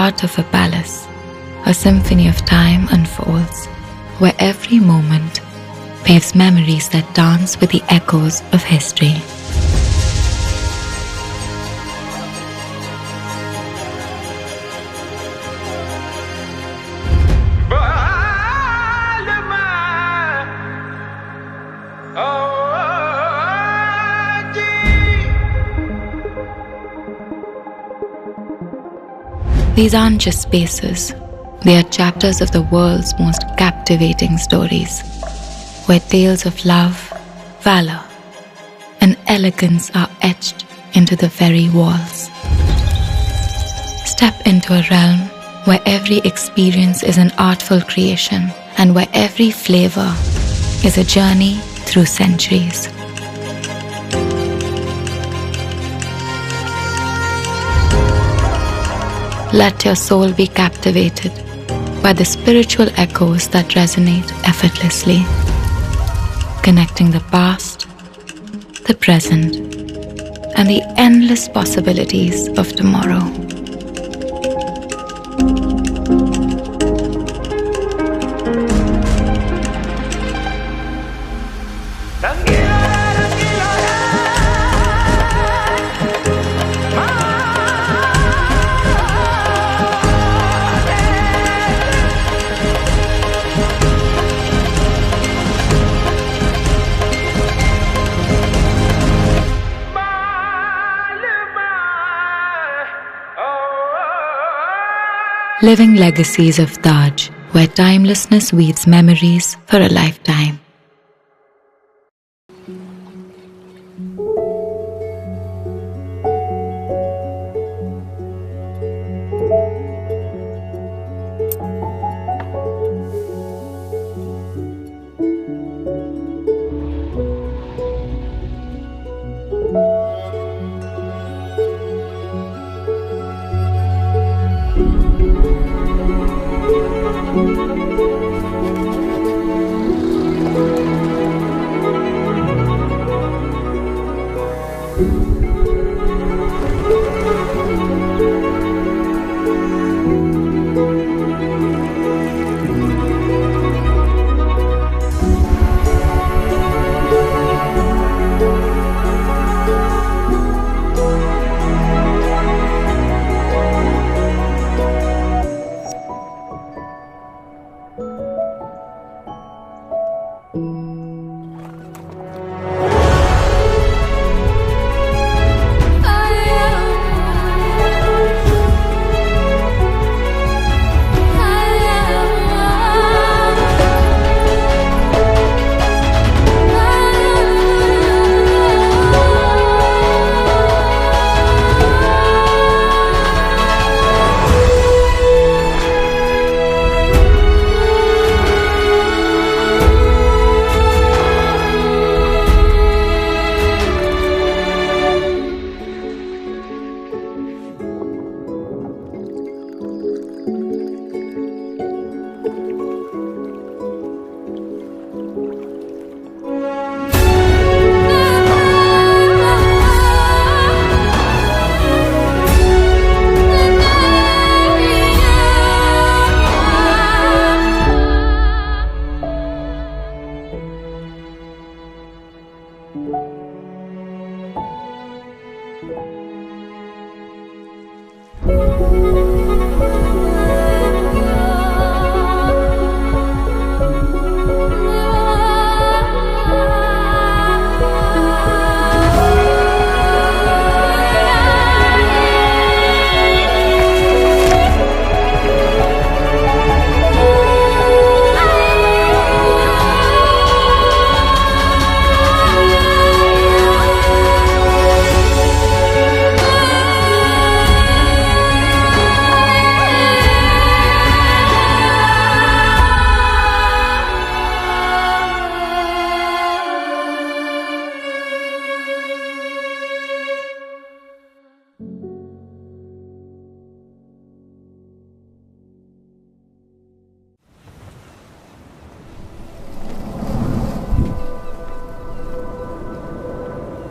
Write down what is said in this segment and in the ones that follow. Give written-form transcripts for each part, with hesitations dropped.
heart of a palace, a symphony of time unfolds, where every moment paves memories that dance with the echoes of history. These aren't just spaces, they are chapters of the world's most captivating stories, where tales of love, valor, and elegance are etched into the very walls. Step into a realm where every experience is an artful creation and where every flavor is a journey through centuries. Let your soul be captivated by the spiritual echoes that resonate effortlessly, connecting the past, the present, and the endless possibilities of tomorrow. Living legacies of Taj, where timelessness weaves memories for a lifetime.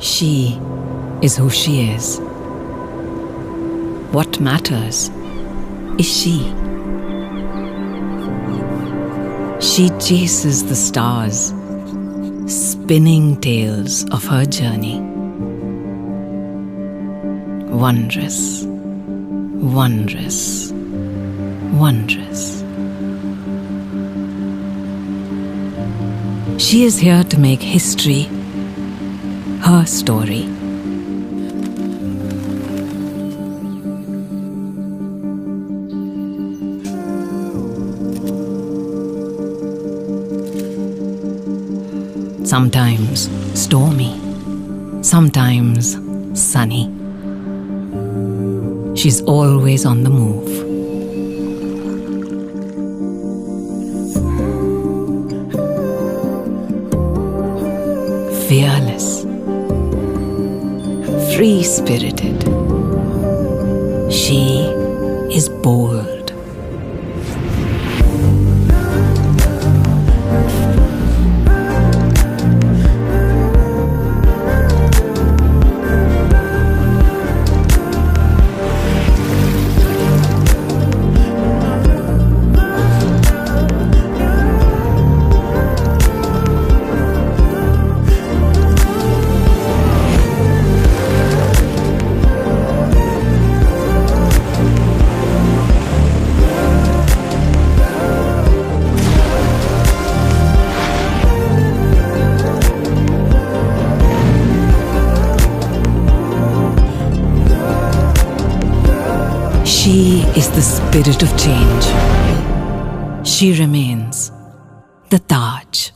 She is who she is. What matters is she. She chases the stars, spinning tales of her journey. Wondrous, wondrous, wondrous. She is here to make history, her story. Sometimes stormy, sometimes sunny. She's always on the move. Fearless, free-spirited. She is bold. She is the spirit of change. She remains the Taj.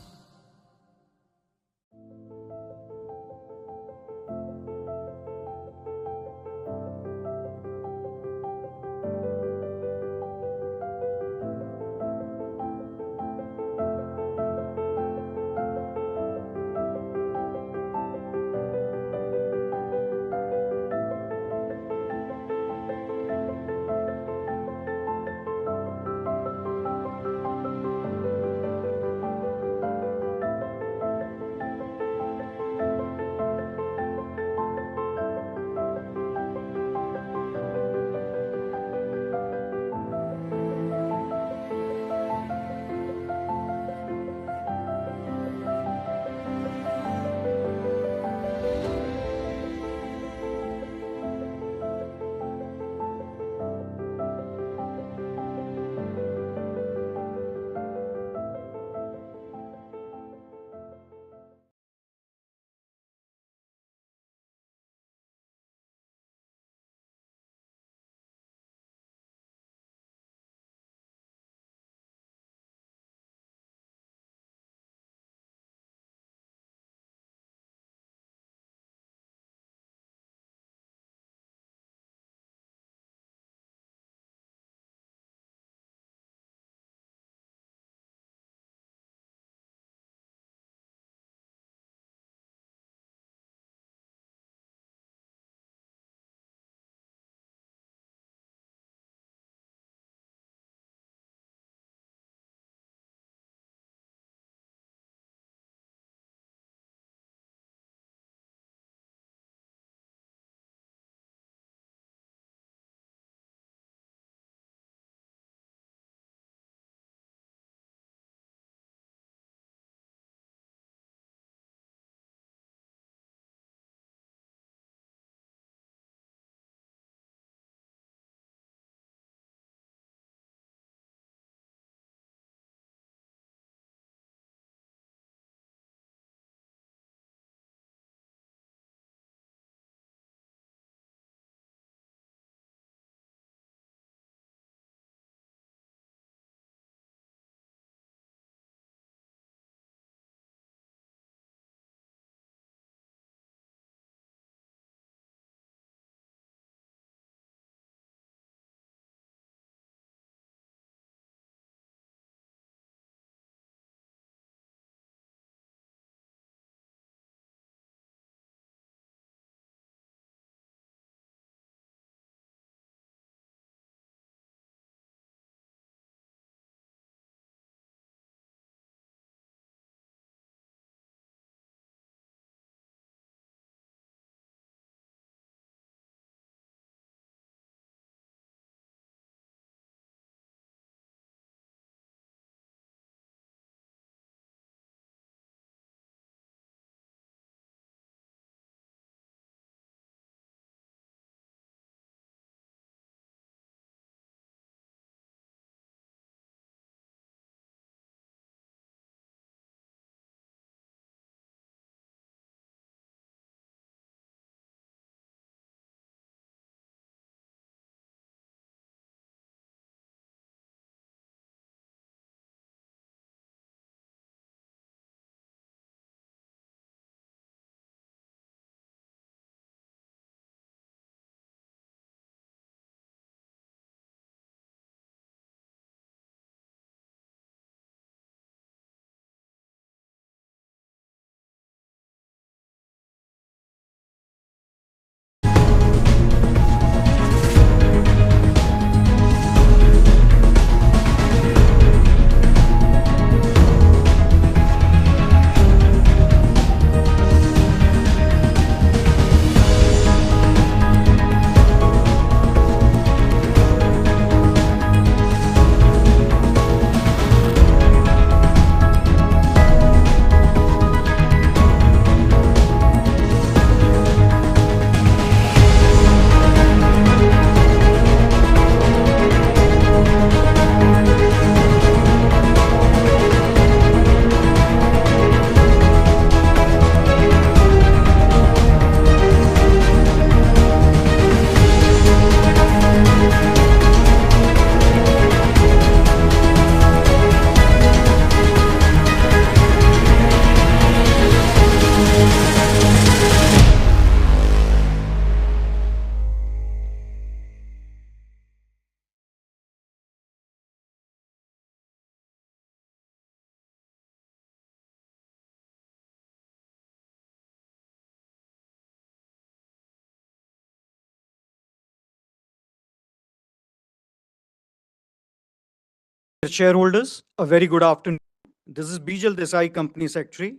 Shareholders, a very good afternoon. This is Bijal Desai, Company Secretary.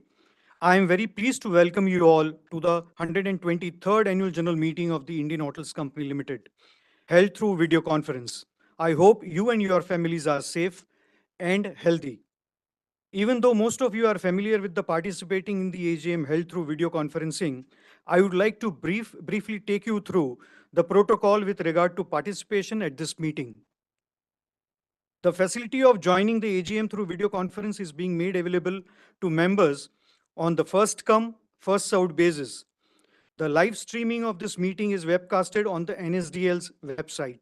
I am very pleased to welcome you all to the 123rd Annual General Meeting of the Indian Hotels Company Limited, held through video conference. I hope you and your families are safe and healthy. Even though most of you are familiar with the participating in the AGM held through video conferencing, I would like to briefly take you through the protocol with regard to participation at this meeting. The facility of joining the AGM through video conference is being made available to members on the first come, first served basis. The live streaming of this meeting is webcasted on the NSDL's website.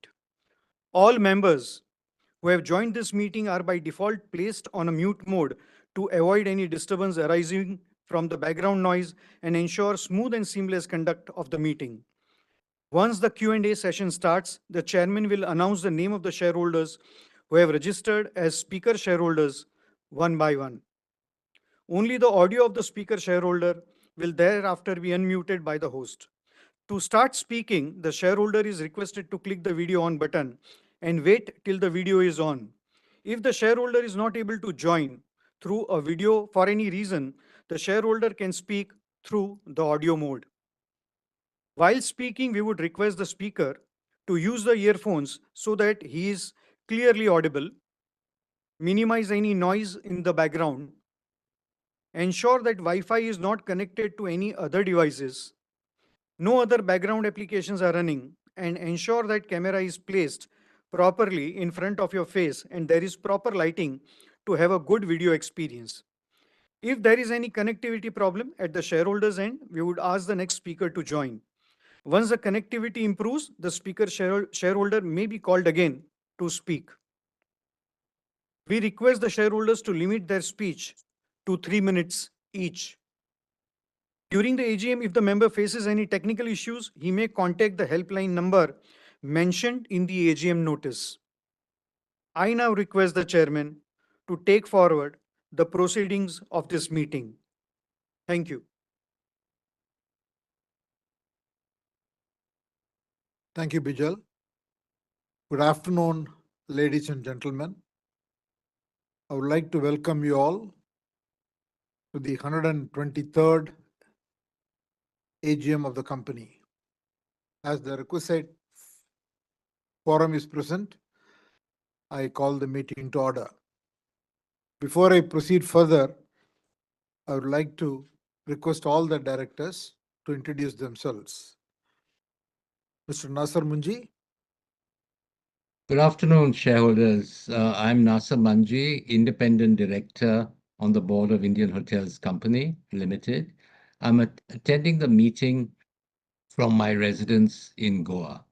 All members who have joined this meeting are by default placed on a mute mode to avoid any disturbance arising from the background noise and ensure smooth and seamless conduct of the meeting. Once the Q&A session starts, the chairman will announce the name of the shareholders who have registered as speaker shareholders one by one. Only the audio of the speaker shareholder will thereafter be unmuted by the host. To start speaking, the shareholder is requested to click the video on button and wait till the video is on. If the shareholder is not able to join through a video for any reason, the shareholder can speak through the audio mode. While speaking, we would request the speaker to use the earphones so that he is clearly audible, minimize any noise in the background, ensure that Wi-Fi is not connected to any other devices, no other background applications are running, and ensure that camera is placed properly in front of your face and there is proper lighting to have a good video experience. If there is any connectivity problem at the shareholder's end, we would ask the next speaker to join. Once the connectivity improves, the speaker shareholder may be called again to speak. We request the shareholders to limit their speech to 3 minutes each. During the AGM, if the member faces any technical issues, he may contact the helpline number mentioned in the AGM notice. I now request the chairman to take forward the proceedings of this meeting. Thank you. Thank you, Bijal. Good afternoon, ladies and gentlemen. I would like to welcome you all to the 123rd AGM of the company. As the requisite quorum is present, I call the meeting to order. Before I proceed further, I would like to request all the directors to introduce themselves. Mr. Nasser Munji. Good afternoon, shareholders. I'm Nasser Manji, Independent Director on the Board of Indian Hotels Company Limited. I'm attending the meeting from my residence in Goa.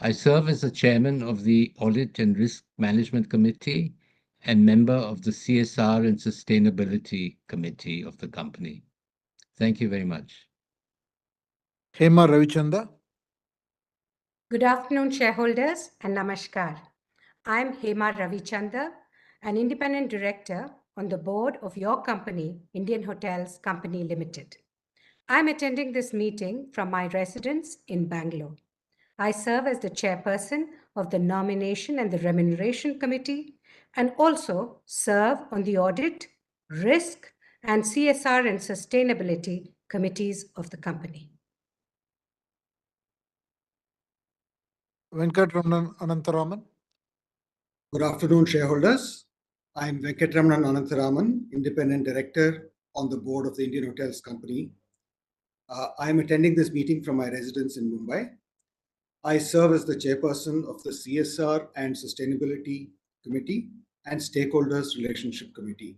I serve as the Chairman of the Audit and Risk Management Committee and member of the CSR and Sustainability Committee of the company. Thank you very much. Hema Ravichanda. Good afternoon, shareholders, and namaskar. I'm Hema Ravichanda, an independent director on the board of your company, Indian Hotels Company Limited. I'm attending this meeting from my residence in Bangalore. I serve as the chairperson of the Nomination and the Remuneration Committee and also serve on the Audit, Risk, and CSR and Sustainability committees of the company. Venkatramanan Anantharaman. Good afternoon, shareholders. I am Venkatramanan Anantharaman, Independent Director on the Board of the Indian Hotels Company. I am attending this meeting from my residence in Mumbai. I serve as the chairperson of the CSR and Sustainability Committee and Stakeholders Relationship Committee.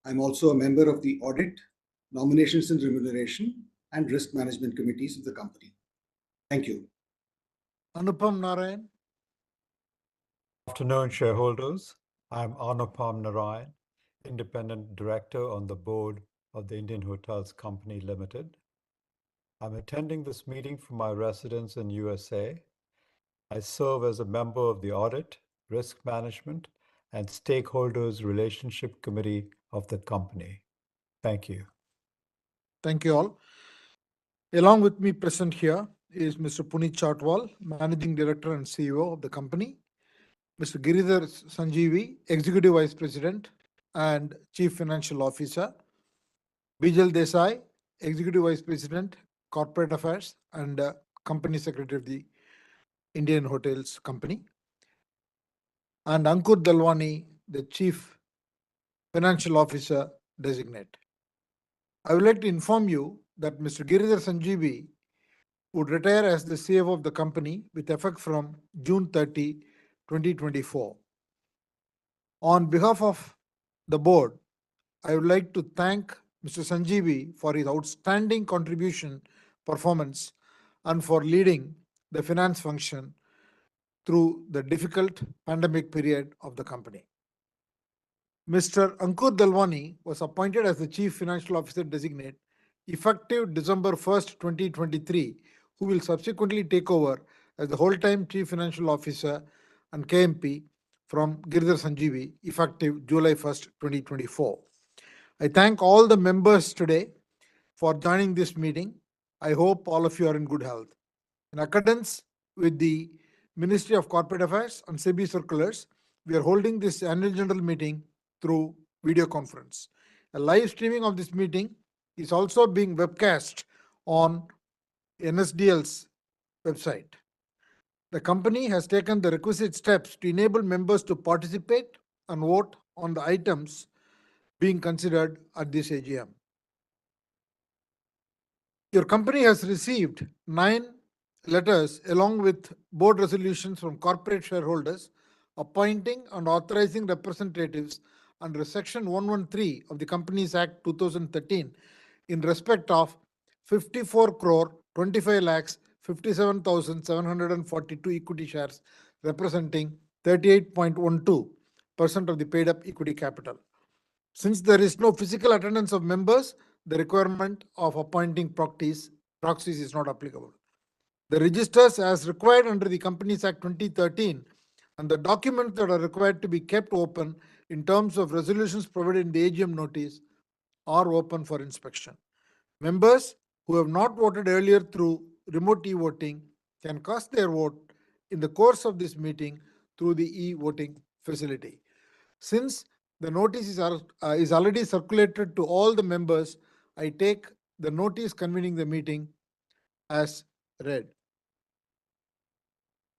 I'm also a member of the Audit, Nominations and Remuneration, and Risk Management Committees of the company. Thank you. Anupam Narayan. Afternoon, shareholders. I'm Anupam Narayan, Independent Director on the Board of the Indian Hotels Company Limited. I'm attending this meeting from my residence in USA. I serve as a member of the Audit, Risk Management, and Stakeholders Relationship Committee of the company. Thank you. Thank you all. Along with me present here is Mr. Puneet Chatwal, Managing Director and CEO of the company, Mr. Giridhar Sanjeevi, Executive Vice President and Chief Financial Officer, Bijal Desai, Executive Vice President, Corporate Affairs and Company Secretary of the Indian Hotels Company, and Ankur Dalwani, the Chief Financial Officer Designate. I would like to inform you that Mr. Giridhar Sanjeevi would retire as the CFO of the company with effect from June 30, 2024. On behalf of the board, I would like to thank Mr. Sanjeevi for his outstanding contribution, performance, and for leading the finance function through the difficult pandemic period of the company. Mr. Ankur Dalwani was appointed as the Chief Financial Officer Designate effective December 1st, 2023, who will subsequently take over as the whole-time Chief Financial Officer and KMP from Giridhar Sanjeevi effective July 1st, 2024. I thank all the members today for joining this meeting. I hope all of you are in good health. In accordance with the Ministry of Corporate Affairs and SEBI circulars, we are holding this annual general meeting through video conference. A live streaming of this meeting is also being webcast on NSDL's website. The company has taken the requisite steps to enable members to participate and vote on the items being considered at this AGM. Your company has received 9 letters along with board resolutions from corporate shareholders appointing and authorizing representatives under Section 113 of the Companies Act 2013 in respect of 54 crore 25 lakhs 57,742 equity shares representing 38.12% of the paid up equity capital. Since there is no physical attendance of members, the requirement of appointing proxies is not applicable. The registers as required under the Companies Act 2013 and the documents that are required to be kept open in terms of resolutions provided in the AGM notice are open for inspection. Members who have not voted earlier through remote e-voting can cast their vote in the course of this meeting through the e-voting facility. Since the notice is already circulated to all the members, I take the notice convening the meeting as read.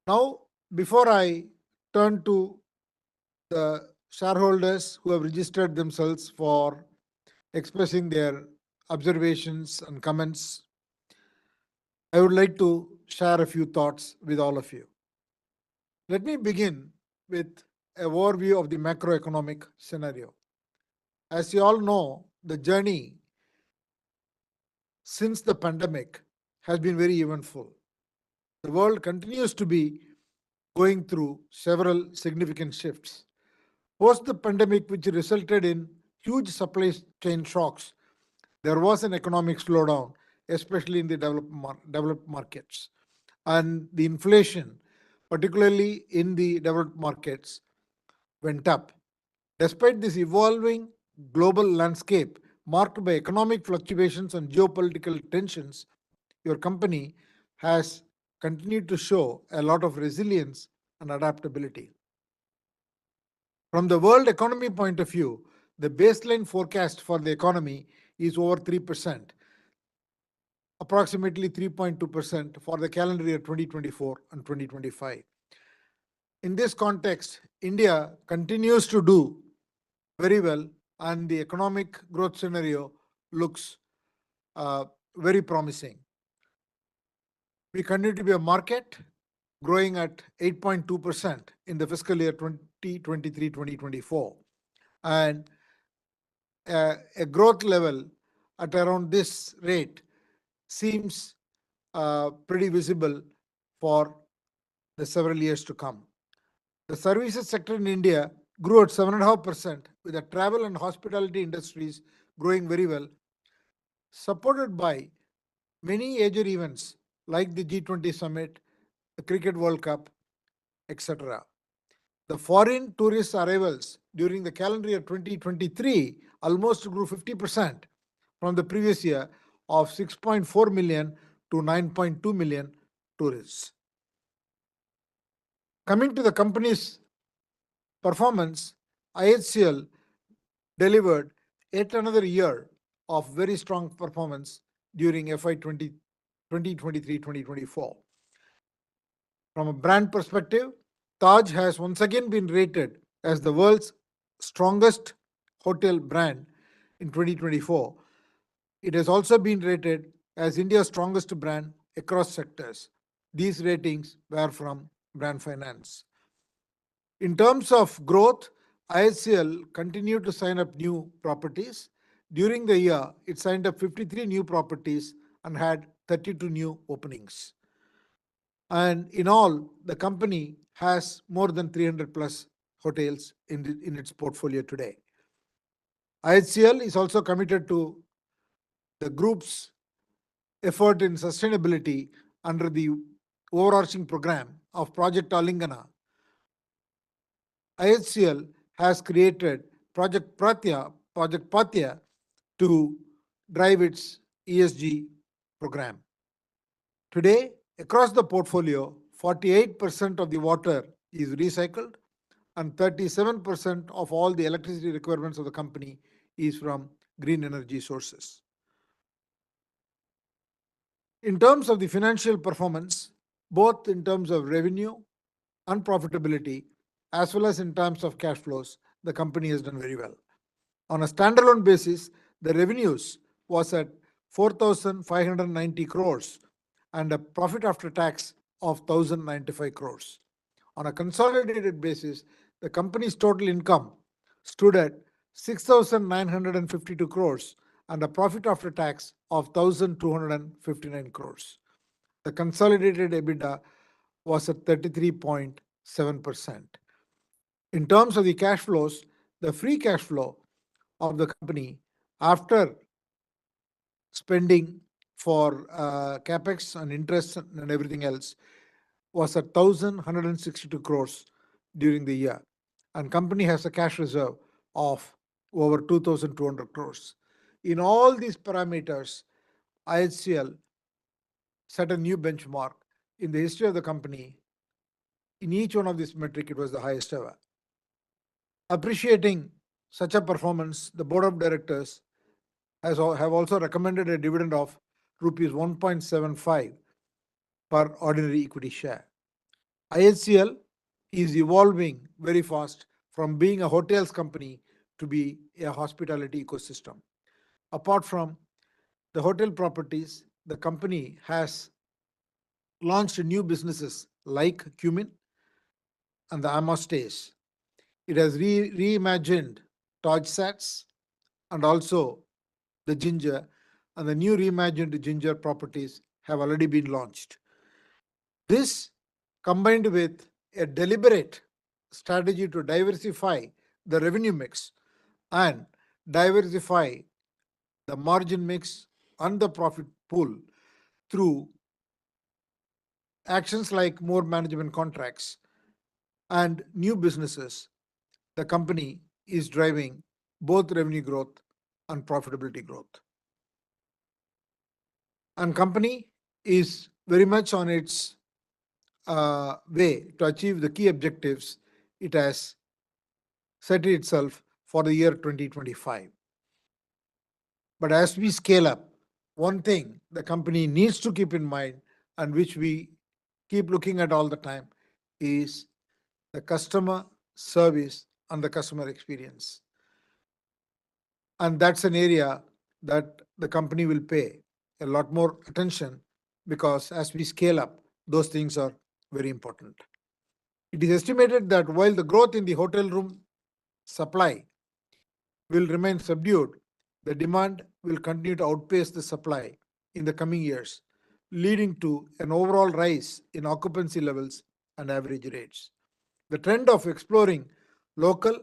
Now, before I turn to the shareholders who have registered themselves for expressing their observations and comments, I would like to share a few thoughts with all of you. Let me begin with an overview of the macroeconomic scenario. As you all know, the journey since the pandemic has been very eventful. The world continues to be going through several significant shifts. Post the pandemic, which resulted in huge supply chain shocks, there was an economic slowdown, especially in the developed markets. And the inflation, particularly in the developed markets, went up. Despite this evolving global landscape marked by economic fluctuations and geopolitical tensions, your company has continued to show a lot of resilience and adaptability. From the world economy point of view, the baseline forecast for the economy is over 3%, approximately 3.2% for the calendar year 2024 and 2025. In this context, India continues to do very well and the economic growth scenario looks very promising. We continue to be a market growing at 8.2% in the fiscal year 2023-2024 and a growth level at around this rate seems pretty visible for the several years to come. The services sector in India grew at 7.5% with the travel and hospitality industries growing very well, supported by many major events like the G20 summit, the Cricket World Cup, etc. The foreign tourist arrivals during the calendar year 2023 almost grew 50% from the previous year of 6.4 million to 9.2 million tourists. Coming to the company's performance, IHCL delivered yet another year of very strong performance during FY 2023-2024. From a brand perspective, Taj has once again been rated as the world's strongest hotel brand in 2024. It has also been rated as India's strongest brand across sectors. These ratings were from Brand Finance. In terms of growth, IHCL continued to sign up new properties. During the year, it signed up 53 new properties and had 32 new openings. And in all, the company has more than 300 plus hotels in its portfolio today. IHCL is also committed to the group's effort in sustainability under the overarching program of Project Alingana. IHCL has created Project Patya to drive its ESG program. Today, across the portfolio, 48% of the water is recycled and 37% of all the electricity requirements of the company is from green energy sources. In terms of the financial performance, both in terms of revenue and profitability, as well as in terms of cash flows, the company has done very well. On a standalone basis, the revenues was at 4,590 crores and a profit after tax of 1,095 crores. On a consolidated basis, the company's total income stood at 6,952 crores and a profit after tax of 1,259 crores. The consolidated EBITDA was at 33.7%. In terms of the cash flows, the free cash flow of the company after spending for capex and interest and everything else was at 1,162 crores during the year, and company has a cash reserve of over 2,200 crores. In all these parameters, IHCL set a new benchmark in the history of the company. In each one of these metrics, it was the highest ever. Appreciating such a performance, the board of directors have also recommended a dividend of rupees 1.75 per ordinary equity share. IHCL is evolving very fast from being a hotels company to be a hospitality ecosystem. Apart from the hotel properties, the company has launched new businesses like Cumin and the Amma Stays. It has reimagined Taj Sats and also the Ginger, and the new reimagined Ginger properties have already been launched. This, combined with a deliberate strategy to diversify the revenue mix and diversify the margin mix and the profit pool through actions like more management contracts and new businesses, the company is driving both revenue growth and profitability growth. And company is very much on its way to achieve the key objectives it has set itself for the year 2025. But as we scale up, one thing the company needs to keep in mind and which we keep looking at all the time is the customer service and the customer experience. And that's an area that the company will pay a lot more attention because as we scale up, those things are very important. It is estimated that while the growth in the hotel room supply will remain subdued, the demand will continue to outpace the supply in the coming years, leading to an overall rise in occupancy levels and average rates. The trend of exploring local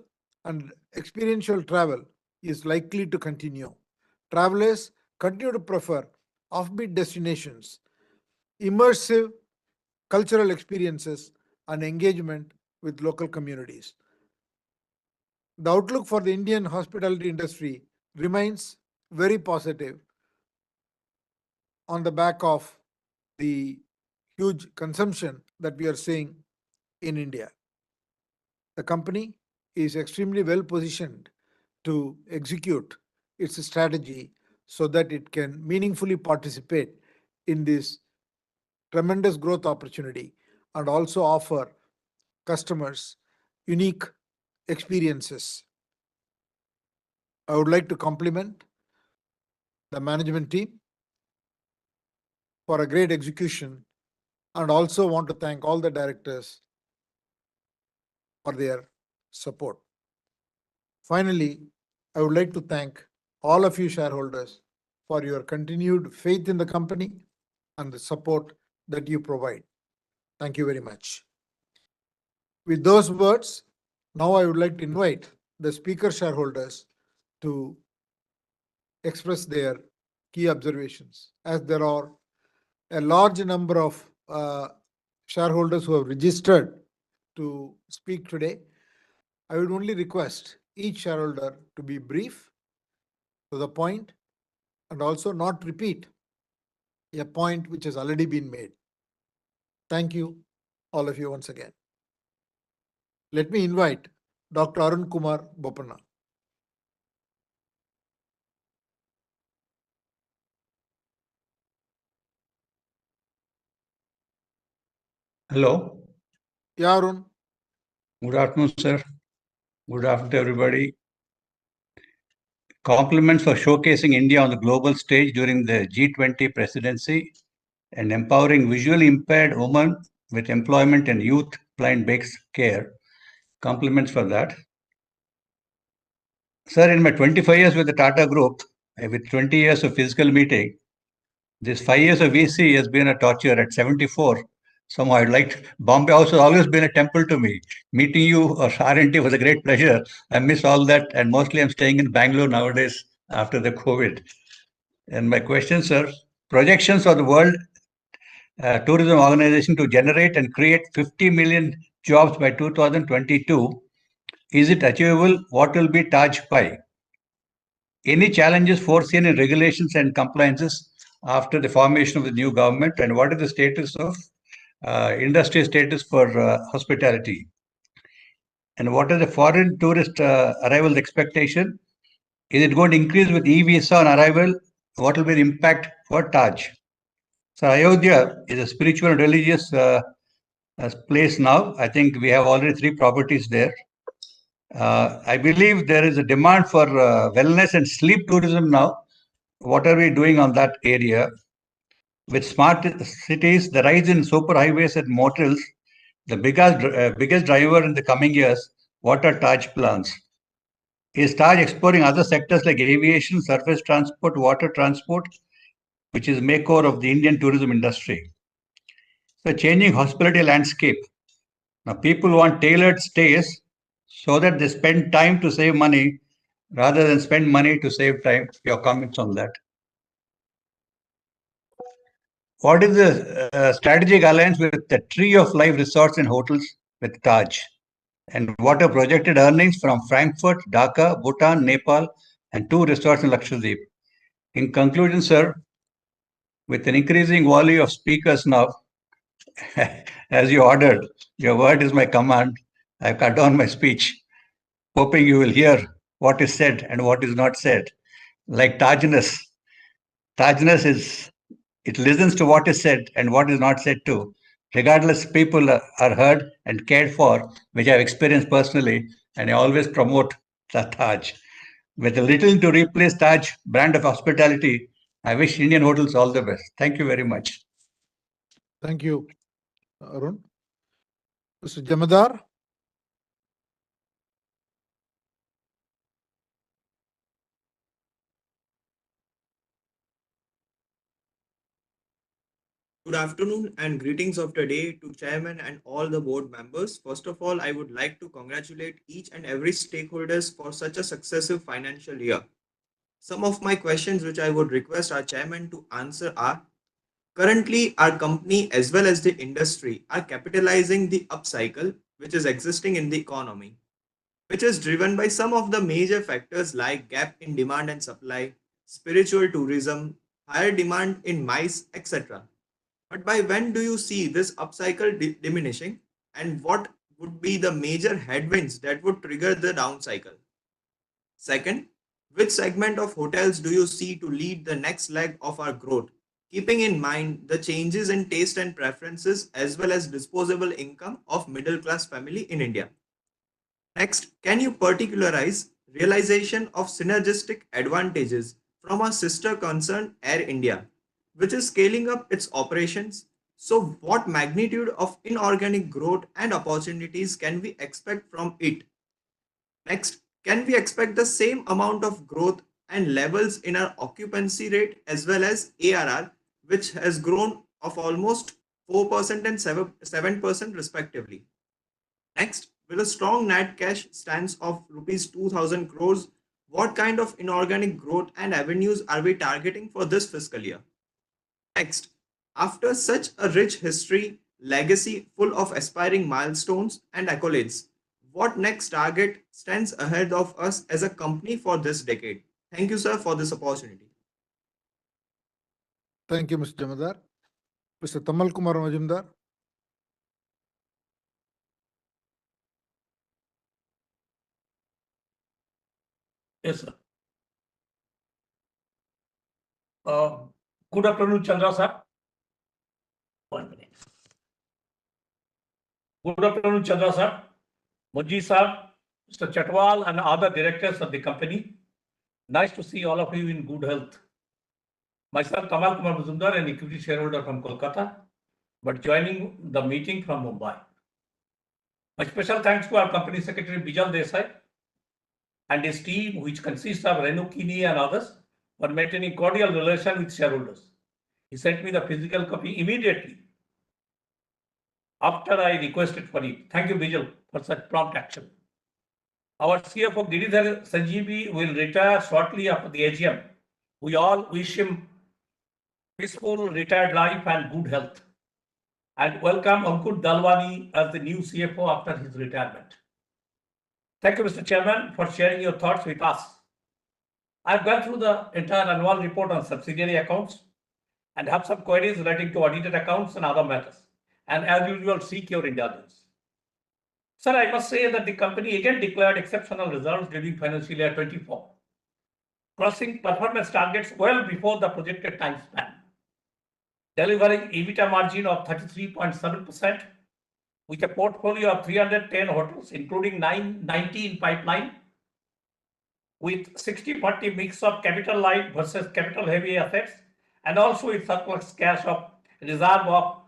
and experiential travel is likely to continue. Travelers continue to prefer offbeat destinations, immersive cultural experiences, and engagement with local communities. The outlook for the Indian hospitality industry remains very positive on the back of the huge consumption that we are seeing in India. The company is extremely well positioned to execute its strategy so that it can meaningfully participate in this tremendous growth opportunity and also offer customers unique experiences. I would like to compliment the management team for a great execution and also want to thank all the directors for their support. Finally, I would like to thank all of you shareholders for your continued faith in the company and the support that you provide. Thank you very much. With those words, now I would like to invite the speaker shareholders to express their key observations, as there are a large number of shareholders who have registered to speak today. I would only request each shareholder to be brief, to the point, and also not repeat a point which has already been made. Thank you, all of you, once again. Let me invite Dr. Arun Kumar Bopanna. Hello. Yeah, Arun. Good afternoon, sir. Good afternoon to everybody. Compliments for showcasing India on the global stage during the G20 presidency and empowering visually impaired women with employment and youth blind-based care. Compliments for that. Sir, in my 25 years with the Tata Group, with 20 years of physical meeting, this 5 years of VC has been a torture. At 74, somehow I'd like Bombay House has always been a temple to me. Meeting you or R&T was a great pleasure. I miss all that, and mostly I'm staying in Bangalore nowadays after the COVID. And my question, sir, projections of the World Tourism Organization to generate and create 50 million jobs by 2022. Is it achievable? What will be Taj by? Any challenges foreseen in regulations and compliances after the formation of the new government, and what is the status of industry status for hospitality? And what is the foreign tourist arrival expectation? Is it going to increase with e-visa on arrival? What will be the impact for Taj? So Ayodhya is a spiritual and religious place now. I think we have already 3 properties there. I believe there is a demand for wellness and sleep tourism now. What are we doing on that area? With smart cities, the rise in superhighways and motels, the biggest driver in the coming years, what are Taj plans? Is Taj exploring other sectors like aviation, surface transport, water transport, which is core of the Indian tourism industry? The changing hospitality landscape. Now people want tailored stays so that they spend time to save money rather than spend money to save time. Your comments on that? What is the strategic alliance with the Tree of Life Resorts and Hotels with Taj? And what are projected earnings from Frankfurt, Dhaka, Bhutan, Nepal, and 2 resorts in Lakshadweep? In conclusion, sir, with an increasing volume of speakers now, as you ordered, your word is my command. I cut down my speech, hoping you will hear what is said and what is not said. Like Tajness. Tajness is, it listens to what is said and what is not said too. Regardless, people are heard and cared for, which I've experienced personally, and I always promote the Taj. With a little to replace Taj brand of hospitality, I wish Indian hotels all the best. Thank you very much. Thank you, Arun. Mr. Jamadar. Good afternoon and greetings of the day to Chairman and all the board members. First of all, I would like to congratulate each and every stakeholders for such a successful financial year. Some of my questions which I would request our Chairman to answer are: currently, our company as well as the industry are capitalizing the upcycle which is existing in the economy, which is driven by some of the major factors like gap in demand and supply, spiritual tourism, higher demand in MICE, etc. But by when do you see this upcycle diminishing, and what would be the major headwinds that would trigger the down cycle? Second, which segment of hotels do you see to lead the next leg of our growth, keeping in mind the changes in taste and preferences as well as disposable income of middle class family in India? Next, can you particularize realization of synergistic advantages from our sister concern Air India, which is scaling up its operations? So, what magnitude of inorganic growth and opportunities can we expect from it? Next, can we expect the same amount of growth and levels in our occupancy rate as well as ARR, which has grown of almost 4% and 7% respectively? Next, with a strong net cash stance of rupees 2000 crores, what kind of inorganic growth and avenues are we targeting for this fiscal year? Next, after such a rich history, legacy full of aspiring milestones and accolades, what next target stands ahead of us as a company for this decade? Thank you, sir, for this opportunity. Thank you, Mr. Jamadar. Mr. Tamal Kumar Majumdar. Yes, sir. Good afternoon, Chandra sir. 1 minute. Good afternoon, Chandra sir, Munji sir, Mr. Chatwal, and other directors of the company. Nice to see all of you in good health. Myself, Tamal Kumar Majumdar, an equity shareholder from Kolkata, but joining the meeting from Mumbai. My special thanks to our company secretary, Bijal Desai, and his team, which consists of Renu Kini and others, for maintaining cordial relation with shareholders. He sent me the physical copy immediately after I requested for it. Thank you, Bijal, for such prompt action. Our CFO, Giridhar Sanjeevi, will retire shortly after the AGM. We all wish him peaceful retired life and good health. And welcome Ankur Dalwani as the new CFO after his retirement. Thank you, Mr. Chairman, for sharing your thoughts with us. I've gone through the entire annual report on subsidiary accounts and have some queries relating to audited accounts and other matters. And as usual, seek your indulgence. Sir, I must say that the company again declared exceptional results during financial year 24, crossing performance targets well before the projected time span, delivering EBITDA margin of 33.7% with a portfolio of 310 hotels, including 90 in pipeline, with 60-40 mix of capital light versus capital heavy assets, and also with surplus cash of reserve of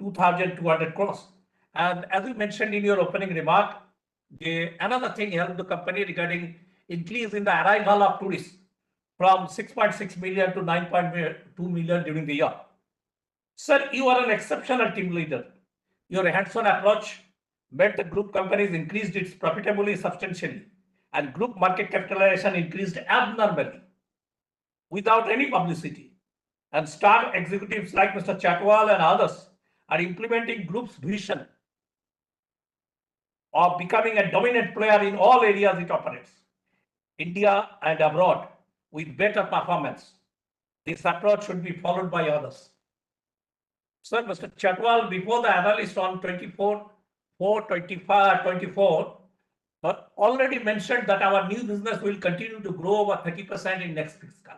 2,200 crores. And as you mentioned in your opening remark, another thing helped the company regarding increase in the arrival of tourists from 6.6 million to 9.2 million during the year. Sir, you are an exceptional team leader. Your hands-on approach made the group companies increased its profitability substantially, and group market capitalization increased abnormally without any publicity. And star executives like Mr. Chatwal and others are implementing group's vision of becoming a dominant player in all areas it operates, India and abroad, with better performance. This approach should be followed by others. Sir, Mr. Chatwal, before the analyst on 24 already mentioned that our new business will continue to grow over 30% in next fiscal.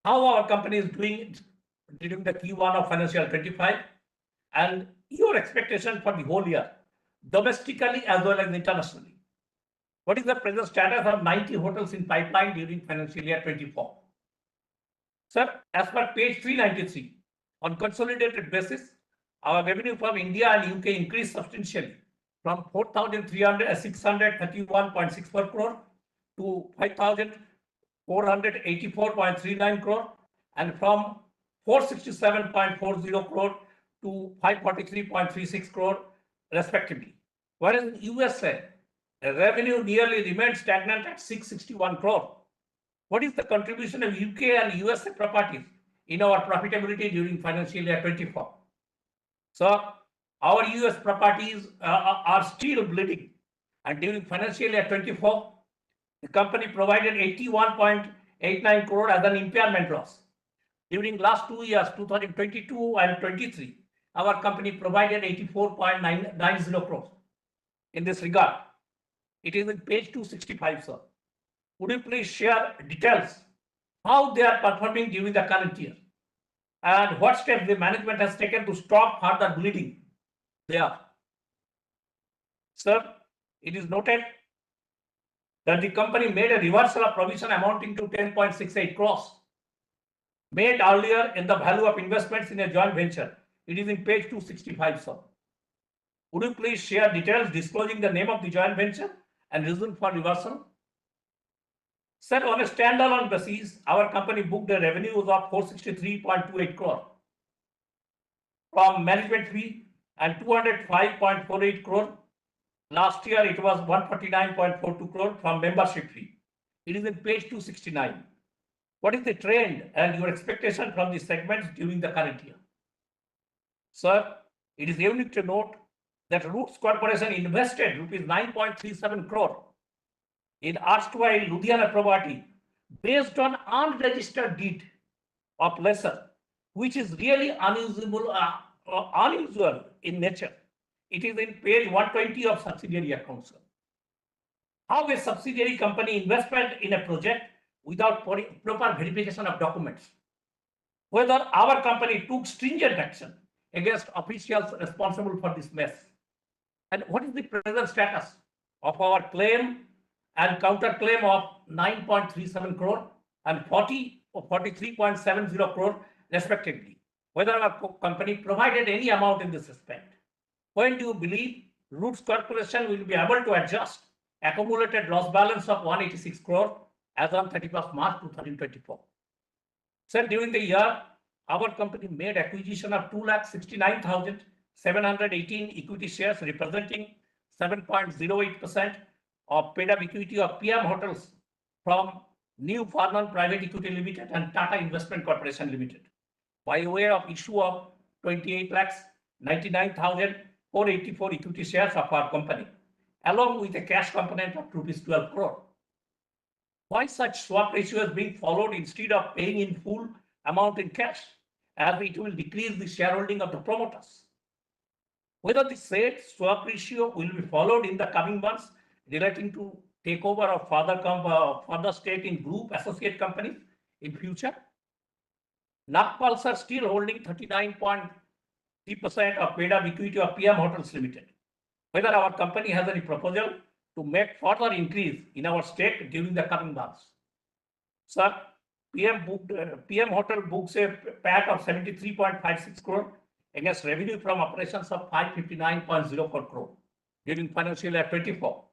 How our company is doing it during the Q1 of financial 25, and your expectation for the whole year, domestically as well as internationally. What is the present status of 90 hotels in pipeline during financial year 24? Sir, as per page 393, on consolidated basis, our revenue from India and UK increased substantially from 4,631.64 crore to 5,484.39 crore, and from 467.40 crore to 543.36 crore respectively. Whereas in USA, the revenue nearly remained stagnant at 661 crore. What is the contribution of UK and USA properties in our profitability during financial year 24? So our US properties are still bleeding, and during financial year 24, the company provided 81.89 crore as an impairment loss. During last 2 years, 2022 and 23, our company provided 84.90 crores. in this regard. It is in page 265, sir. Would you please share details how they are performing during the current year and what steps the management has taken to stop further bleeding there? Sir, it is noted that the company made a reversal of provision amounting to 10.68 crores made earlier in the value of investments in a joint venture. It is in page 265, sir. Would you please share details disclosing the name of the joint venture and reason for reversal? Sir, on a standalone basis, our company booked a revenues of 463.28 crore from management fee and 205.48 crore. Last year, it was 149.42 crore from membership fee. It is in page 269. What is the trend and your expectation from the segments during the current year? Sir, it is unique to note that Roots Corporation invested rupees 9.37 crore in erstwhile Ludhiana property based on unregistered deed of lesser, which is really unusual in nature. It is in page 120 of subsidiary accounts. How a subsidiary company investment in a project without proper verification of documents? Whether our company took stringent action against officials responsible for this mess? And what is the present status of our claim and counterclaim of 9.37 crore and 40 or 43.70 crore respectively? Whether our company provided any amount in this respect? When do you believe Roots Corporation will be able to adjust accumulated loss balance of 186 crore as on 31st March 2024? Sir, during the year, our company made acquisition of 2,69,718 equity shares representing 7.08% of paid-up equity of PM Hotels from New Farnham Private Equity Limited and Tata Investment Corporation Limited by way of issue of 28,99,484 equity shares of our company, along with a cash component of rupees 12 crore. Why such swap ratio is being followed instead of paying in full amount in cash, as it will decrease the shareholding of the promoters? Whether the said swap ratio will be followed in the coming months relating to takeover of further stake in group associate companies in future? Nagpals are still holding 39.3% of paid-up equity of PM Hotels Limited. Whether our company has any proposal to make further increase in our stake during the coming months? Sir, PM Hotel books a PAT of 73.56 crore against revenue from operations of 559.04 crore during financial year 24.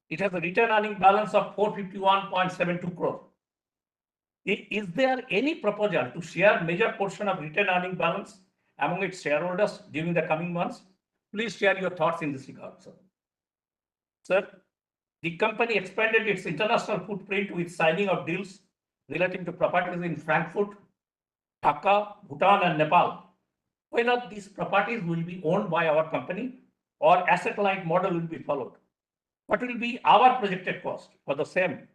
It has a return earning balance of 451.72 crore. Is there any proposal to share major portion of return earning balance among its shareholders during the coming months? Please share your thoughts in this regard, sir. Sir, the company expanded its international footprint with signing of deals relating to properties in Frankfurt, Dhaka, Bhutan, and Nepal. Whether these properties will be owned by our company or asset-light model will be followed? What will be our projected cost for the same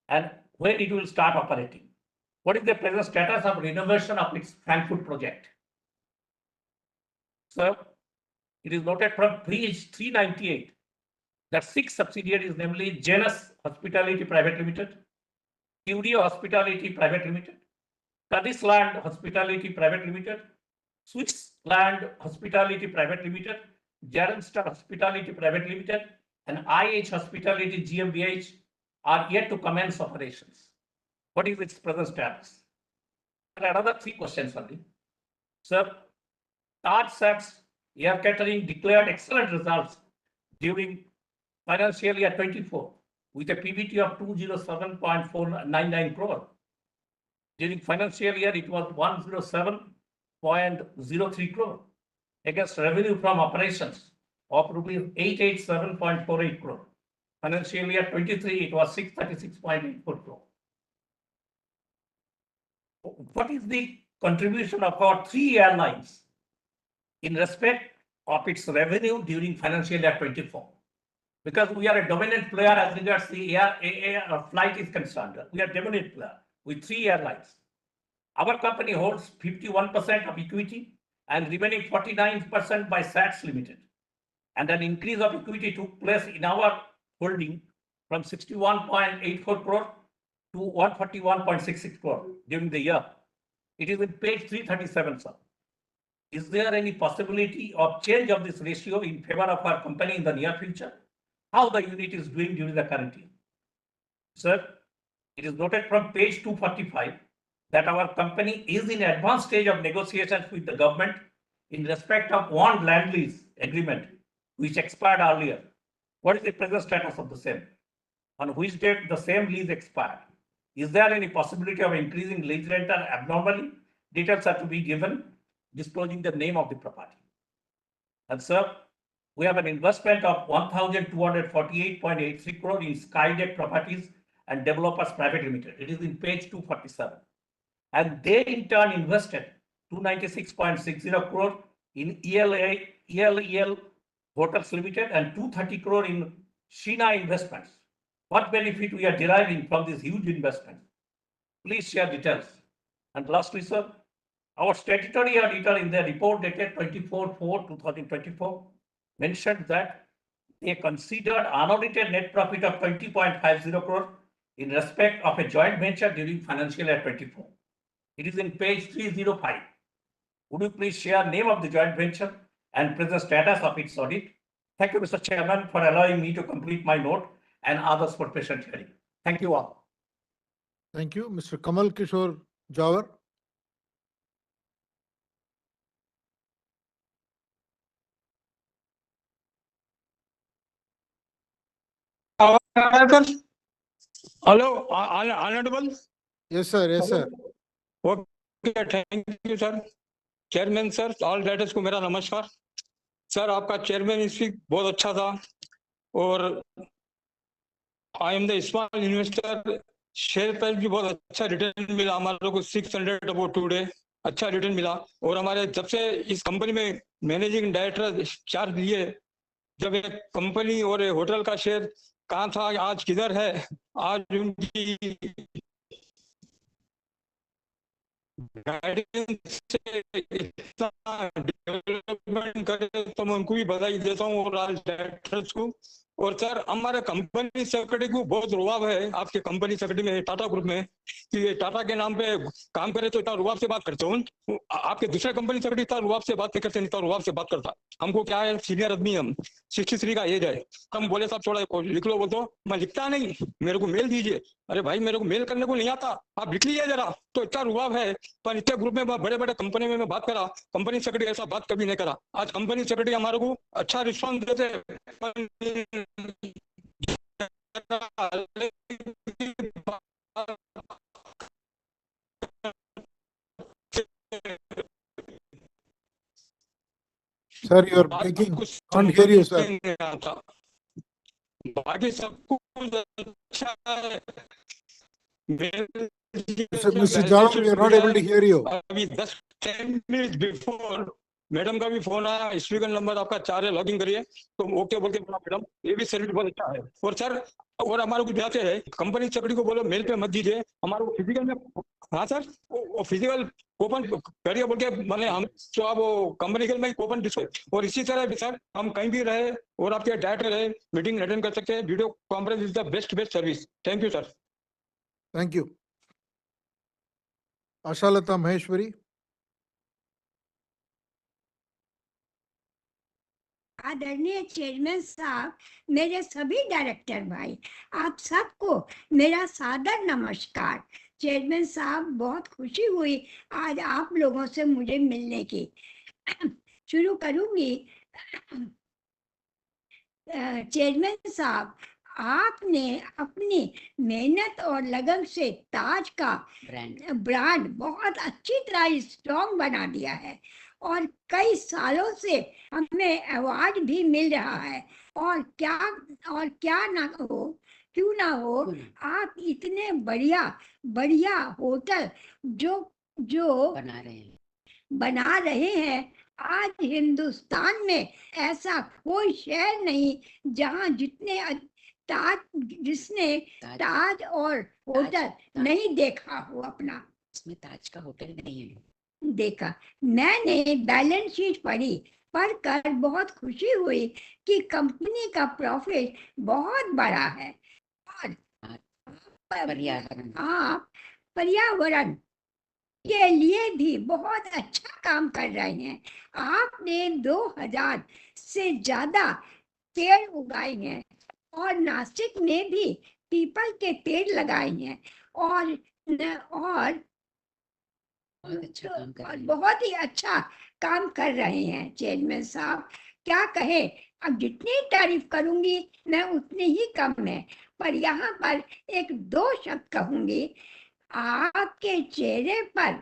and when it will start operating? What is the present status of renovation of its Frankfurt project? Sir, it is noted from page 398 that 6 subsidiaries, namely Janus Hospitality Private Limited, Curio Hospitality Private Limited, Kadisland Hospitality Private Limited, Switzerland Hospitality Private Limited, Jarenstar Hospitality Private Limited, and IH Hospitality GmbH are yet to commence operations. What is its present status? And another 3 questions only. Sir, TajSATS Air Catering declared excellent results during financial year 24 with a PBT of 207.499 crore. During financial year, it was 107.03 crore against revenue from operations of rupees 887.48 crore. Financial year 23, it was 636.84 crore. What is the contribution of our 3 airlines in respect of its revenue during financial year 24? Because we are a dominant player as regards the air flight is concerned. We are a dominant player with 3 airlines. Our company holds 51% of equity and remaining 49% by SATS Limited. and an increase of equity took place in our holding from 61.84 crore to 141.66 crore during the year. It is in page 337, sir. Is there any possibility of change of this ratio in favor of our company in the near future? How the unit is doing during the current year? Sir, it is noted from page 245 that our company is in advanced stage of negotiations with the government in respect of one land lease agreement which expired earlier. What is the present status of the same? On which date the same lease expired? Is there any possibility of increasing lease rental abnormally? Details are to be given, disclosing the name of the property. And sir, we have an investment of 1,248.83 crore in Skydeck Properties and Developers Private Limited. It is in page 247. And they in turn invested 296.60 crore in ELEL Hotels Limited and 230 crore in Sheena Investments. What benefit we are deriving from these huge investments? Please share details. And lastly, sir, our statutory auditor in their report dated 24/4/2024 mentioned that they considered unaudited net profit of 20.50 crore in respect of a joint venture during financial year 24. It is in page 305. Would you please share name of the joint venture and present status of its audit? Thank you, Mr. Chairman, for allowing me to complete my note and others for patient hearing. Thank you all. Thank you. Mr. Kamal Kishore Jawar. Hello, honorable. Yes, sir. Yes, sir. Okay, thank you, sir. Chairman sir, all directors को मेरा नमस्कार। Sir, आपका chairman speech बहुत अच्छा था और I am the small investor, share price भी बहुत अच्छा रिटर्न मिला हमारे को 600 अबाउट टुडे, अच्छा रिटर्न मिला। और हमारे जब से इस कंपनी में मैनेजिंग डायरेक्टर चार्ज लिए, जब एक कंपनी और होटल का शेयर कहाँ था आज किधर है, आज उनकी डेवलपमेंट करे तो मैं उनको भी बधाई देता हूँ और आज डायरेक्टर्स को। और सर, हमारे कंपनी सेक्रेटरी को बहुत रुआब है आपके कंपनी सेक्रेटरी में, टाटा ग्रुप में, कि ये टाटा के नाम पे काम करे तो इतना रुआब से बात करते हो। आपके दूसरे कंपनी सेक्रेटरी इतना रुआब से बात नहीं करते, इतना रुआब से बात करता। हमको क्या है, सीनियर आदमी हम, 63 का एज है। हम बोले साहब थोड़ा लिख लो, बोलते हो मैं लिखता नहीं, मेरे को मेल दीजिए। अरे भाई, मेरे को मेल करने को नहीं आता, आप लिख लीजिए जरा। तो इतना रुआब है। पर इतने ग्रुप में बड़े बड़े कंपनी में मैं बात करा, कंपनी सेक्रेटरी ऐसा बात कभी नहीं करा। आज कंपनी सेक्रेटरी हमारे को अच्छा रिस्पॉन्स देते। Sir, you are breaking. Can't hear you, sir. बाकी सब कुछ अच्छा है। Mr. Jawar, we are not able to hear you. अभी 10 minutes before मैडम का भी फोन आया, स्पीकर नंबर आपका 4 है, लॉगिन करिए। तो ओके बोल के बोला मैडम, ये भी सर्विस बहुत अच्छा है। और सर, और हमारे को जाते है कंपनी सेक्रेटरी को बोलो मेल पे मत दीजिए, हमारे को फिजिकल में। हाँ सर, वो फिजिकल ओपन करिए बोल के मैंने हम तो आप वो कंपनी में ओपन डिस्प्ले। और इसी तरह भी सर, हम कहीं भी रहे और आपके डायरेक्टर रहे, मीटिंग अटेंड कर सकते हैं। Video conference is the best service. Thank you sir. Thank you. Ashalata Maheshwari. आदरणीय चेयरमैन साहब, मेरे सभी डायरेक्टर भाई, आप सबको मेरा सादर नमस्कार। चेयरमैन साहब, बहुत खुशी हुई आज आप लोगों से मुझे मिलने की। शुरू करूंगी। चेयरमैन साहब, आपने अपनी मेहनत और लगन से ताज का ब्रांड बहुत अच्छी तरह स्ट्रॉन्ग बना दिया है और कई सालों से हमें अवार्ड भी मिल रहा है। और क्या ना हो, क्यों ना हो, आप इतने बढ़िया होटल जो बना रहे हैं। आज हिंदुस्तान में ऐसा कोई शहर नहीं जहां जिसने ताज और होटल नहीं देखा हो अपना। इसमें ताज का होटल नहीं है देखा। मैंने बैलेंस शीट पढ़ी पढ़कर बहुत खुशी हुई कि कंपनी का प्रॉफिट बहुत बड़ा है और आप पर्यावरण के लिए भी बहुत अच्छा काम कर रहे हैं। आपने 2000 से ज्यादा पेड़ उगाए हैं और नासिक में भी पीपल के पेड़ लगाए हैं और बहुत ही अच्छा काम कर रहे हैं चेयरमैन साहब। क्या कहे, अब जितनी तारीफ करूंगी मैं उतनी ही कम है, पर यहाँ पर एक दो शब्द कहूंगी। आपके चेहरे पर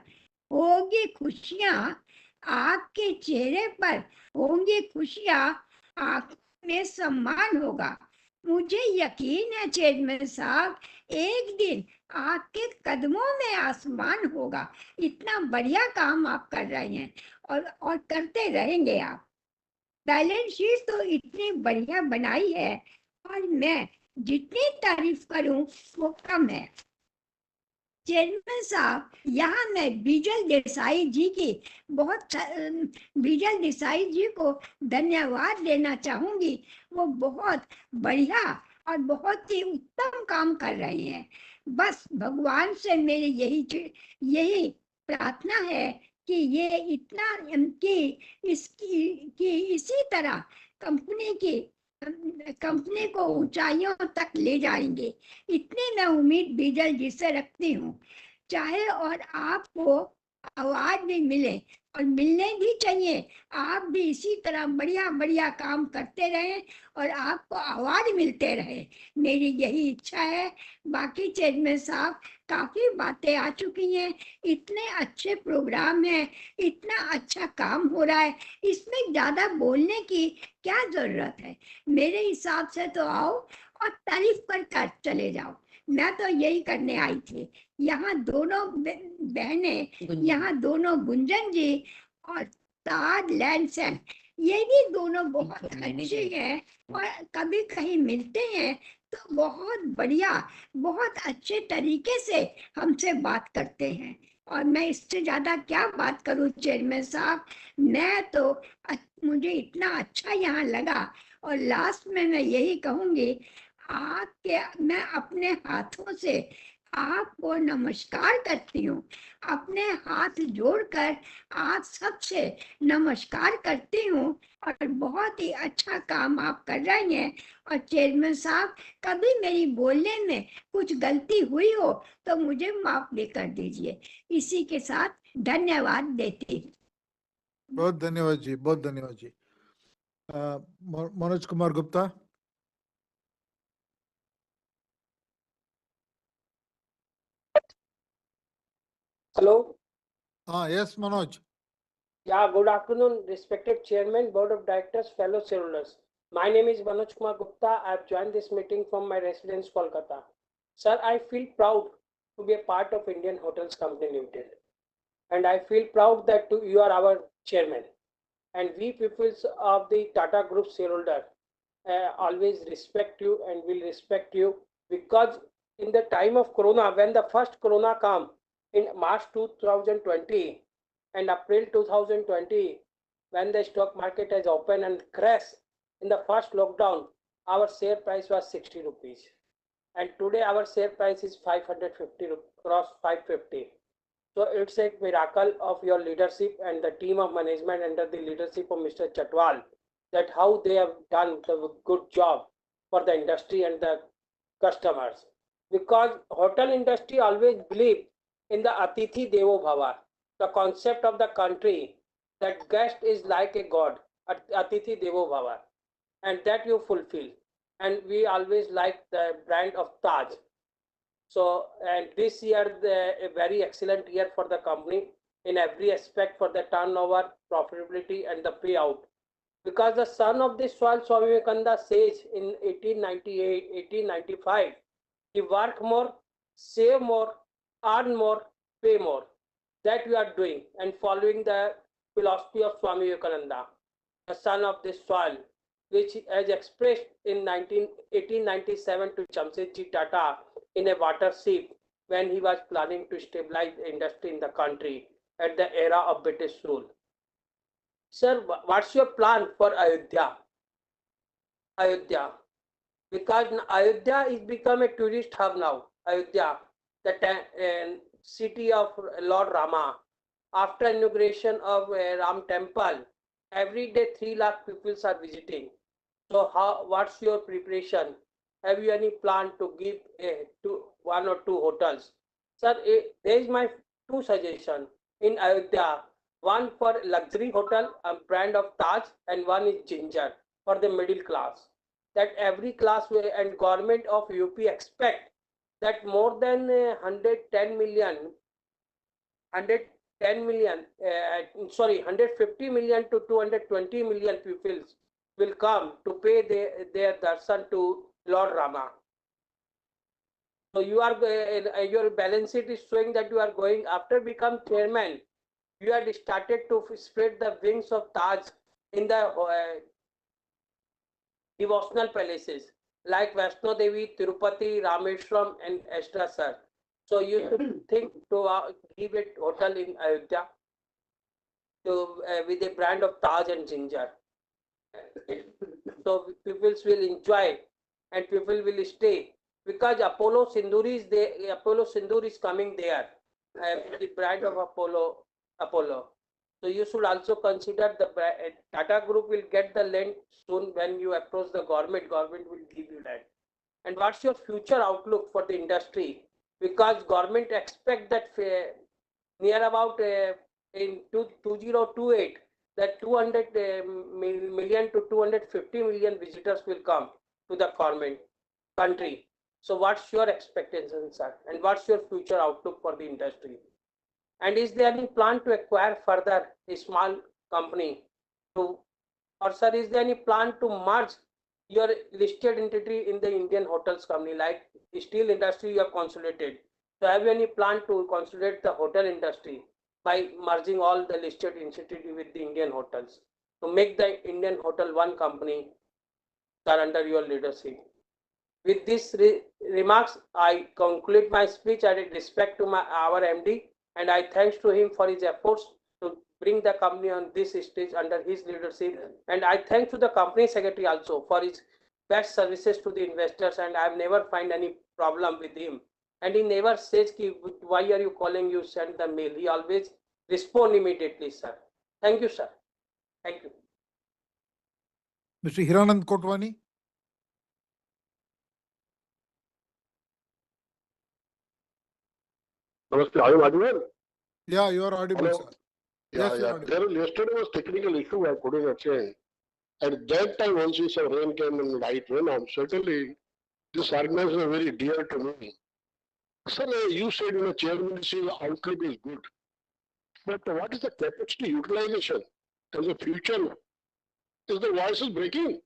होगी खुशियाँ, आपके चेहरे पर होंगी खुशियाँ, आंखों में सम्मान होगा। मुझे यकीन है चेयरमैन साहब, एक दिन आपके कदमों में आसमान होगा। इतना बढ़िया काम आप कर रहे हैं और करते रहेंगे आप। बैलेंस शीट तो इतनी बढ़िया बनाई है और मैं जितनी तारीफ करूं वो कम है। चेयरमैन साहब, यहाँ मैं बीजल देसाई जी की बीजल देसाई जी को धन्यवाद देना चाहूंगी। वो बहुत बढ़िया और बहुत ही उत्तम काम कर रहे हैं। बस भगवान से मेरी यही प्रार्थना है कि ये इतना कि इसी तरह कंपनी को ऊंचाइयों तक ले जाएंगे। इतनी मैं उम्मीद बीजल जी से रखती हूँ। चाहे और आपको अवार्ड भी मिले और मिलने भी चाहिए, आप भी इसी तरह बढ़िया बढ़िया काम करते रहें और आपको अवार्ड मिलते रहे, मेरी यही इच्छा है। बाकी चेयरमैन साहब, काफी बातें आ चुकी हैं, इतने अच्छे प्रोग्राम हैं, इतना अच्छा काम हो रहा है, इसमें ज्यादा बोलने की क्या जरूरत है। मेरे हिसाब से तो आओ और तारीफ कर चले जाओ। मैं तो यही करने आई थी। यहाँ दोनों बहनें, यहाँ दोनों गुंजन जी और ताज लैंडसेन, ये भी दोनों बहुत अच्छे हैं और कभी कहीं मिलते हैं तो बहुत बढ़िया, बहुत अच्छे तरीके से हमसे बात करते हैं। और मैं इससे ज्यादा क्या बात करूं चेयरमैन साहब, मैं तो मुझे इतना अच्छा यहाँ लगा। और लास्ट में मैं यही कहूंगी, मैं अपने हाथों से आपको नमस्कार करती हूँ, अपने हाथ जोड़कर आप सबसे नमस्कार करती हूँ और बहुत ही अच्छा काम आप कर रहे हैं। और चेयरमैन साहब, कभी मेरी बोलने में कुछ गलती हुई हो तो मुझे माफ भी कर दीजिए। इसी के साथ धन्यवाद देती हूँ। बहुत धन्यवाद जी, बहुत धन्यवाद जी। Manoj Kumar Gupta. Hello. Yes, Manoj. Yeah, good afternoon, respected Chairman, Board of Directors, fellow shareholders. My name is Manoj Kumar Gupta. I have joined this meeting from my residence, Kolkata. Sir, I feel proud to be a part of Indian Hotels Company Limited. And I feel proud that you are our chairman. And we people of the Tata Group shareholder always respect you and will respect you, because in the time of Corona, when the first Corona came in March 2020 and April 2020, when the stock market has opened and crashed in the first lockdown, our share price was 60 rupees. And today our share price is 550, cross 550. So it's a miracle of your leadership and the team of management under the leadership of Mr. Chatwal, that how they have done the good job for the industry and the customers. Because hotel industry always believe in the Atithi Devo Bhava, the concept of the country that guest is like a god, Atithi Devo Bhava, and that you fulfill. And we always like the brand of Taj. So, and this year, a very excellent year for the company in every aspect, for the turnover, profitability, and the payout. Because the son of the soil, Swami Vivekananda, says in 1898, 1895, he work more, save more, earn more, pay more. That we are doing and following the philosophy of Swami Vivekananda, the son of the soil, which as expressed in 1897 to Jamsetji Tata in a water ship when he was planning to stabilize the industry in the country at the era of British rule. Sir, what's your plan for Ayodhya? Ayodhya, because Ayodhya is become a tourist hub now. Ayodhya, the city of Lord Rama. After inauguration of Ram Temple, every day 3 lakh people are visiting. So what's your preparation? Have you any plan to give to 1 or 2 hotels? Sir, there is my 2 suggestions in Ayodhya. One for luxury hotel, a brand of Taj, and one is Ginger for the middle class. That every class and government of UP expect that more than 110 million, 110 million, 150 million to 220 million people will come to pay their darshan to Lord Rama. So you are your balance sheet is showing that you are going after become chairman. You had started to spread the wings of Taj in the devotional palaces like Vaishno Devi, Tirupati, Rameshwaram, and extra, sir. So you should think to give it hotel in Ayodhya to with a brand of Taj and Ginger. So people will enjoy and people will stay because Apollo Sindoor is there. Apollo Sindoor is coming there. The brand of Apollo. So you should also consider the Tata Group will get the land soon when you approach the government. Government will give you land. And what's your future outlook for the industry? Because government expect that near about in 2028 that 200 million to 250 million visitors will come to the government country. So what's your expectations, sir? And what's your future outlook for the industry? And is there any plan to acquire further a small company to, or sir, is there any plan to merge your listed entity in the Indian hotels company like steel industry you have consolidated? So have you any plan to consolidate the hotel industry by merging all the listed entity with the Indian hotels to make the Indian hotel one company, sir, under your leadership? With these remarks, I conclude my speech. I respect to our MD, and I thanks to him for his efforts to bring the company on this stage under his leadership. And I thank to the company secretary also for his best services to the investors. And I've never find any problem with him. And he never says, why are you calling? You send the mail. He always respond immediately, sir. Thank you, sir. Thank you. Mr. Hiranand Kotwani. Namaste. Are you audible? Yeah, you are audible, Hello? sir. Yeah, Yes, you yeah. are audible. Yesterday was technical issue I couldn't attend. At that time, once you said rain came and light went on, certainly this organization is very dear to me. Sir, you said chairmanship outlook is good. But what is the capacity utilization in the future? Is the voice is breaking?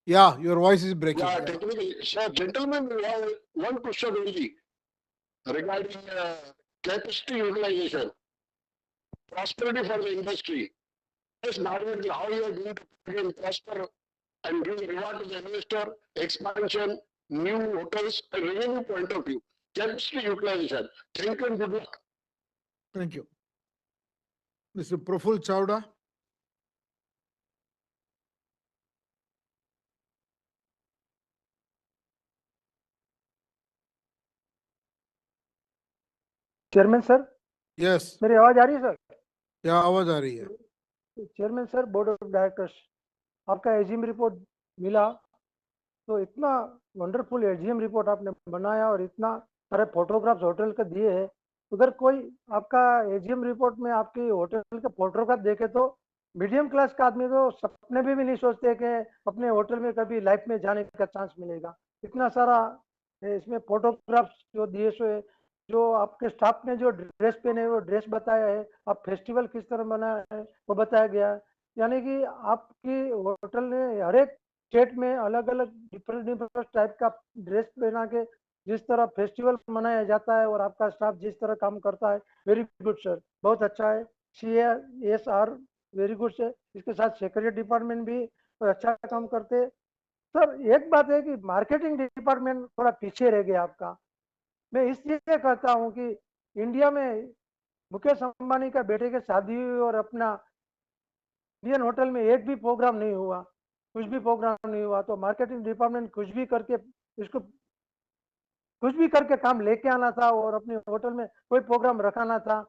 Yeah, your voice is breaking. Yeah, technically. Sir, gentlemen, we have one question only regarding capacity utilization, prosperity for the industry. Yes, not only how you are going to again prosper and give reward to the investor, expansion, new hotels, and revenue point of view, capacity utilization. Thank you and good luck. Thank you. Mr. Praful Chawda. Chairman sir, yes, मेरी आवाज आ रही है sir? क्या आवाज आ रही है? Chairman sir, board of directors, आपका AGM report मिला तो इतना वंडरफुल एजीएम रिपोर्ट आपने बनाया और इतना सारे फोटोग्राफ्स होटल के दिए हैं। अगर कोई आपका एजीएम रिपोर्ट में आपकी होटल के फोटोग्राफ देखे तो मीडियम क्लास का आदमी तो सपने भी नहीं सोचते कि अपने होटल में कभी लाइफ में जाने का चांस मिलेगा। इतना सारा इसमें फोटोग्राफ्स जो दिए सो है, जो आपके स्टाफ ने जो ड्रेस पहने वो ड्रेस बताया है, आप फेस्टिवल किस तरह मनाया है वो बताया गया है। यानी कि आपकी होटल ने हर एक स्टेट में अलग अलग डिफरेंट टाइप का ड्रेस पहना के जिस तरह फेस्टिवल मनाया जाता है और आपका स्टाफ जिस तरह काम करता है, वेरी गुड सर, बहुत अच्छा है। CSR very good sir. इसके साथ सेक्रेटरी डिपार्टमेंट भी अच्छा काम करते। सर एक बात है कि मार्केटिंग डिपार्टमेंट थोड़ा पीछे रह गया आपका। मैं इसलिए कहता हूं कि इंडिया में मुकेश अंबानी का बेटे की शादी हुई और अपना इंडियन होटल में एक भी प्रोग्राम नहीं हुआ, कुछ भी प्रोग्राम नहीं हुआ, तो मार्केटिंग डिपार्टमेंट कुछ भी करके इसको कुछ भी करके काम लेके आना था और अपने होटल में कोई प्रोग्राम रखाना था।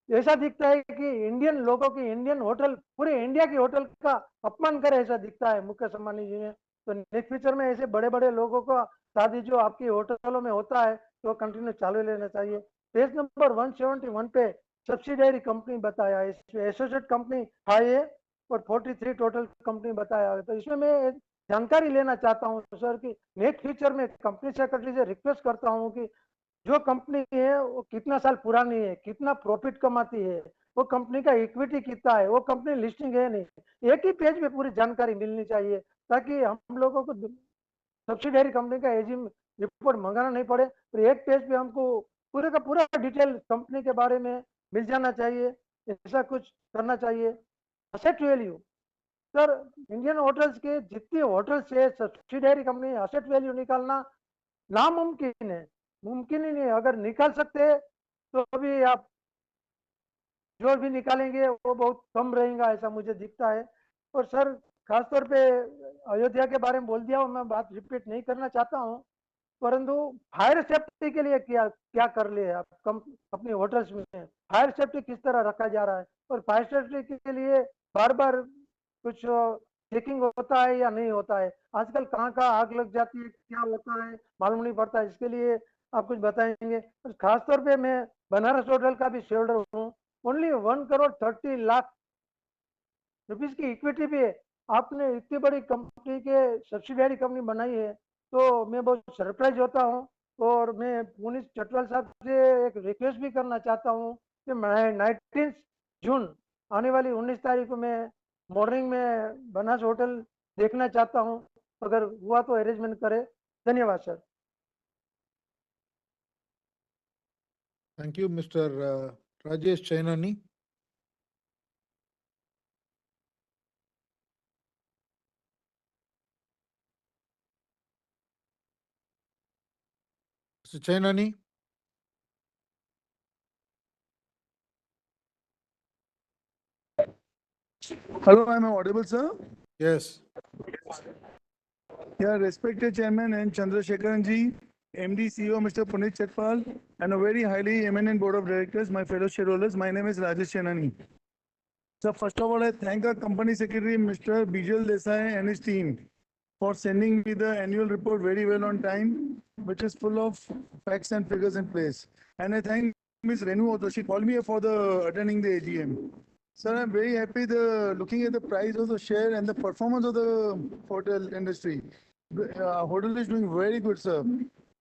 ऐसा दिखता है कि इंडियन लोगों की इंडियन होटल पूरे इंडिया की होटल का अपमान करे, ऐसा दिखता है मुकेश अंबानी जी ने। तो नेक्स्ट फ्यूचर में ऐसे बड़े बड़े लोगों का शादी जो आपकी होटलों में होता है तो कंटिन्यू चालू लेना चाहिए। पेज नंबर 171 पे सब्सिडरी कंपनी बताया है, इसमें एसोसिएट कंपनी है और 43 टोटल कंपनी बताया है। तो इसमें मैं जानकारी लेना चाहता हूँ सर कि नेक्स्ट फ्यूचर में कंपनी सेक्रेटरी से रिक्वेस्ट करता हूँ कि जो कंपनी है वो कितना साल पुरानी है, कितना प्रॉफिट कमाती है, वो कंपनी का इक्विटी कितना है, वो कंपनी लिस्टिंग है नहीं, एक ही पेज में पूरी जानकारी मिलनी चाहिए ताकि हम लोगों को सब्सिडरी कंपनी का एजीएम रिपोर्ट मंगाना नहीं पड़े। तो एक पेज पे हमको पूरे का पूरा डिटेल कंपनी के बारे में मिल जाना चाहिए, ऐसा कुछ करना चाहिए। Asset value sir, Indian hotels के जितनी होटल्स है सब्सिडरी कंपनी असेट वैल्यू निकालना नामुमकिन है, मुमकिन ही नहीं। अगर निकाल सकते हैं तो अभी आप जो भी निकालेंगे वो बहुत कम रहेगा, ऐसा मुझे दिखता है। और सर खासतौर पे अयोध्या के बारे में बोल दिया, मैं बात रिपीट नहीं करना चाहता हूँ, परंतु फायर सेफ्टी के लिए क्या क्या कर लिए आप अपने होटल्स में, फायर सेफ्टी किस तरह रखा जा रहा है, और फायर सेफ्टी के लिए बार बार कुछ चेकिंग होता है या नहीं होता है, आजकल कहाँ कहाँ आग लग जाती है, क्या होता है मालूम नहीं पड़ता, इसके लिए आप कुछ बताएंगे। खासतौर पे मैं बनारस होटल का भी शेयर हूँ, ओनली 1,30,00,000 रुपीज की इक्विटी भी है, आपने इतनी बड़ी कंपनी के सब्सिडियरी कंपनी बनाई है, तो मैं बहुत सरप्राइज होता हूँ। और मैं पुनीत चटवाल साहब से एक रिक्वेस्ट भी करना चाहता हूँ कि मैं 19 जून आने वाली 19 तारीख को मैं मॉर्निंग में बनास होटल देखना चाहता हूँ, अगर हुआ तो अरेंजमेंट करे। धन्यवाद sir. Thank you, Mr. Rajesh Chainani. Mr. Chainani. Hello, am I audible, sir? Yes. Yeah, respected Chairman and Chandrasekharan ji, MD CEO Mr. Puneet Chatwal, and a very highly eminent board of directors, my fellow shareholders. My name is Rajesh Chainani. So first of all, I thank our company secretary, Mr. Bijal Desai and his team for sending me the annual report very well on time, which is full of facts and figures in place. And I thank Ms. Renu also. She called me for the attending the AGM. Sir, I'm very happy looking at the price of the share and the performance of the hotel industry. Hotel is doing very good, sir.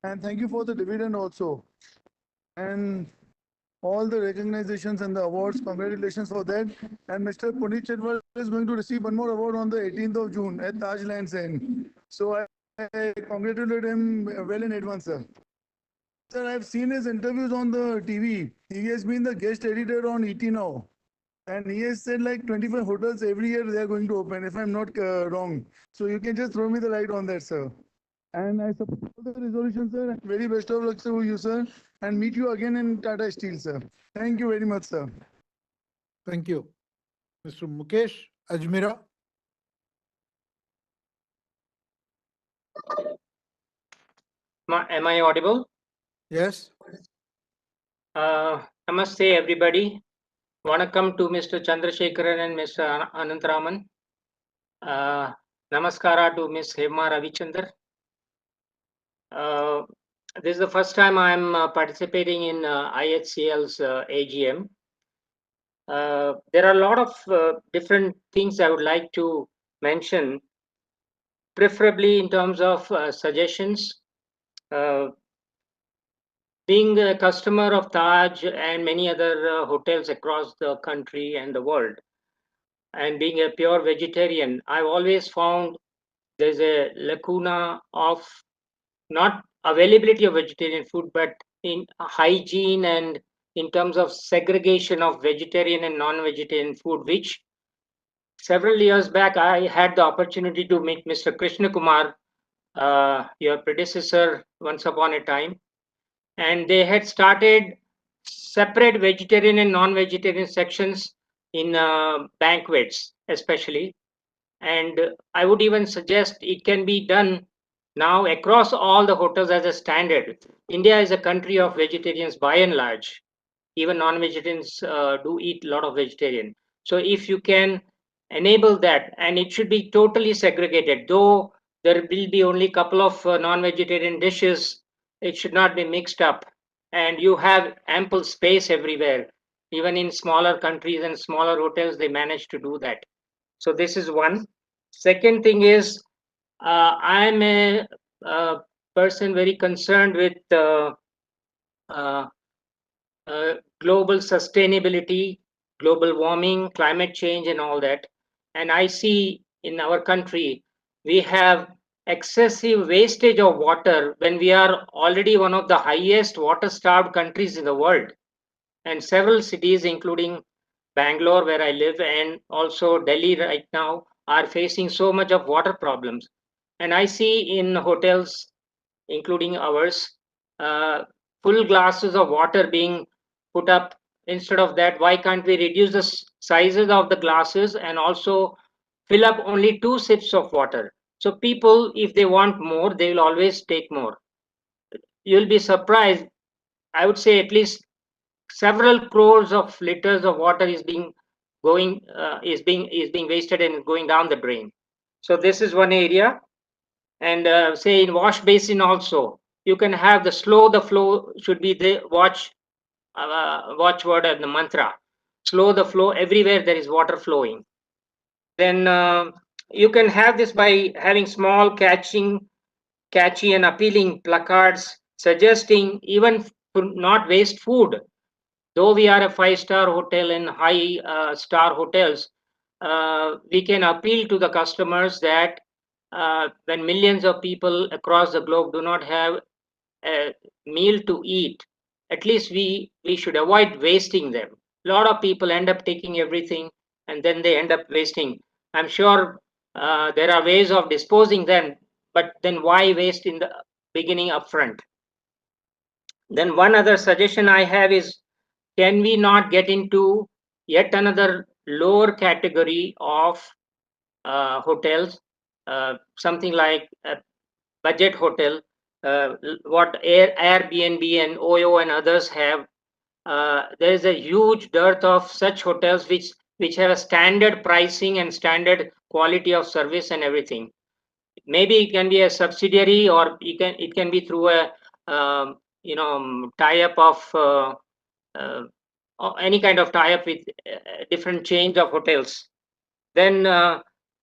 And thank you for the dividend also. And all the recognitions and the awards, congratulations for that. And Mr. Puneet Chatwal is going to receive one more award on the 18th of June at Taj Lands End. So I congratulate him well in advance, sir. Sir, I've seen his interviews on the TV. He has been the guest editor on ET Now. And he has said like 25 hotels every year they are going to open, if I'm not wrong. So you can just throw me the light on that, sir. And I support the resolution, sir. Very best of luck to you, sir. And meet you again in Tata Steel, sir. Thank you very much, sir. Thank you. Mr. Mukesh Ajmera. Am I audible? Yes. Namaste, everybody. Vanakkam to Mr. Chandrasekharan and Mr. Anantharaman. Namaskara to Ms. Hema Ravichandar. This is the first time I'm participating in IHCL's AGM. There are a lot of different things I would like to mention, preferably in terms of suggestions. Being a customer of Taj and many other hotels across the country and the world, and being a pure vegetarian, I've always found there's a lacuna of not availability of vegetarian food, but in hygiene and in terms of segregation of vegetarian and non-vegetarian food, which several years back I had the opportunity to meet Mr. Krishna Kumar, your predecessor, once upon a time. And they had started separate vegetarian and non-vegetarian sections in banquets, especially. And I would even suggest it can be done now across all the hotels as a standard. India is a country of vegetarians by and large. Even non-vegetarians do eat a lot of vegetarian. So if you can enable that, and it should be totally segregated, though there will be only a couple of non-vegetarian dishes, it should not be mixed up. And you have ample space everywhere. Even in smaller countries and smaller hotels, they manage to do that. So this is one. Second thing is, I'm a person very concerned with uh, global sustainability, global warming, climate change, and all that. And I see in our country, we have excessive wastage of water when we are already one of the highest water-starved countries in the world. And several cities, including Bangalore, where I live, and also Delhi right now, are facing so much of water problems. And I see in hotels, including ours, uh, full glasses of water being put up. Instead of that, why can't we reduce the sizes of the glasses and also fill up only 2 sips of water? So people, if they want more, they will always take more. You'll be surprised. I would say at least several crores of liters of water is being wasted and going down the drain. So this is one area. And say in wash basin also, you can have the flow should be the watchword and the mantra. Slow the flow everywhere there is water flowing. Then you can have this by having small catchy and appealing placards suggesting even to not waste food. Though we are a 5-star hotel and high star hotels, we can appeal to the customers that when millions of people across the globe do not have a meal to eat, at least we should avoid wasting them. A lot of people end up taking everything and then they end up wasting. I'm sure there are ways of disposing them, but then why waste in the beginning upfront? Then one other suggestion I have is, can we not get into yet another lower category of hotels, something like a budget hotel, what Airbnb and OYO and others have? There is a huge dearth of such hotels which have a standard pricing and standard quality of service and everything. Maybe it can be a subsidiary, or it can be through a tie-up of any kind of tie-up with different chains of hotels. Then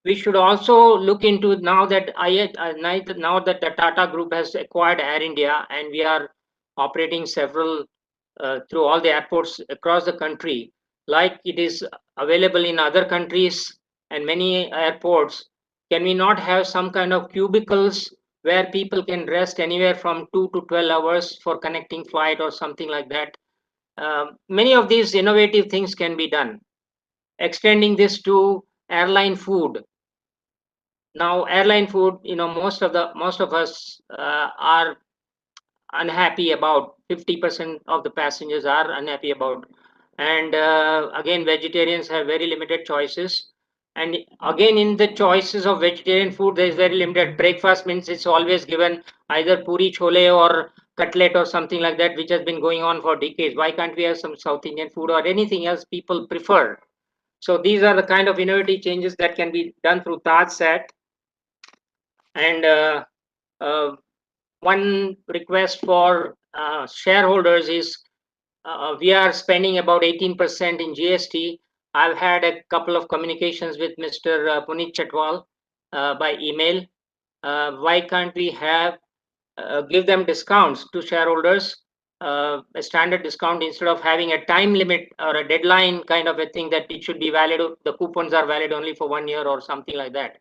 we should also look into, now that the Tata Group has acquired Air India and we are operating several through all the airports across the country, like it is available in other countries and many airports. Can we not have some kind of cubicles where people can rest anywhere from 2 to 12 hours for connecting flight or something like that? Many of these innovative things can be done. Extending this to airline food. Now, airline food, most of us are unhappy about. 50% of the passengers are unhappy about. And again, vegetarians have very limited choices. And again, in the choices of vegetarian food, there is very limited. Breakfast means it's always given either puri chole or cutlet or something like that, which has been going on for decades. Why can't we have some South Indian food or anything else people prefer? So these are the kind of innovative changes that can be done through TajSat. And one request for shareholders is, we are spending about 18% in GST. I've had a couple of communications with Mr. Puneet Chatwal by email. Why can't we give them discounts to shareholders, a standard discount, instead of having a time limit or a deadline kind of a thing that it should be valid, the coupons are valid only for 1 year or something like that.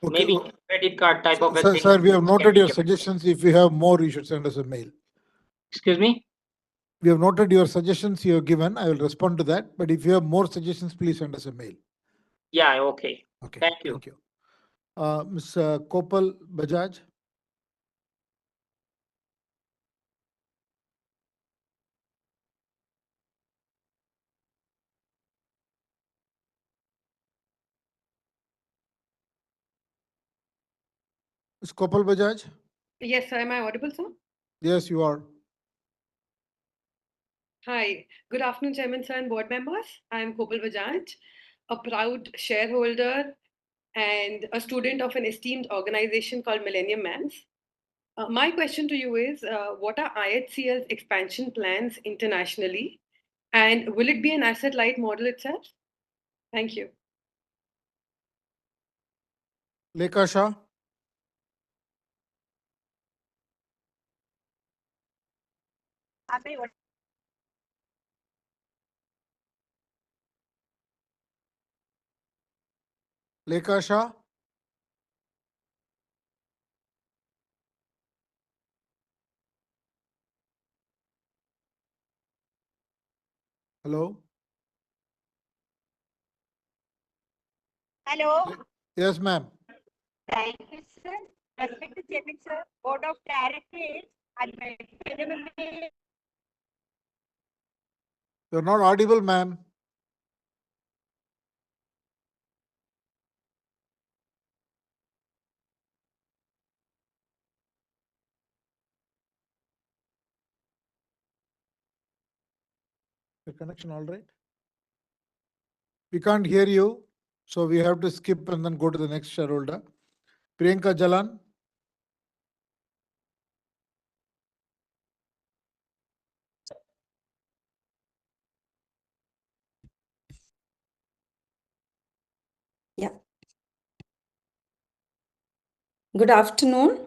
Maybe credit card type of a thing. Sir, we have noted your suggestions. If you have more, you should send us a mail. Excuse me? We have noted your suggestions you have given. I will respond to that. But if you have more suggestions, please send us a mail. Yeah, okay. Okay. Thank you. Thank you. Ms. Kopal Bajaj. Ms. Kopal Bajaj? Yes, sir. Am I audible, sir? Yes, you are. Hi. Good afternoon, Chairman, sir, and board members. I am Kopal Bajaj, a proud shareholder and a student of an esteemed organization called Millennium Mams. My question to you is, what are IHCL's expansion plans internationally? And will it be an asset-light model itself? Thank you. Lekha Shah? Lekha Shah? Hello? Hello. Yes, ma'am. Thank you, sir. Respected Chairman, sir, Board of Directors, and You're not audible, ma'am. Your connection all right? We can't hear you, so we have to skip and then go to the next shareholder. Priyanka Jalan? Yeah. Good afternoon.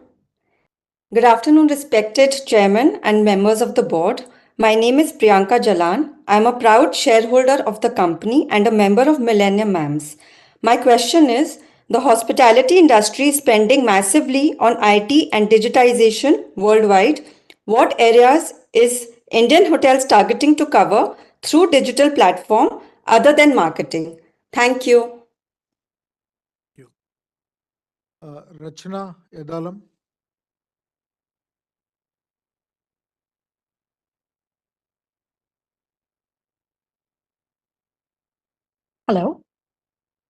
Good afternoon, respected Chairman and members of the board. My name is Priyanka Jalan. I am a proud shareholder of the company and a member of Millennium Mams. My question is, the hospitality industry is spending massively on IT and digitization worldwide. What areas is Indian Hotels targeting to cover through digital platform other than marketing? Thank you. Rachna Edalam? Hello.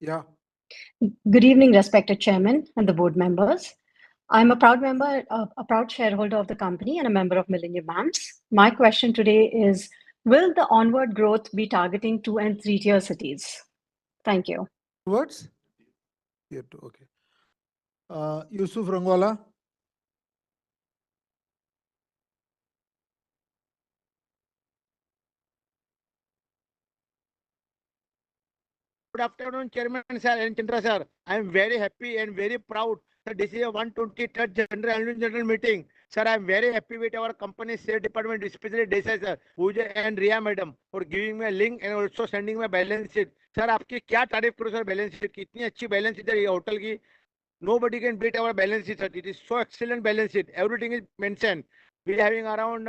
Yeah. Good evening, respected Chairman and the board members. I'm a proud member, a proud shareholder of the company and a member of Millennium Mams. My question today is, will the onward growth be targeting 2 and 3 tier cities? Thank you. Words? Here too, okay. Yusuf Rangwala? Good afternoon, Chairman sir and Chandra sir. I am very happy and very proud that this is a 123rd Annual General Meeting. Sir, I am very happy with our company sales department, especially Desai sir, Pooja and Riya madam for giving me a link and also sending my balance sheet. Sir, आपकी क्या तारीफ करूं sir balance sheet की, इतनी अच्छी balance sheet है ये hotel की. Nobody can beat our balance sheet, sir. It is so excellent balance sheet. Everything is mentioned. We are having around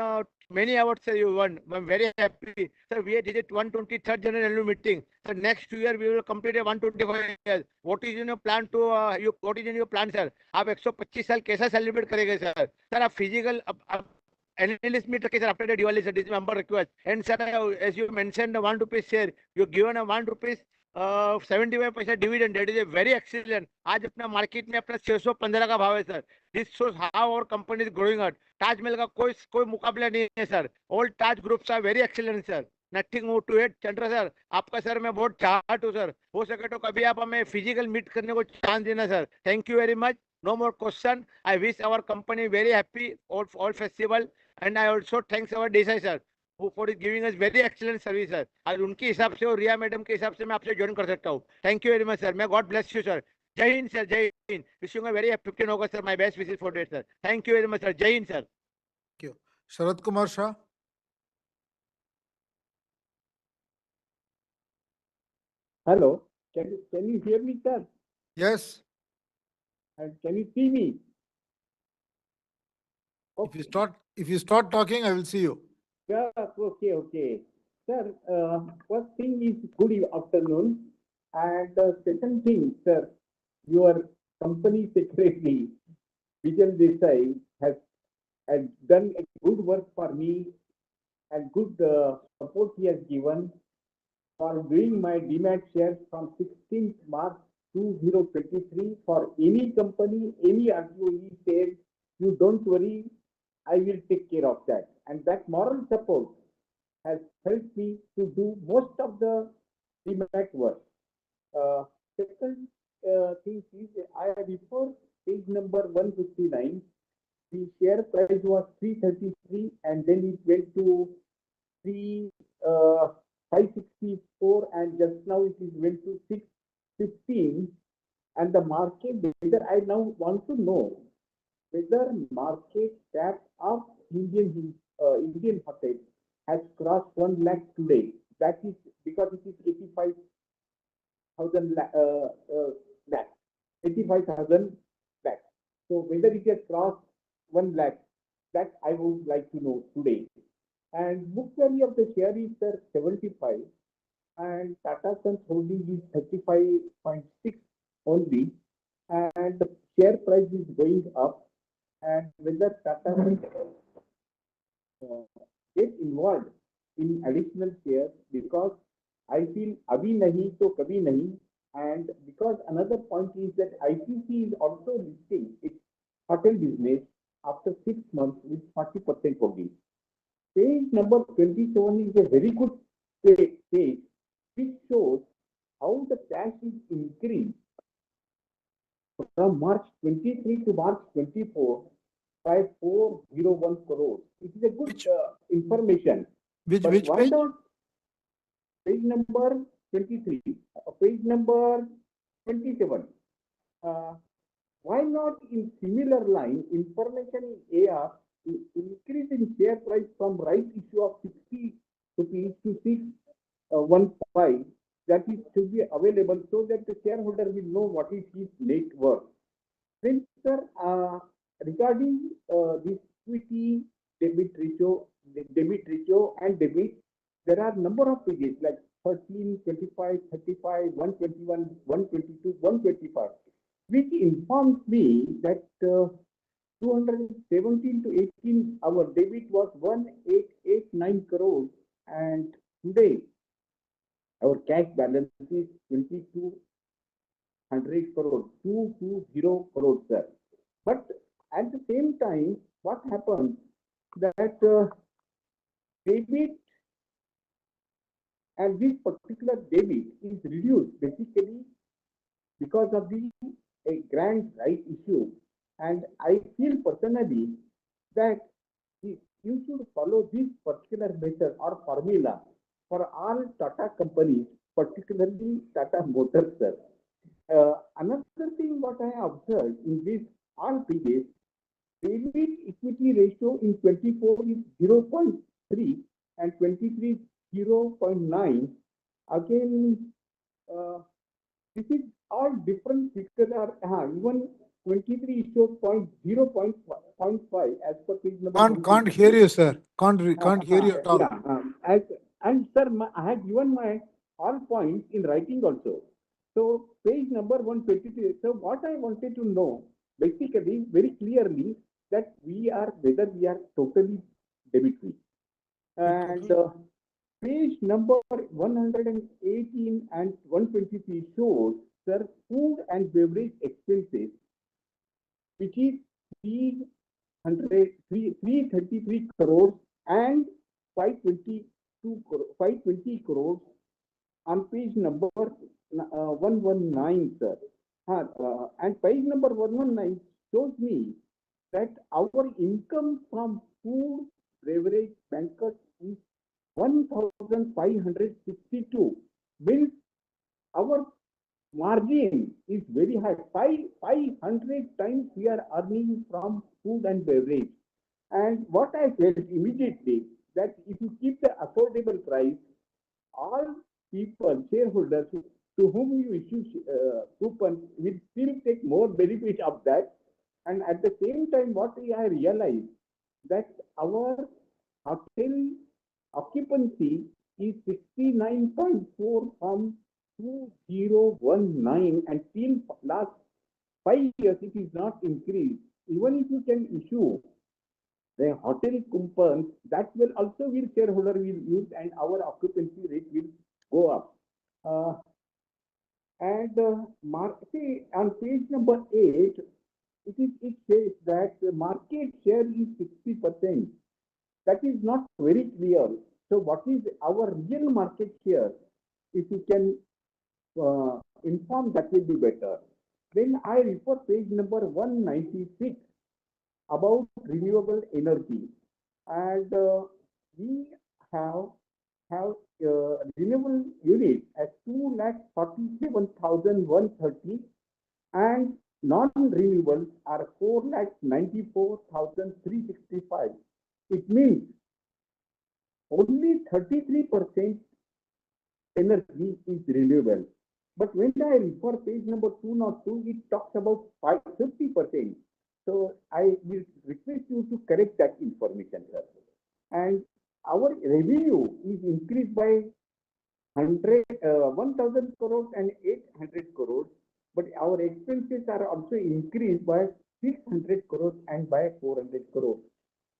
many awards you won. I'm very happy. Sir, we did it 123rd General Annual Meeting. So next year we will complete a 125 years. What is in your plan to what is in your plan, sir? आप 125 साल कैसा celebrate करेंगे sir? Sir आप physical analyst meet sir after the Diwali sir. This is member request. And sir, as you mentioned, the 1 rupee share, you given a 1 rupees 75% dividend, that is a very excellent. आज अपना market में अपना 615 का भाव है sir. This shows how our company is growing at. Taj Mahal का कोई मुकाबला नहीं है sir. All Taj groups are very excellent sir. Nothing more to it. Chandra sir, आपका सर मैं बहुत चाहता हूँ सर. हो सके तो कभी आप हमें फिजिकल मीट करने को चांस देना sir. Thank you very much. No more question. I wish our company very happy all festival, and I also thanks our Desai sir for giving us very excellent service sir. और उनके हिसाब से और रिया madam के हिसाब से मैं आपसे ज्वाइन कर सकता हूँ. Thank you very much sir. मैं गॉड ब्लेस यू सर. जय हिंद सर. जय हिंद. Wishing a very 15 August sir. My best wishes for that sir. Thank you very much sir. जय हिंद sir. Thank you. Sharat Kumar Shah? Hello, can you hear me, sir? Yes. And can you see me? Okay. If you start talking, I will see you. Yeah, okay. Sir, first thing is good afternoon. And second thing, sir, your company secretary, Vijay Desai, has done a good work for me and good support he has given for doing my demat shares from 16th March 2023 for any company, any RTO he said, you don't worry, I will take care of that. And that moral support has helped me to do most of the DMAT work. Second thing is, I before page number 159, the share price was 333 and then it went to 564 and just now it is went to 615. And the market, whether I now want to know whether market cap of Indian hotel has crossed 1 lakh today. That is because it is 85,000 lakh, 85,000 lakh. So whether it has crossed 1 lakh, that I would like to know today. And book value of the share is 75 and Tata Sons holding is 35.6 only, and the share price is going up. And whether Tata will get involved in additional shares, because I feel abhi nahi to kabhi nahi. And because another point is that ITC is also listing its hotel business after 6 months with 40% holding. Page number 27 is a very good page which shows how the cash is increased from March 23 to March 24 by 401 crores. It is a good information. Which why page? not page number 23, page number 27? Why not in similar line, information in AR, increase in share price from right issue of 60 rupees to 615, that is to be available so that the shareholder will know what is his net worth. Then, sir, regarding this equity debit ratio and debit, there are number of pages like 13, 25, 35, 121, 122, 125, which informs me that 217 to 18, our debit was 1889 crores, and today our cash balance is 2200 crores, 220 crores, sir. But at the same time, what happens that debit and this particular debit is reduced basically because of the grant right issue. And I feel personally that you should follow this particular method or formula for all Tata companies, particularly Tata Motors, sir. Another thing what I observed in this all pages, debit equity ratio in 24 is 0.3 and 23 0.9. Again, this is all different figures are even 23 shows 0.5 as per page number. Can't hear you, sir. Can't hear you at all. Yeah, and sir, I have given my all points in writing also. So page number 123. So what I wanted to know basically very clearly that whether we are totally debit free. And page number 118 and 123 shows, sir, food and beverage expenses, which is 333 crores and 520 crores on page number 119, sir. And page number 119 shows me that our income from food, beverage, banquet is 1,562, means our margin is very high. 500 times we are earning from food and beverage. And what I felt immediately that if you keep the affordable price, all people, shareholders to whom you issue coupons will still take more benefit of that. And at the same time, what I realized that our hotel occupancy is 69.4 from 2019, and till last 5 years it is not increased. Even if you can issue the hotel coupons, that will also shareholder will use and our occupancy rate will go up. And see, on page number 8, it says that the market share is 60%. That is not very clear. So what is our real market share? If you can inform, that will be better. Then I refer page number 196 about renewable energy, and we have renewable units at 2,47,130, and non-renewables are 4,94,365. It means only 33% energy is renewable. But when I refer page number 202, it talks about 50%. So I will request you to correct that information, sir. And our revenue is increased by 1,000 crores and 800 crores, but our expenses are also increased by 600 crores and by 400 crores.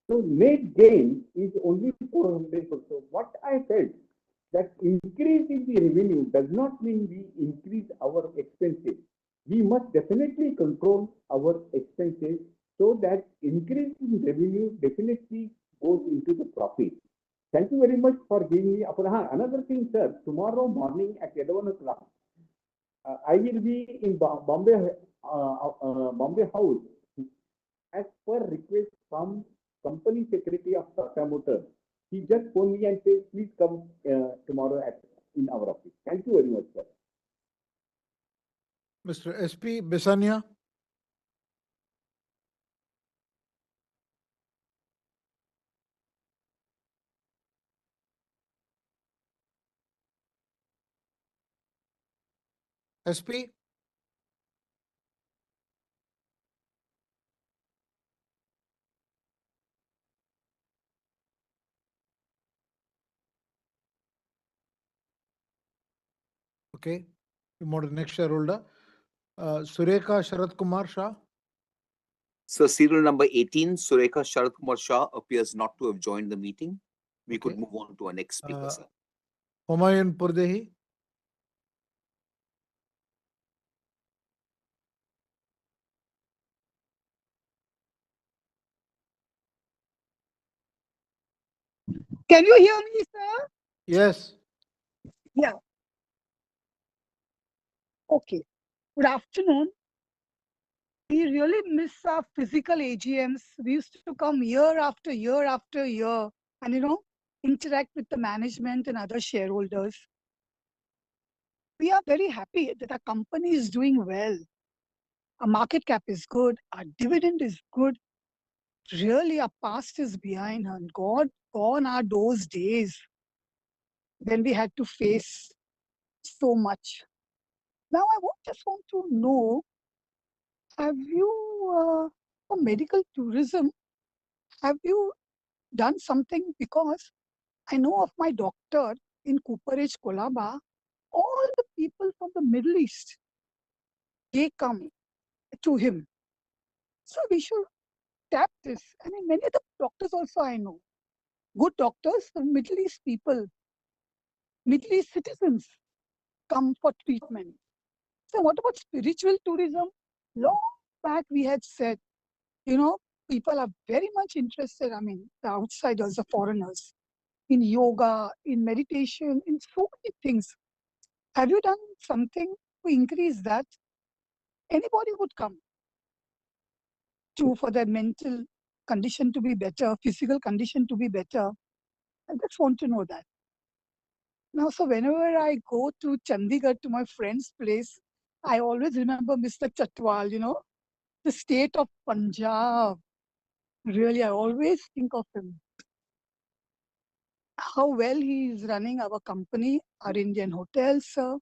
So net gain is only 400 crores. So what I felt, that increase in the revenue does not mean we increase our expenses. We must definitely control our expenses so that increase in revenue definitely goes into the profit. Thank you very much for giving me another thing, sir. Tomorrow morning at 11 o'clock, I will be in Bombay House as per request from company secretary of Tata Motors. He just phoned me and said, please come tomorrow in our office. Thank you very much, sir. Mr. SP Besania. SP. Okay, we move to the next shareholder. Sureka Sharat Kumar Shah. So serial number 18, Sureka Sharat Kumar Shah appears not to have joined the meeting. We could move on to our next speaker, sir. Humayun Purdehi. Can you hear me, sir? Yes. Yeah. Okay. Good afternoon. We really miss our physical AGMs. We used to come year after year after year and, interact with the management and other shareholders. We are very happy that our company is doing well. Our market cap is good. Our dividend is good. Really, our past is behind, and gone are those days when we had to face so much. Now, I just want to know, have you, for medical tourism, have you done something? Because I know of my doctor in Cooperage, Kolaba, all the people from the Middle East, they come to him. So we should tap this. I mean, many of the doctors also I know, good doctors, the Middle East people, Middle East citizens come for treatment. So what about spiritual tourism? Long back we had said, people are very much interested, the outsiders, the foreigners, in yoga, in meditation, in so many things. Have you done something to increase that? Anybody would come for their mental condition to be better, physical condition to be better. I just want to know that. Now, so whenever I go to Chandigarh to my friend's place, I always remember Mr. Chatwal, the state of Punjab. Really, I always think of him. How well he is running our company, our Indian hotels, sir.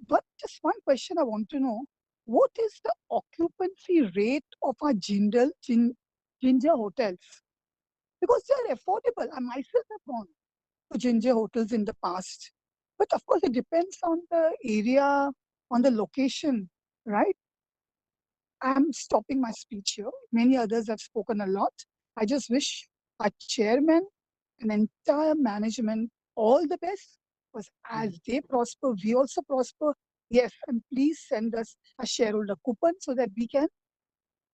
But just one question I want to know. What is the occupancy rate of our Ginger hotels? Because they are affordable. I myself have gone to Ginger hotels in the past. But of course, it depends on the area, on the location, right? I'm stopping my speech here. Many others have spoken a lot. I just wish our chairman and entire management all the best Because as they prosper, we also prosper. Yes, and please send us a shareholder coupon so that we can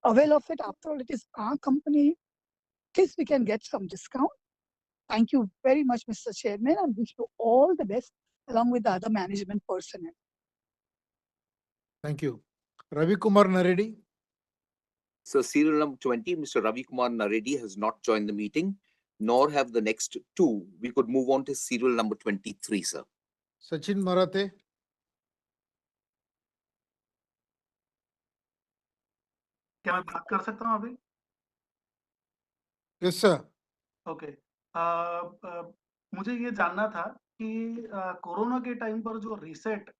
avail of it. After all, it is our company. At least we can get some discount. Thank you very much, Mr. Chairman, and wish you all the best along with the other management personnel. Thank you. Ravi Kumar Naredi. So serial number 20, Mr. Ravi Kumar Naredi has not joined the meeting, nor have the next two. We could move on to serial number 23, sir. Sachin Marathe. क्या मैं बात कर सकता हूँ अभी? Yes, sir. Okay मुझे ये जानना था कि कोरोना के टाइम पर जो रीसेट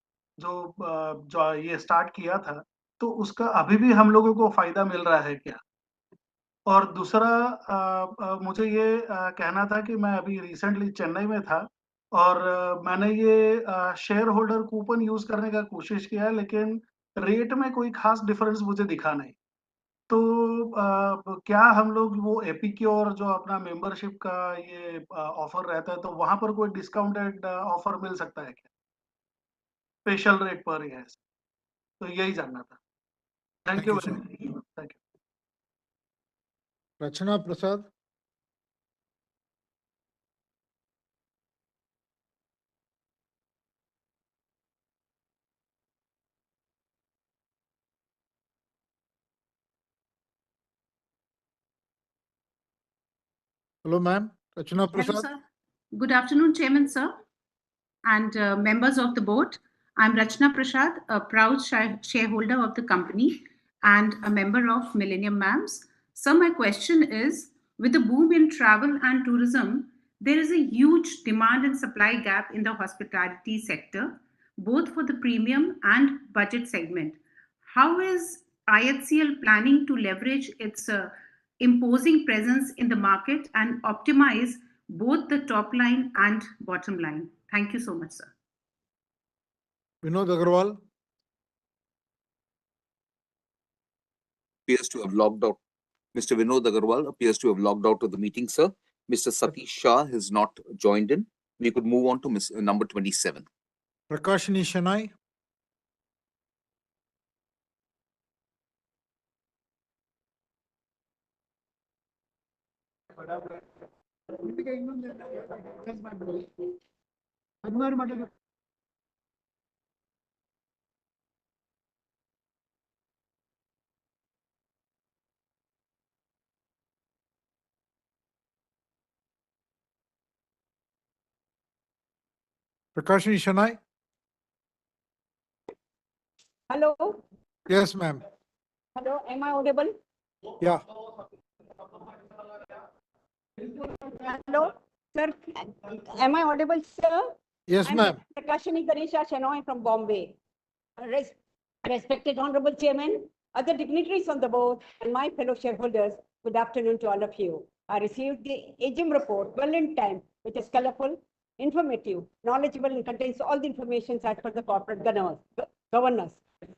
जो ये स्टार्ट किया था, तो उसका अभी भी हम लोगों को फायदा मिल रहा है क्या? और दूसरा मुझे ये कहना था कि मैं अभी रिसेंटली चेन्नई में था और मैंने ये शेयर होल्डर कूपन यूज करने का कोशिश किया, लेकिन रेट में कोई खास डिफरेंस मुझे दिखा नहीं। तो क्या हम लोग वो एपिक्योर जो अपना मेंबरशिप का ये ऑफर रहता है, तो वहां पर कोई डिस्काउंटेड ऑफर मिल सकता है क्या, स्पेशल रेट पर? है तो यही जानना था। Thank you very much. Thank you. Rachana Prasad. Hello, ma'am. Rachana Prasad. Hello, sir. Good afternoon, Chairman, sir, and members of the board. I'm Rachana Prasad, a proud shareholder of the company and a member of Millennium Mams. So my question is, with the boom in travel and tourism, there is a huge demand and supply gap in the hospitality sector, both for the premium and budget segment. How is IHCL planning to leverage its imposing presence in the market and optimize both the top line and bottom line? Thank you so much, sir. Vinod Agarwal. Appears to have logged out. Mr. Vinod Agarwal appears to have logged out of the meeting, sir. Mr. Satish Shah has not joined in. We could move on to number 27. Prakashini Shanai. Prakashini Shanai. Hello. Yes, ma'am. Hello. Am I audible? Yeah. Hello, sir. Am I audible, sir? Yes, ma'am. Prakashini Ganesha Shenoy from Bombay. Respected Honorable Chairman, other dignitaries on the board, and my fellow shareholders, good afternoon to all of you. I received the AGM report well in time, which is colorful, informative, knowledgeable, and contains all the information as per the corporate governance.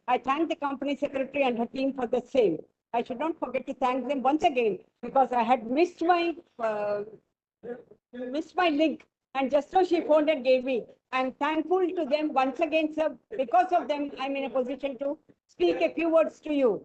I thank the company secretary and her team for the same. I should not forget to thank them once again because I had missed my link, and just so she phoned and gave me. I'm thankful to them once again, sir. Because of them, I'm in a position to speak a few words to you.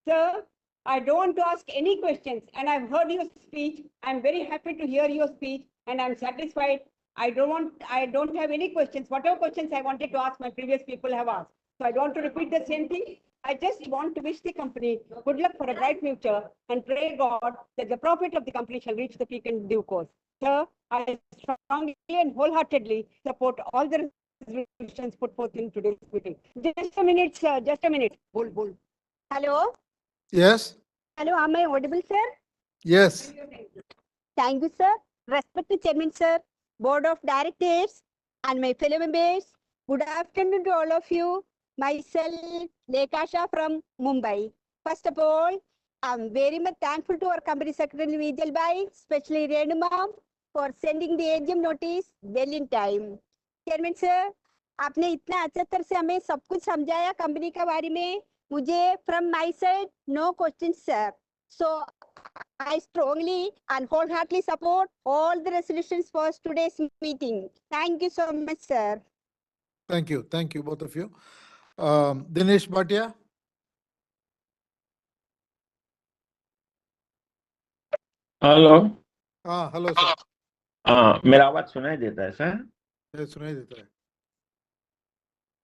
Sir, I don't want to ask any questions, and I've heard your speech. I'm very happy to hear your speech, and I'm satisfied. I don't have any questions. Whatever questions I wanted to ask, my previous people have asked. So I don't want to repeat the same thing. I just want to wish the company good luck for a bright future and pray God that the profit of the company shall reach the peak in due course. Sir, I strongly and wholeheartedly support all the resolutions put forth in today's meeting. Just a minute, sir. Just a minute. Bull. Hello. Yes. Hello. Am I audible, sir? Yes. Thank you, sir. Respected Chairman, sir, Board of Directors, and my fellow members. Good afternoon to all of you. Myself, Lekha Shah from Mumbai. First of all, I'm very much thankful to our company secretary Vijay Bhai, especially Renu Ma'am, for sending the AGM notice well in time. Chairman sir, आपने इतना अच्छे तरह से हमें सब कुछ समझाया company के बारे में. मुझे from my side no questions sir. So I strongly and wholeheartedly support all the resolutions for today's meeting. Thank you so much, sir. Thank you. Thank you, both of you. Dinesh Bhatia? Hello. हाँ, hello sir. हाँ, मेरा आवाज सुनाई देता है sir? सुनाई देता है।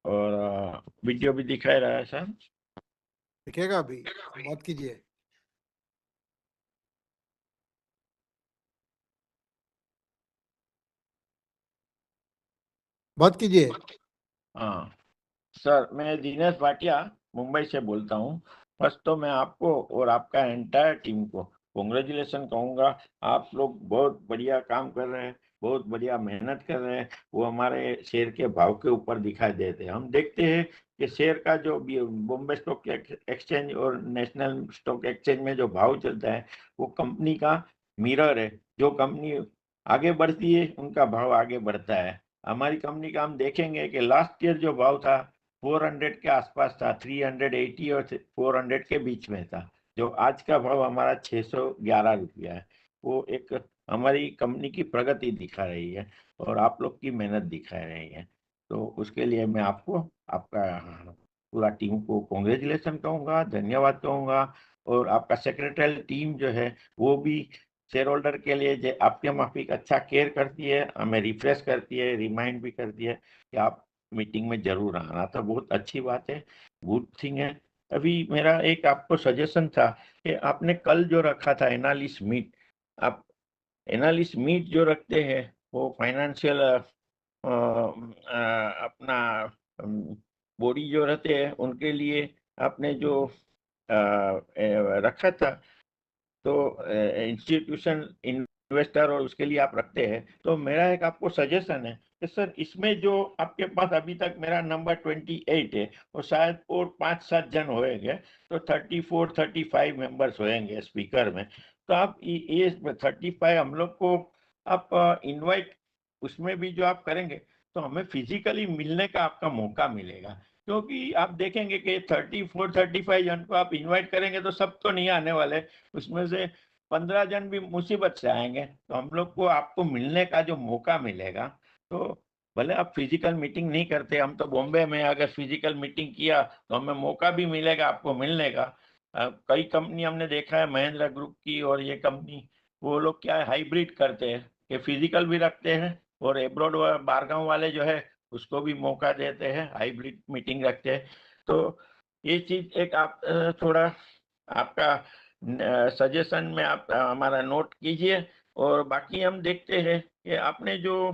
और वीडियो भी दिखाई रहा है सर? दिखेगा अभी, बात कीजिए। बात कीजिए। हाँ सर, मैं दिनेश भाटिया मुंबई से बोलता हूँ। फर्स्ट तो मैं आपको और आपका एंटायर टीम को कॉन्ग्रेचुलेसन कहूँगा। आप लोग बहुत बढ़िया काम कर रहे हैं, बहुत बढ़िया मेहनत कर रहे हैं। वो हमारे शेयर के भाव के ऊपर दिखाई देते हैं। हम देखते हैं कि शेयर का जो बॉम्बे स्टॉक एक्सचेंज और नेशनल स्टॉक एक्सचेंज में जो भाव चलता है वो कंपनी का मिरर है। जो कंपनी आगे बढ़ती है उनका भाव आगे बढ़ता है। हमारी कंपनी का हम देखेंगे कि लास्ट ईयर जो भाव था 400 के आसपास था, 380 और 400 के बीच में था। जो आज का भाव हमारा 611 रुपया है। वो एक हमारी कंपनी की प्रगति दिखा रही है और आप लोग की मेहनत दिखा रही है। तो उसके लिए मैं आपको, आपका पूरा टीम को कॉन्ग्रेचुलेसन कहूँगा, धन्यवाद कहूँगा। और आपका सेक्रेटरी टीम जो है वो भी शेयर होल्डर के लिए आपके माफिक अच्छा केयर करती है, हमें रिफ्रेश करती है, रिमाइंड भी करती है कि आप मीटिंग में जरूर आना। तो बहुत अच्छी बात है, गुड थिंग है। अभी मेरा एक आपको सजेशन था कि आपने कल जो रखा था एनालिस्ट मीट, आप एनालिस्ट मीट जो रखते हैं वो फाइनेंशियल अपना बॉडी जो रहते हैं उनके लिए आपने जो रखा था, तो इंस्टीट्यूशन इन्वेस्टर और उसके लिए आप रखते हैं। तो मेरा एक आपको सजेशन है कि सर इसमें जो आपके पास अभी तक मेरा नंबर 28 है और शायद और 5-7 जन होएंगे, तो 34-35 मेंबर्स होएंगे स्पीकर में। तो आप ये 35 हम लोग को आप इनवाइट, उसमें भी जो आप करेंगे तो हमें फिजिकली मिलने का आपका मौका मिलेगा। क्योंकि आप देखेंगे कि 34-35 जन को आप इनवाइट करेंगे तो सब तो नहीं आने वाले, उसमें से 15 जन भी मुसीबत से आएंगे। तो हम लोग को आपको मिलने का जो मौका मिलेगा, तो भले आप फिजिकल मीटिंग नहीं करते, हम तो बॉम्बे में अगर फिजिकल मीटिंग किया तो हमें मौका भी मिलेगा आपको मिलने का। कई कंपनी हमने देखा है, महिंद्रा ग्रुप की और ये कंपनी, वो लोग क्या है हाइब्रिड करते हैं कि फिजिकल भी रखते हैं और एब्रॉड बारगांव वाले जो है उसको भी मौका देते हैं, हाइब्रिड मीटिंग रखते हैं। तो ये चीज एक आप थोड़ा आपका सजेशन में आप हमारा नोट कीजिए। और बाकी हम देखते हैं कि आपने जो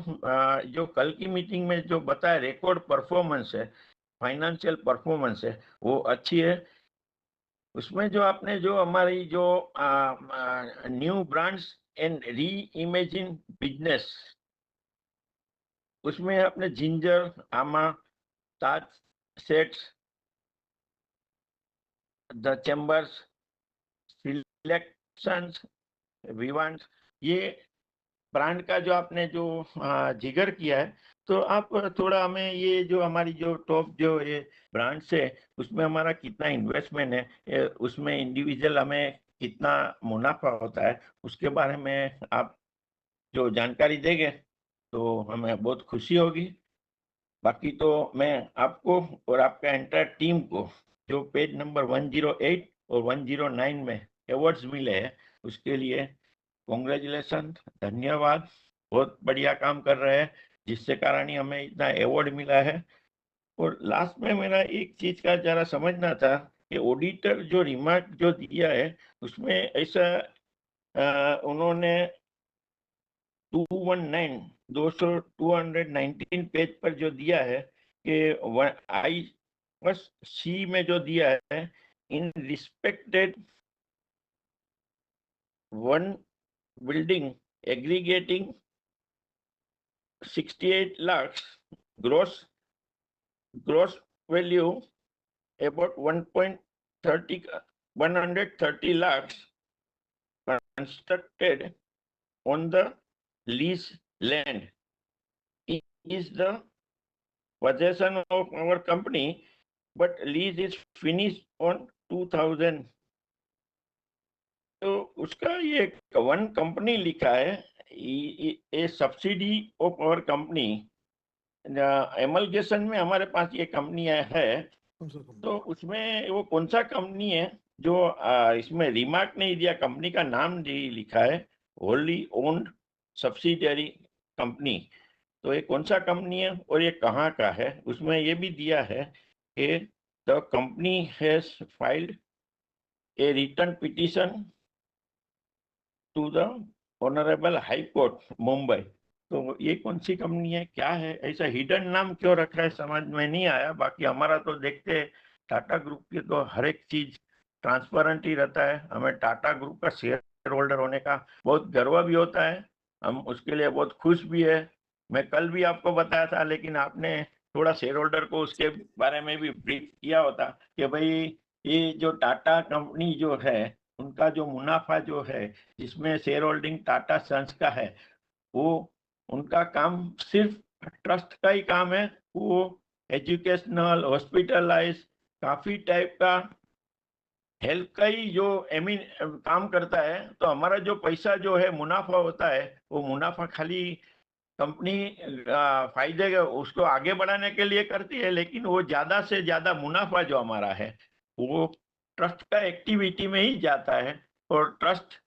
कल की मीटिंग में जो बताया रिकॉर्ड परफॉर्मेंस है, फाइनेंशियल परफॉर्मेंस है, वो अच्छी है। उसमें जो आपने जो हमारी जो new brands and re imagine business, उसमें आपने जिंजर, आमा, ताज सेट्स, द चैम्बर्स, सिलेक्शंस, विवांट, ये ब्रांड का जो आपने जो जिक्र किया है, तो आप थोड़ा हमें ये जो हमारी जो टॉप जो ये ब्रांड्स है उसमें हमारा कितना इन्वेस्टमेंट है, उसमें इंडिविजुअल हमें कितना मुनाफा होता है, उसके बारे में आप जो जानकारी देंगे तो हमें बहुत खुशी होगी। बाकी तो मैं आपको और आपका एंटायर टीम को जो पेज नंबर 108 और 109 में अवार्ड्स मिले हैं उसके लिए कॉन्ग्रेचुलेसन, धन्यवाद। बहुत बढ़िया काम कर रहे हैं जिससे कारण ही हमें इतना अवार्ड मिला है। और लास्ट में मेरा एक चीज का जरा समझना था कि ऑडिटर जो रिमार्क जो दिया है उसमें ऐसा उन्होंने 219 पेज पर जो दिया है कि आई बस सी में जो दिया है, in respected one building aggregating 68 lakhs gross value, about 130 lakhs constructed on the lease land is the possession of our company, but lease is finished on 2000 तो उसका ये वन कंपनी लिखा है, ए सब्सिडी ऑफ आवर कंपनी। एमलगेशन में हमारे पास ये company है, तो उसमें वो कौन सा कंपनी है जो इसमें रिमार्क नहीं दिया, कंपनी का नाम नहीं लिखा है, होली ओन्ड सब्सिडियरी कंपनी। तो ये कौन सा कंपनी है और ये कहाँ का है? उसमें ये भी दिया है कि the company has filed a return petition to the honourable high court Mumbai. तो ये कौन सी कंपनी है, क्या है, ऐसा हिडन नाम क्यों रखा है, समझ में नहीं आया। बाकी हमारा तो देखते हैं टाटा ग्रुप की तो हर एक चीज ट्रांसपेरेंट ही रहता है। हमें टाटा ग्रुप का शेयर होल्डर होने का बहुत गर्व भी होता है, हम उसके लिए बहुत खुश भी है। मैं कल भी आपको बताया था, लेकिन आपने थोड़ा शेयर होल्डर को उसके बारे में भी ब्रीफ किया होता कि भाई ये जो टाटा कंपनी जो है, उनका जो मुनाफा जो है, जिसमें शेयर होल्डिंग टाटा सन्स का है, वो उनका काम सिर्फ ट्रस्ट का ही काम है। वो एजुकेशनल, हॉस्पिटलाइज, काफी टाइप का हेल्थ का ही जो काम करता है। तो हमारा जो पैसा जो है, मुनाफा होता है, वो मुनाफा खाली कंपनी फायदे उसको आगे बढ़ाने के लिए करती है, लेकिन वो ज्यादा से ज्यादा मुनाफा जो हमारा है वो ट्रस्ट का एक्टिविटी में ही जाता है। और ट्रस्ट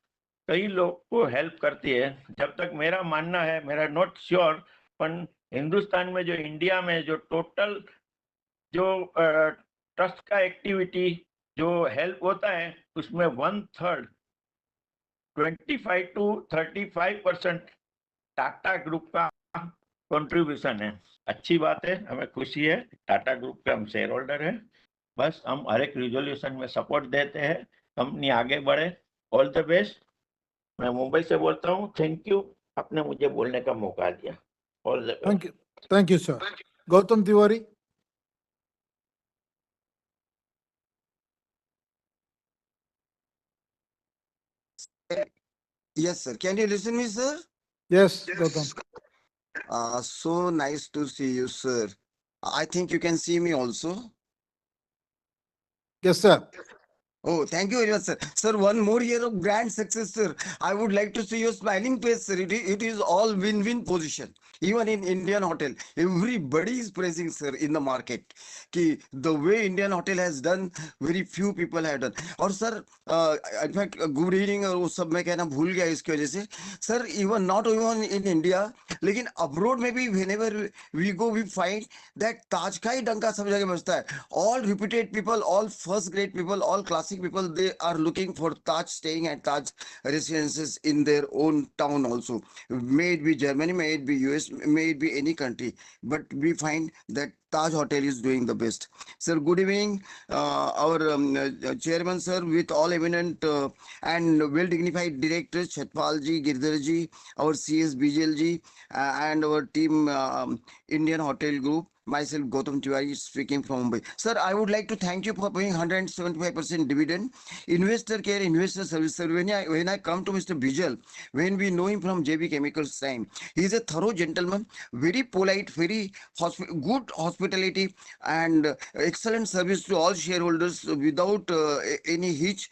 कई लोग को हेल्प करती है। जब तक मेरा मानना है, मेरा नॉट श्योर, पर हिंदुस्तान में जो इंडिया में जो टोटल जो ट्रस्ट का एक्टिविटी जो हेल्प होता है, उसमें 1/3 25 to 35% टाटा ग्रुप का कंट्रीब्यूशन है। अच्छी बात है, हमें खुशी है, टाटा ग्रुप के हम शेयर होल्डर हैं। बस हम हर एक रिजोल्यूशन में सपोर्ट देते हैं, कंपनी आगे बढ़े। All the best. मैं मुंबई से बोलता हूँ। थैंक यू, आपने मुझे बोलने का मौका दिया। All the best. Thank you, sir. Gautam Tiwari. Yes, sir. Can you listen me, sir? Yes, Gautam. So nice to see you, sir. I think you can see me also. Yes, sir. Oh, thank you very much, sir. Sir, one more year of grand success, sir. I would like to see your smiling face, sir. It is all win-win position. Even in Indian hotel, everybody is praising, sir, in the market. Ki the way Indian hotel has done, very few people have done. और sir, in fact, good evening और वो सब मैं कहना भूल गया इसकी वजह से. Sir, even not even in India, लेकिन abroad में भी whenever we go, we find that ताज का ही डंका सब जगह बजता है. All reputed people, all first grade people, all classic people, they are looking for Taj, staying at Taj residences in their own town also. May it be Germany, may it be US, may it be any country, but we find that Taj Hotel is doing the best. Sir, good evening, our chairman, sir, with all eminent and well dignified directors, Chatpal ji, Girdhar ji, our CS Bijal ji, and our team Indian Hotel Group. Myself, Gautam Tiwari, speaking from Mumbai. Sir, I would like to thank you for paying 175% dividend. Investor care, investor service. Sir, when I come to Mr. Bijal, when we know him from JB Chemicals time, he is a thorough gentleman, very polite, very good hospitality, and excellent service to all shareholders without any hitch.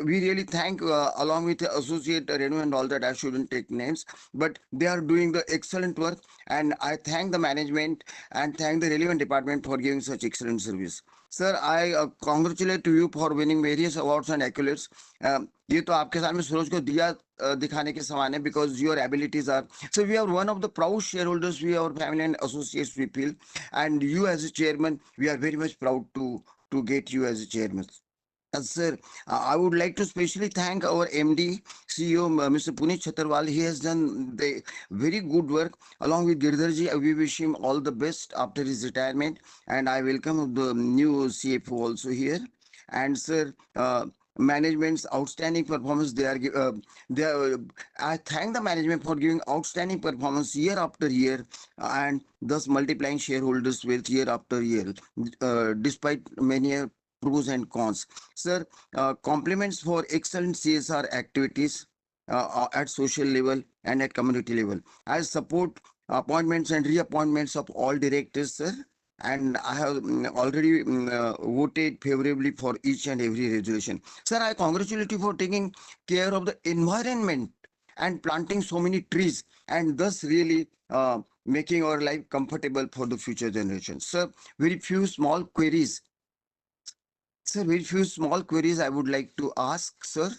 We really thank, along with the associate Renu and all that, I shouldn't take names, but they are doing the excellent work, and I thank the management and thank the relevant department for giving such excellent service. Sir, I congratulate to you for winning various awards and accolades. ये तो आपके सामने सूरज को दिया दिखाने के समान है, because your abilities are. So we are one of the proud shareholders. We, our family and associates, we feel, and you as a chairman, we are very much proud to get you as a chairman. Sir, I would like to specially thank our MD, CEO, Mr. Puneet Chattarwal. He has done the very good work. Along with Girdharji, we wish him all the best after his retirement. And I welcome the new CFO also here. And sir, management's outstanding performance. I thank the management for giving outstanding performance year after year, and thus multiplying shareholders' wealth year after year, despite many pros and cons. Sir, compliments for excellent CSR activities at social level and at community level. I support appointments and reappointments of all directors, sir. and I have already voted favorably for each and every resolution. Sir, I congratulate you for taking care of the environment and planting so many trees, and thus really making our life comfortable for the future generations. Sir, very few small queries. Sir, very few small queries I would like to ask, sir.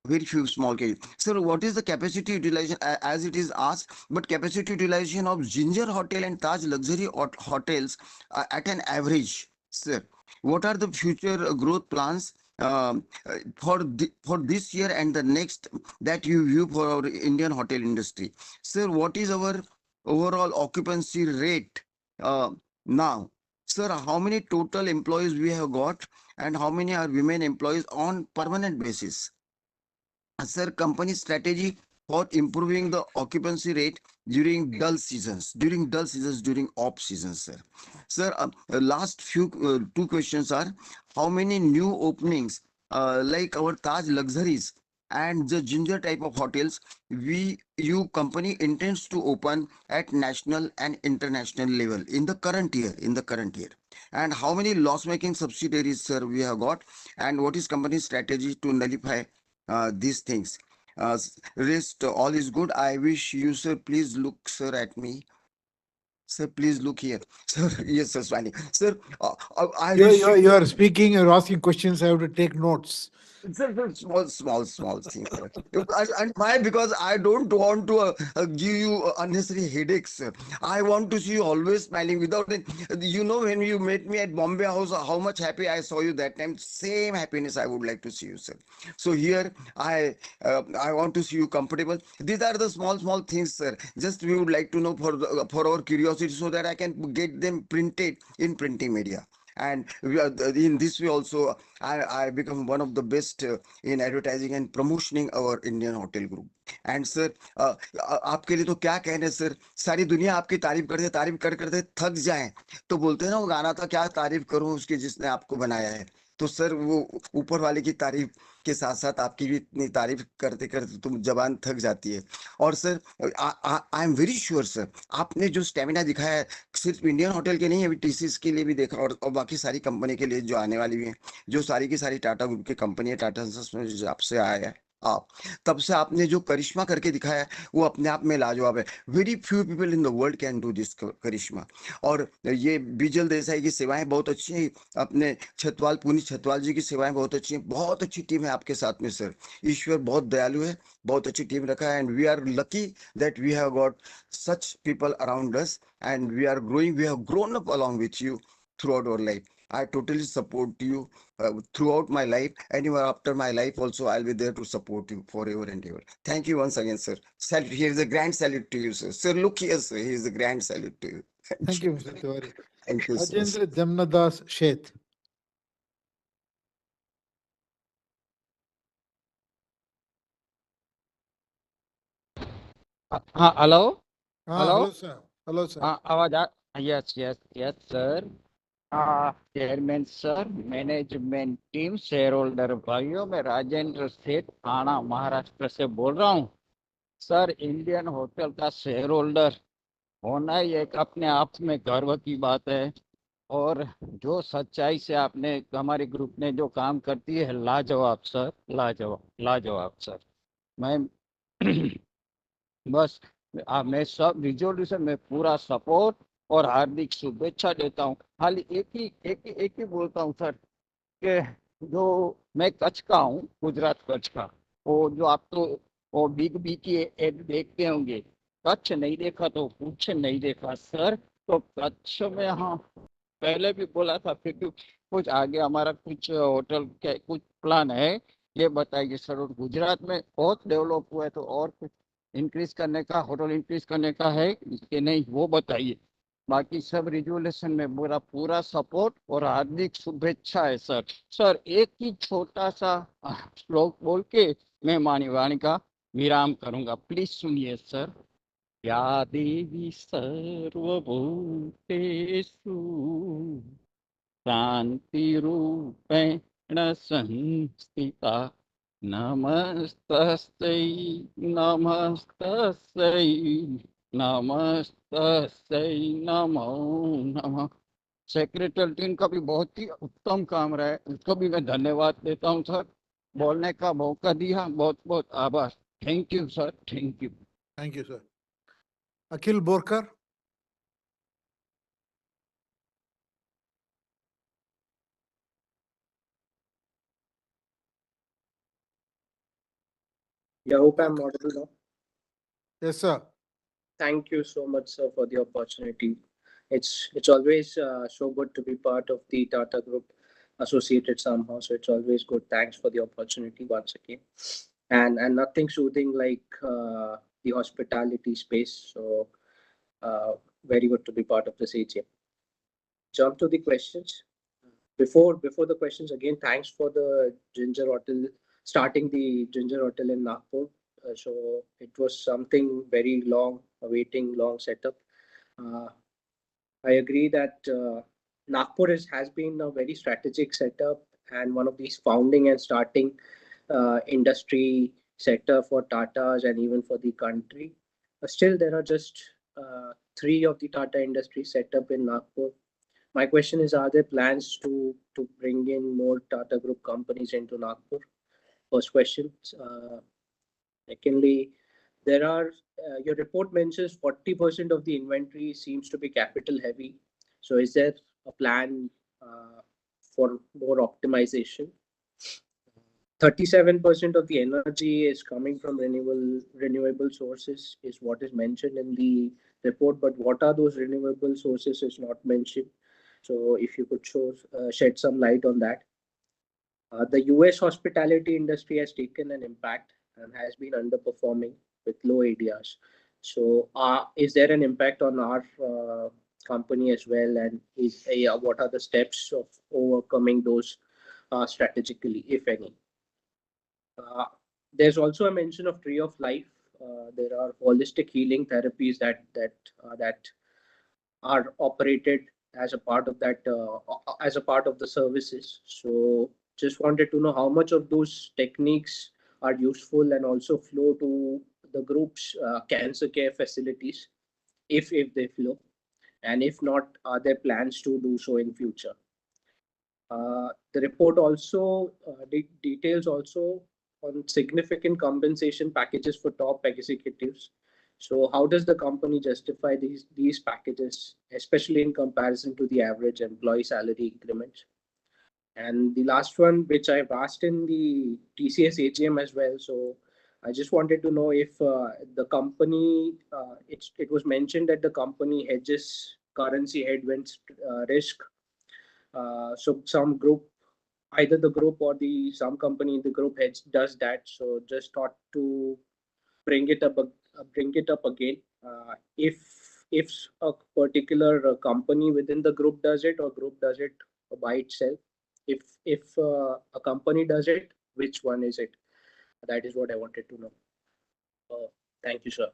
Very few small queries. Sir, what is the capacity utilization, as it is asked, but capacity utilization of Ginger Hotel and Taj Luxury Hotels at an average, sir? What are the future growth plans for this year and the next that you view for our Indian hotel industry? Sir, what is our overall occupancy rate now? Sir, how many total employees we have got and how many are women employees on permanent basis? Sir, company strategy for improving the occupancy rate during off seasons, sir. Sir, last few two questions are: how many new openings, like our Taj Luxuries and the Ginger type of hotels, you company intends to open at national and international level in the current year? And how many loss-making subsidiaries, sir, we have got? And what is company strategy to nullify these things? Rest all is good. I wish you, sir, please look, sir, at me. Sir, please look here. Sir, yes, sir, smiling. Sir, I wish You are speaking, you're asking questions, I have to take notes. Sir, small things, sir. And why? Because I don't want to give you unnecessary headaches, sir. I want to see you always smiling without it. You know, when you met me at Bombay House, how much happy I saw you that time. Same happiness I would like to see you, sir. So here, I want to see you comfortable. These are the small things, sir. Just we would like to know for our curiosity, so that I can get them printed in printing media. And in this way also, I become one of the best in advertising and promoting our Indian hotel group. And sir, आपके लिए तो क्या कहने sir, सारी दुनिया आपकी तारीफ करते थक जाए, तो बोलते हैं ना वो गाना था, क्या तारीफ करूं उसकी जिसने आपको बनाया है। तो सर वो ऊपर वाले की तारीफ के साथ साथ आपकी भी इतनी तारीफ करते करते तुम जबान थक जाती है। और sir, I am very sure sir, आपने जो स्टेमिना दिखाया है, सिर्फ इंडियन होटल के नहीं, अभी टीसीएस के लिए भी देखा, और बाकी सारी कंपनी के लिए जो आने वाली भी है, जो सारी की सारी टाटा ग्रुप की कंपनी है, टाटा सन्स में जो आपसे आया है, आप तब से आपने जो करिश्मा करके दिखाया है, वो अपने आप में लाजवाब है। Very few people in the world can do this करिश्मा। और ये बीजल देसाई की सेवाएं बहुत अच्छी हैं, अपने पुनीत छतवाल जी की सेवाएं बहुत अच्छी हैं, बहुत अच्छी टीम है आपके साथ में सर। ईश्वर बहुत दयालु है, बहुत अच्छी टीम रखा है, and we are lucky that we have got such people around us, and we have grown up along with you throughout our life. I totally support you throughout my life, and even after my life also, I'll be there to support you forever and ever. Thank you once again, sir. Salute. Here is a grand salute to you, sir. Sir, look here, sir. Here is a grand salute to you. Thank you, Mr. Tiwari. Thank you, sir. Rajendra Jamnadas Sheth. हाँ hello Hello, sir. Hello, sir. हाँ आवाज आ yes yes yes sir. Chairman sir, management team, shareholder भाइयों, मैं राजेंद्र सेठ थाना महाराष्ट्र से बोल रहा हूँ। सर, इंडियन होटल का शेयर होल्डर होना ही एक अपने आप में गर्व की बात है, और जो सच्चाई से आपने हमारे ग्रुप ने जो काम करती है, लाजवाब सर, लाजवाब सर। मैं बस मैं सब रिजोल्यूशन में पूरा सपोर्ट और हार्दिक शुभेच्छा देता हूँ। खाली एक ही बोलता हूँ सर, कि जो मैं कच्छ का हूँ, गुजरात कच्छ का, वो जो आप तो वो बिग बी की एड देखते होंगे, कच्छ नहीं देखा तो कुछ नहीं देखा सर। तो कच्छ में हाँ पहले भी बोला था, फिर भी कुछ आगे हमारा कुछ होटल के कुछ प्लान है, ये बताइए सर। और गुजरात में बहुत डेवलप हुआ है, तो और कुछ इंक्रीज करने का, होटल इंक्रीज करने का है कि नहीं, वो बताइए। बाकी सब रिजोल्यूशन में पूरा सपोर्ट और हार्दिक शुभेच्छा है सर। सर, एक ही छोटा सा श्लोक बोल के मैं वाणी का विराम करूंगा, प्लीज सुनिए सर। या देवी सर्वभूतेषु शान्तिरूपेण संस्थिता, नमस्तस्यै नमस्तस्यै नमस्तस्यै नमो नमः। सेक्रेटरी टीम का भी बहुत ही उत्तम काम रहा है, उसको भी मैं धन्यवाद देता हूँ सर। बोलने का मौका दिया, बहुत बहुत आभार। Thank you sir, thank you. Thank you, sir. Akhil Borkar. Yeah, hope I'm audible now. Yes, sir. Thank you so much, sir, for the opportunity. It's always so good to be part of the Tata Group, associated somehow. So it's always good. Thanks for the opportunity once again. And nothing soothing like the hospitality space. So very good to be part of this AGM. Jump to the questions. Before the questions again, thanks for the Ginger Hotel, starting the Ginger Hotel in Nagpur. So it was something very long awaiting, long setup. I agree that Nagpur has been a very strategic setup and one of these founding and starting industry sector for Tatas and even for the country. Still, there are just three of the Tata industries set up in Nagpur. My question is, are there plans to bring in more Tata Group companies into Nagpur? First question. Secondly, there are your report mentions 40% of the inventory seems to be capital heavy. So is there a plan for more optimization? 37% of the energy is coming from renewable sources is what is mentioned in the report, but what are those renewable sources is not mentioned. So if you could shed some light on that. The US hospitality industry has taken an impact and has been underperforming with low ADRs. So is there an impact on our company as well? And what are the steps of overcoming those strategically, if any? There's also a mention of Tree of Life. There are holistic healing therapies that are operated as a part of that as a part of the services. So just wanted to know how much of those techniques are useful and also flow to the group's cancer care facilities, if they flow, and if not, are there plans to do so in future? The report also details also on significant compensation packages for top executives. So how does the company justify these packages, especially in comparison to the average employee salary increments? And the last one, which I've asked in the TCS AGM as well. So I just wanted to know if the company, it was mentioned that the company hedges currency headwinds risk. So some group, either the group or the some company in the group heads does that. So just thought to bring it up again. If a particular company within the group does it or group does it by itself, if a company does it, which one is it? That is what I wanted to know. Thank you, sir.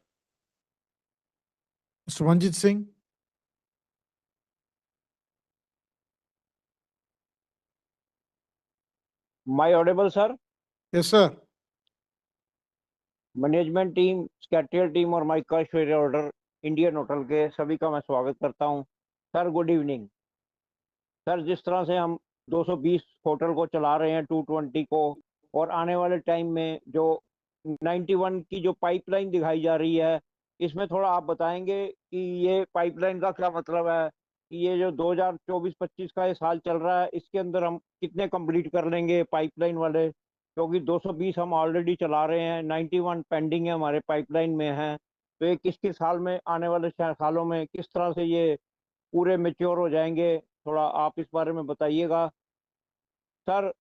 Mr. Manjit Singh. My audible, sir? Yes, sir. Management team, स्कैटियर team और माई का share holder Indian hotel के सभी का मैं स्वागत करता हूं। Sir good evening. सर जिस तरह से हम 220 होटल को चला रहे हैं 220 को, और आने वाले टाइम में जो 91 की जो पाइपलाइन दिखाई जा रही है, इसमें थोड़ा आप बताएंगे कि ये पाइपलाइन का क्या मतलब है कि ये जो 2024-25 का ये साल चल रहा है, इसके अंदर हम कितने कंप्लीट कर लेंगे पाइपलाइन वाले, क्योंकि 220 हम ऑलरेडी चला रहे हैं, 91 पेंडिंग है हमारे पाइपलाइन में है। तो ये किस साल में, आने वाले सालों में किस तरह से ये पूरे मेच्योर हो जाएंगे, थोड़ा आप इस बारे में बताइएगा। सर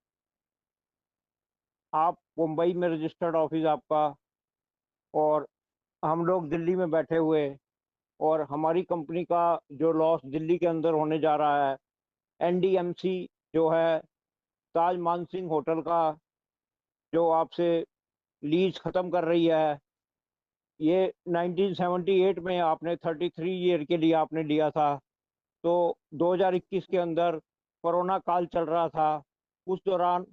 आप मुंबई में रजिस्टर्ड ऑफिस आपका, और हम लोग दिल्ली में बैठे हुए, और हमारी कंपनी का जो लॉस दिल्ली के अंदर होने जा रहा है, एनडीएमसी जो है ताज मानसिंह होटल का जो आपसे लीज खत्म कर रही है, ये 1978 में आपने 33 ईयर के लिए आपने लिया था। तो 2021 के अंदर कोरोना काल चल रहा था, उस दौरान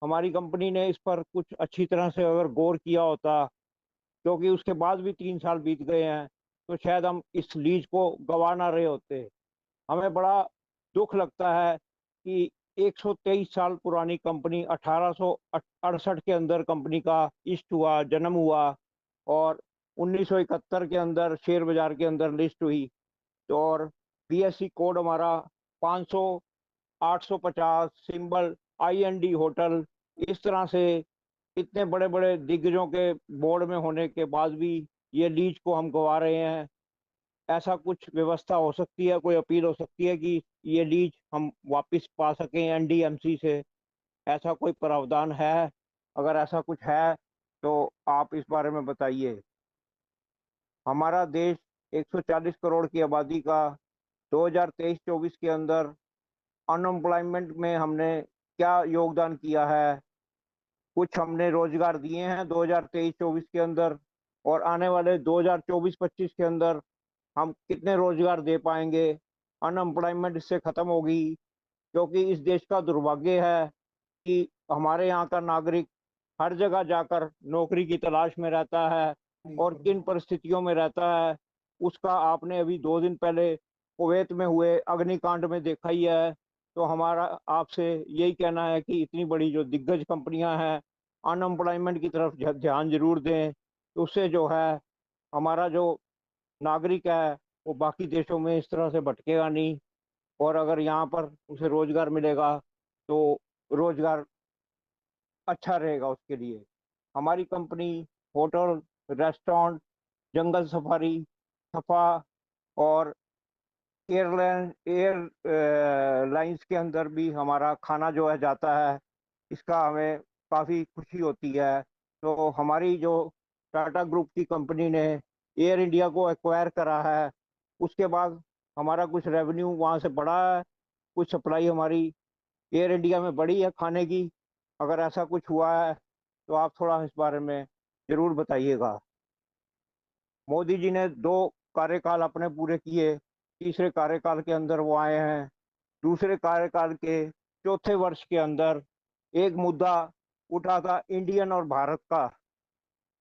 हमारी कंपनी ने इस पर कुछ अच्छी तरह से अगर गौर किया होता, क्योंकि उसके बाद भी 3 साल बीत गए हैं, तो शायद हम इस लीज को गंवा ना रहे होते। हमें बड़ा दुख लगता है कि 123 साल पुरानी कंपनी 1868 के अंदर कंपनी का ईस्ट हुआ, जन्म हुआ, और 1971 के अंदर शेयर बाजार के अंदर लिस्ट हुई। तो और बीएससी कोड हमारा 500 850, सिंबल IND होटल। इस तरह से इतने बड़े बड़े दिग्गजों के बोर्ड में होने के बाद भी ये लीज को हम गवा रहे हैं। ऐसा कुछ व्यवस्था हो सकती है, कोई अपील हो सकती है कि ये लीज हम वापस पा सकें NDMC से? ऐसा कोई प्रावधान है? अगर ऐसा कुछ है तो आप इस बारे में बताइए। हमारा देश 140 करोड़ की आबादी का 2023-24 के अंदर अनएम्प्लॉयमेंट में हमने क्या योगदान किया है? कुछ हमने रोजगार दिए हैं 2023-24 के अंदर, और आने वाले 2024-25 के अंदर हम कितने रोजगार दे पाएंगे? अनएम्प्लॉयमेंट इससे खत्म होगी, क्योंकि इस देश का दुर्भाग्य है कि हमारे यहाँ का नागरिक हर जगह जाकर नौकरी की तलाश में रहता है, और किन परिस्थितियों में रहता है उसका आपने अभी 2 दिन पहले कुवैत में हुए अग्निकांड में देखा ही है। तो हमारा आपसे यही कहना है कि इतनी बड़ी जो दिग्गज कंपनियां हैं, अनएम्प्लॉयमेंट की तरफ ध्यान जरूर दें। तो उससे जो है हमारा जो नागरिक है वो बाकी देशों में इस तरह से भटकेगा नहीं, और अगर यहाँ पर उसे रोजगार मिलेगा तो रोजगार अच्छा रहेगा उसके लिए। हमारी कंपनी होटल, रेस्टोरेंट, जंगल सफारी, सफा और एयरलाइंस के अंदर भी हमारा खाना जो है जाता है, इसका हमें काफ़ी खुशी होती है। तो हमारी जो टाटा ग्रुप की कंपनी ने एयर इंडिया को एक्वायर करा है, उसके बाद हमारा कुछ रेवेन्यू वहाँ से बढ़ा है, कुछ सप्लाई हमारी एयर इंडिया में बढ़ी है खाने की। अगर ऐसा कुछ हुआ है तो आप थोड़ा इस बारे में जरूर बताइएगा। मोदी जी ने 2 कार्यकाल अपने पूरे किए, तीसरे कार्यकाल के अंदर वो आए हैं। दूसरे कार्यकाल के चौथे वर्ष के अंदर एक मुद्दा उठा था इंडियन और भारत का।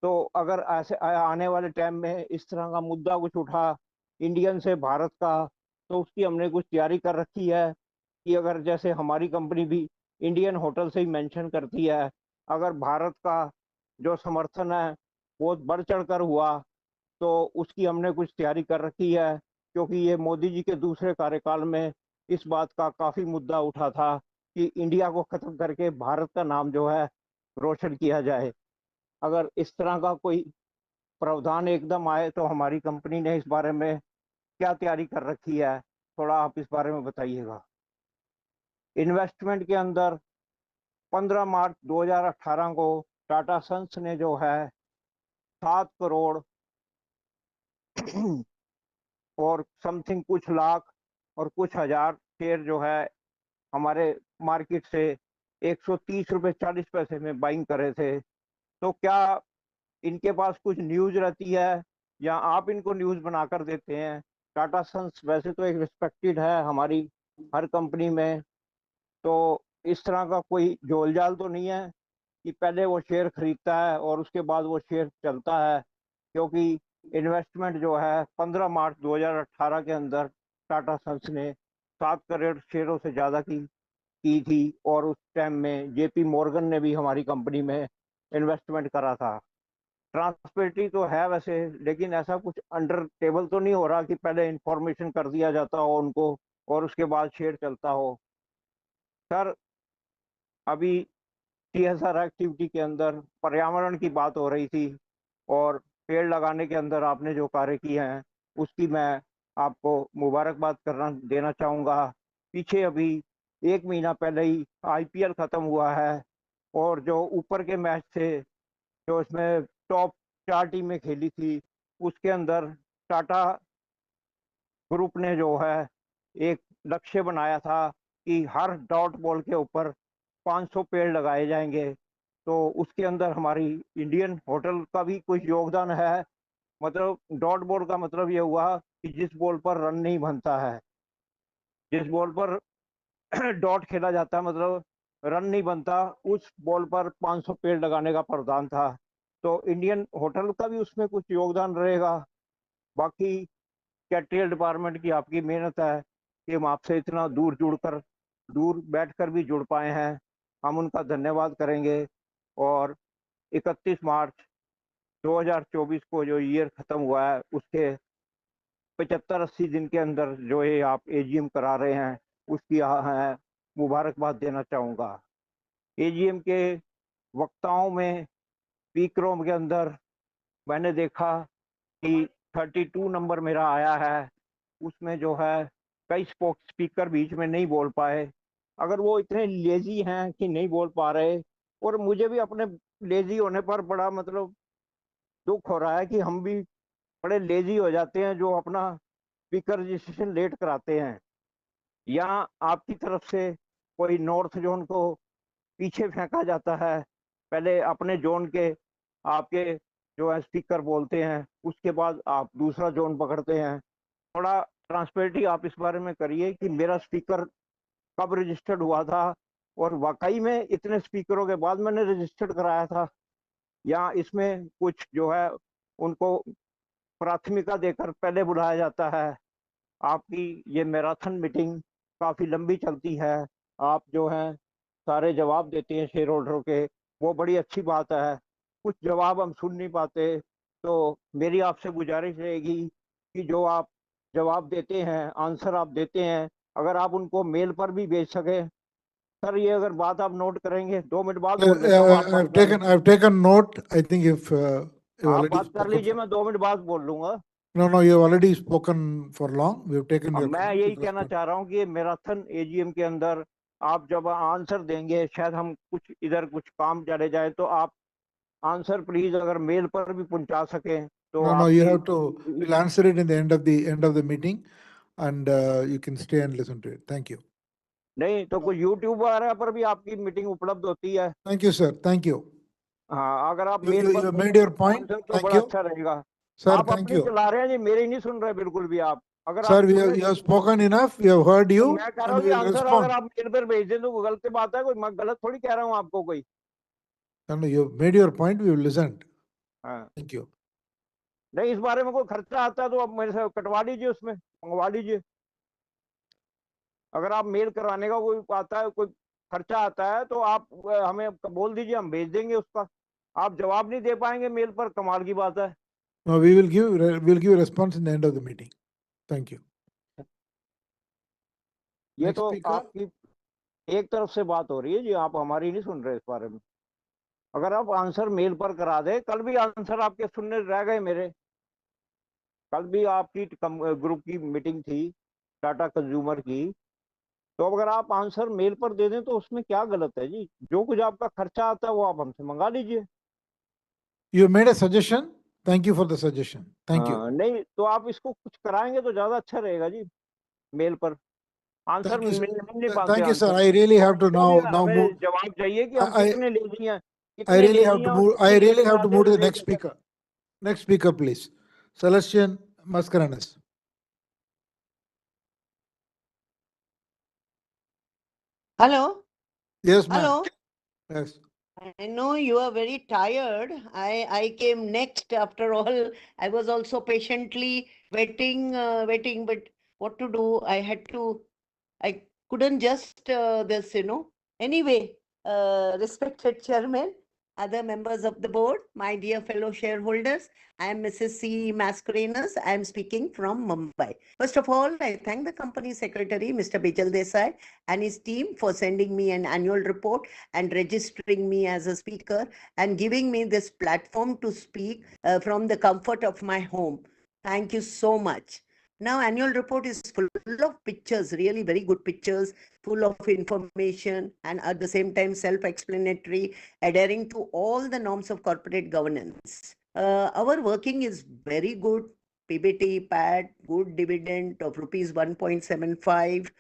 तो अगर ऐसे आने वाले टाइम में इस तरह का मुद्दा कुछ उठा इंडियन से भारत का, तो उसकी हमने कुछ तैयारी कर रखी है कि अगर जैसे हमारी कंपनी भी इंडियन होटल से ही मेंशन करती है, अगर भारत का जो समर्थन है वो बढ़ चढ़ कर हुआ तो उसकी हमने कुछ तैयारी कर रखी है। क्योंकि ये मोदी जी के दूसरे कार्यकाल में इस बात का काफी मुद्दा उठा था कि इंडिया को खत्म करके भारत का नाम जो है रोशन किया जाए। अगर इस तरह का कोई प्रावधान एकदम आए तो हमारी कंपनी ने इस बारे में क्या तैयारी कर रखी है, थोड़ा आप इस बारे में बताइएगा। इन्वेस्टमेंट के अंदर 15 मार्च 2018 को टाटा सन्स ने जो है 7 करोड़ और समथिंग कुछ लाख और कुछ हजार शेयर जो है हमारे मार्केट से 130 रुपये 40 पैसे में बाइंग करे थे। तो क्या इनके पास कुछ न्यूज रहती है या आप इनको न्यूज बनाकर देते हैं? टाटा सन्स वैसे तो एक रिस्पेक्टेड है हमारी हर कंपनी में, तो इस तरह का कोई जोलजाल तो नहीं है कि पहले वो शेयर खरीदता है और उसके बाद वो शेयर चलता है? क्योंकि इन्वेस्टमेंट जो है 15 मार्च 2018 के अंदर टाटा सन्स ने 7 करोड़ शेयरों से ज़्यादा की थी, और उस टाइम में JP मॉर्गन ने भी हमारी कंपनी में इन्वेस्टमेंट करा था। ट्रांसपेरेंटी तो है वैसे, लेकिन ऐसा कुछ अंडर टेबल तो नहीं हो रहा कि पहले इंफॉर्मेशन कर दिया जाता हो उनको और उसके बाद शेयर चलता हो। सर, अभी CSR एक्टिविटी के अंदर पर्यावरण की बात हो रही थी, और पेड़ लगाने के अंदर आपने जो कार्य किए हैं उसकी मैं आपको मुबारकबाद करना देना चाहूँगा। पीछे अभी 1 महीना पहले ही IPL खत्म हुआ है, और जो ऊपर के मैच थे जो इसमें टॉप 4 टीमें खेली थी, उसके अंदर टाटा ग्रुप ने जो है एक लक्ष्य बनाया था कि हर डॉट बॉल के ऊपर 500 पेड़ लगाए जाएंगे। तो उसके अंदर हमारी इंडियन होटल का भी कुछ योगदान है। मतलब डॉट बॉल का मतलब ये हुआ कि जिस बॉल पर रन नहीं बनता है, जिस बॉल पर डॉट खेला जाता है मतलब रन नहीं बनता, उस बॉल पर 500 पेड़ लगाने का प्रावधान था। तो इंडियन होटल का भी उसमें कुछ योगदान रहेगा। बाकी कैटेरियल डिपार्टमेंट की आपकी मेहनत है, कि हम आपसे इतना दूर बैठकर भी जुड़ पाए हैं, हम उनका धन्यवाद करेंगे। और 31 मार्च 2024 को जो ईयर खत्म हुआ है, उसके 75-80 दिन के अंदर जो ये आप एजीएम करा रहे हैं, उसकी है मुबारकबाद देना चाहूँगा। एजीएम के वक्ताओं में, स्पीकरों के अंदर मैंने देखा कि 32 नंबर मेरा आया है, उसमें जो है कई स्पीकर बीच में नहीं बोल पाए। अगर वो इतने लेजी हैं कि नहीं बोल पा रहे, और मुझे भी अपने लेजी होने पर बड़ा मतलब दुख हो रहा है कि हम भी बड़े लेजी हो जाते हैं जो अपना स्पीकर रजिस्ट्रेशन लेट कराते हैं, या आपकी तरफ से कोई नॉर्थ जोन को पीछे फेंका जाता है। पहले अपने जोन के आपके जो है स्पीकर बोलते हैं, उसके बाद आप दूसरा जोन पकड़ते हैं। थोड़ा ट्रांसपेरेंटली आप इस बारे में करिए कि मेरा स्पीकर कब रजिस्टर्ड हुआ था, और वाकई में इतने स्पीकरों के बाद मैंने रजिस्टर्ड कराया था, या इसमें कुछ जो है उनको प्राथमिकता देकर पहले बुलाया जाता है। आपकी ये मैराथन मीटिंग काफी लंबी चलती है, आप जो है सारे जवाब देते हैं शेयर होल्डरों के, वो बड़ी अच्छी बात है। कुछ जवाब हम सुन नहीं पाते, तो मेरी आपसे गुजारिश रहेगी कि जो आप जवाब देते हैं, आंसर आप देते हैं, अगर आप उनको मेल पर भी भेज सके। सर ये अगर बात आप नोट करेंगे, 2 मिनट बाद बोल लेता हूँ, आप बात कर I've taken note. I think if you've आप already बात कर spoken लीजिए, for, मैं 2 मिनट बाद बोल लूंगा। no, you've already spoken for long. We've taken अब your मैं comments यही with कहना respect. चाह रहा हूँ कि मैराथन एजीएम के अंदर आप जब आंसर देंगे, शायद हम कुछ इधर कुछ काम चले जाए, तो आप आंसर प्लीज अगर मेल पर भी पहुंचा सकें तो No, you आपकी have to. We'll answer it in the end of the meeting, and you can stay and listen to it. Thank you. नहीं तो कुछ यूट्यूब वगैरह पर भी आपकी मीटिंग उपलब्ध होती है। Thank you, sir. Thank you. हाँ, अगर आप You, मेल you, पर you दे made दें your point. आंसर तो Thank बड़ा you, अच्छा रहेगा। sir. आप Thank अपनी you, चला रहे हैं जी, मेरी नहीं सुन रहे बिल्कुल भी आप। अगर sir. आप We सुनने have, you have spoken enough. We have heard तो you, मैं कह रहा and हूँ we जी, will आंसर अगर respond. आप मेल पर भेज दें तो गलत बात है, कोई मैं गलत थोड़ी कह रहा हूँ आपको कोई। No, you have made your point. We will listen. हाँ, Thank you. नहीं इस बारे में कोई खर्चा आता है तो आप मेरे से कटवा लीजिए, उसमें मंगवा लीजिए। अगर आप मेल करवाने का कोई आता है, कोई खर्चा आता है, तो आप हमें बोल दीजिए, हम भेज देंगे उसका। आप जवाब नहीं दे पाएंगे मेल पर, कमाल की बात है। No, we'll give a response in the end of the meeting. Thank you. ये Next तो speaker. आपकी एक तरफ से बात हो रही है जी, आप हमारी नहीं सुन रहे इस बारे में। अगर आप आंसर मेल पर करा दे, कल भी आंसर आपके सुनने रह गए मेरे। कल भी आपकी ग्रुप की मीटिंग थी टाटा कंज्यूमर की, तो अगर आप आंसर मेल पर दे दें तो उसमें क्या गलत है जी? जो कुछ आपका खर्चा आता है वो आप हमसे मंगा लीजिए। You made a suggestion. Thank you for the suggestion. Thank you. हाँ, नहीं तो आप इसको कुछ कराएंगे तो ज्यादा अच्छा रहेगा जी, मेल पर। Answer Thank you, sir. मिल नहीं पाते Thank you, sir. Answer. I really और have to उसका भी now हमें move. जवाब चाहिए कि हम I कितने लेजी हैं, I कितने really लेजी have हैं to और move. I कितनी really जल्दी have to move to the ले next सकें। speaker. Next speaker, please. Celestian Mascarenas. Hello. Yes, ma'am. Hello. Yes. I know you are very tired. I came next after all. I was also patiently waiting, but what to do? I couldn't just this. Anyway, respected chairman, other members of the board, my dear fellow shareholders, I am Mrs. C. Mascarenas. I am speaking from Mumbai. First of all, I thank the company secretary, Mr. Bijal Desai, and his team for sending me an annual report and registering me as a speaker and giving me this platform to speak from the comfort of my home. Thank you so much. Now, annual report is full of pictures, really very good pictures, full of information, and at the same time self-explanatory, adhering to all the norms of corporate governance. Our working is very good. PBT, PAT, good dividend of rupees 1.75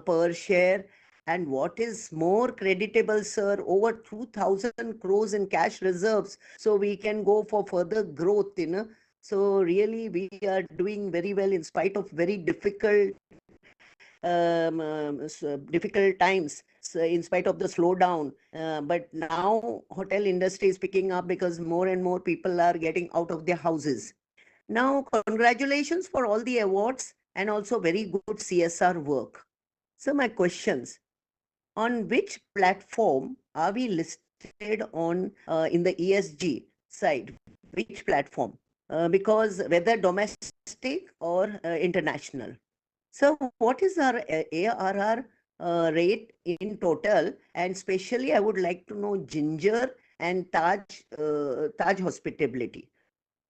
per share. And what is more creditable, sir, over 2,000 crores in cash reserves. So we can go for further growth. So really, we are doing very well in spite of very difficult times, so in spite of the slowdown. But now hotel industry is picking up because more and more people are getting out of their houses. Now, congratulations for all the awards and also very good CSR work. So my questions, on which platform are we listed on in the ESG side? Which platform? Because whether domestic or international. So what is our ARR rate in total? And especially I would like to know Ginger and Taj Hospitality.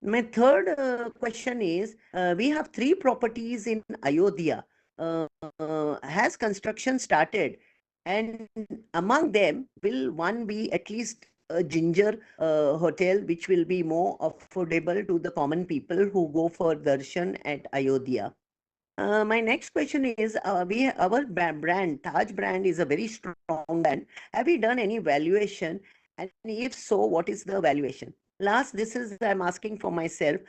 My third question is, we have 3 properties in Ayodhya. Has construction started? And among them, will one be at least a Ginger hotel, which will be more affordable to the common people who go for darshan at Ayodhya? My next question is, our brand, Taj brand is a very strong brand. Have we done any valuation? And if so, what is the valuation? Last, this is, I'm asking for myself.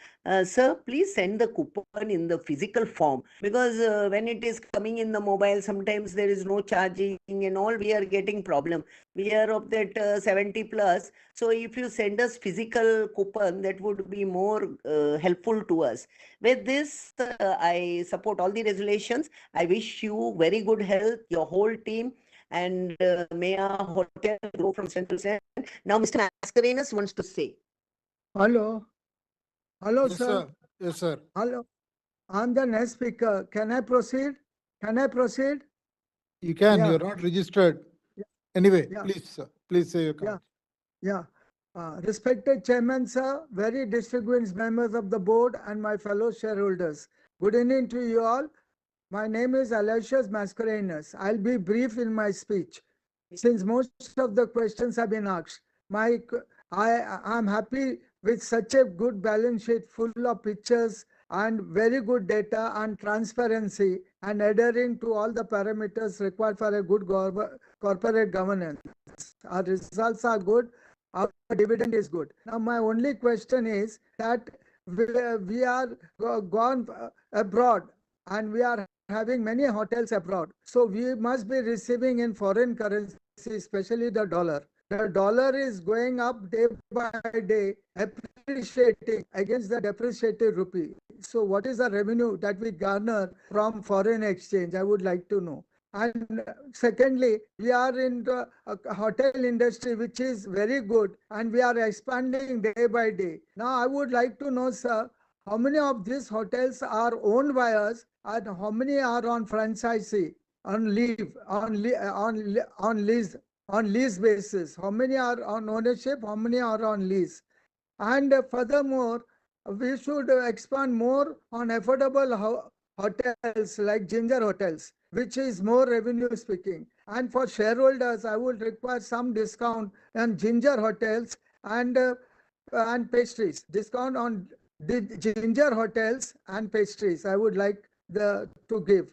Sir, please send the coupon in the physical form, because when it is coming in the mobile, sometimes there is no charging and all, we are getting problem. We are of that 70 plus. So if you send us physical coupon, that would be more helpful to us. With this, I support all the resolutions. I wish you very good health, your whole team, and may our hotel grow from strength to strength. Now, Mr. Mascarenhas wants to say. Hello. Hello, Yes, sir. sir. Yes, sir. Hello. I'm the next speaker. Can I proceed? Can I proceed? You can. Yeah. You're not registered. Yeah. Anyway, Yeah. please, sir. Please say your Yeah. comment. Yeah. Respected Chairman, sir, very distinguished members of the board, and my fellow shareholders. Good evening to you all. My name is Aloysius Mascarenhas. I'll be brief in my speech, since most of the questions have been asked. I'm happy with such a good balance sheet full of pictures and very good data and transparency, and adhering to all the parameters required for a good corporate governance. Our results are good. Our dividend is good. Now, my only question is that we are gone abroad, and we are having many hotels abroad. So we must be receiving in foreign currency, especially the dollar. The dollar is going up day by day, appreciating against the depreciated rupee. So what is the revenue that we garner from foreign exchange? I would like to know. And secondly, we are in the hotel industry, which is very good, and we are expanding day by day. Now, I would like to know, sir, how many of these hotels are owned by us, and how many are on franchisee, on lease basis? How many are on ownership? How many are on lease? And furthermore, we should expand more on affordable hotels like Ginger hotels, which is more revenue speaking. And for shareholders, I would require some discount on Ginger hotels and pastries. Discount on the Ginger hotels and pastries. I would like to give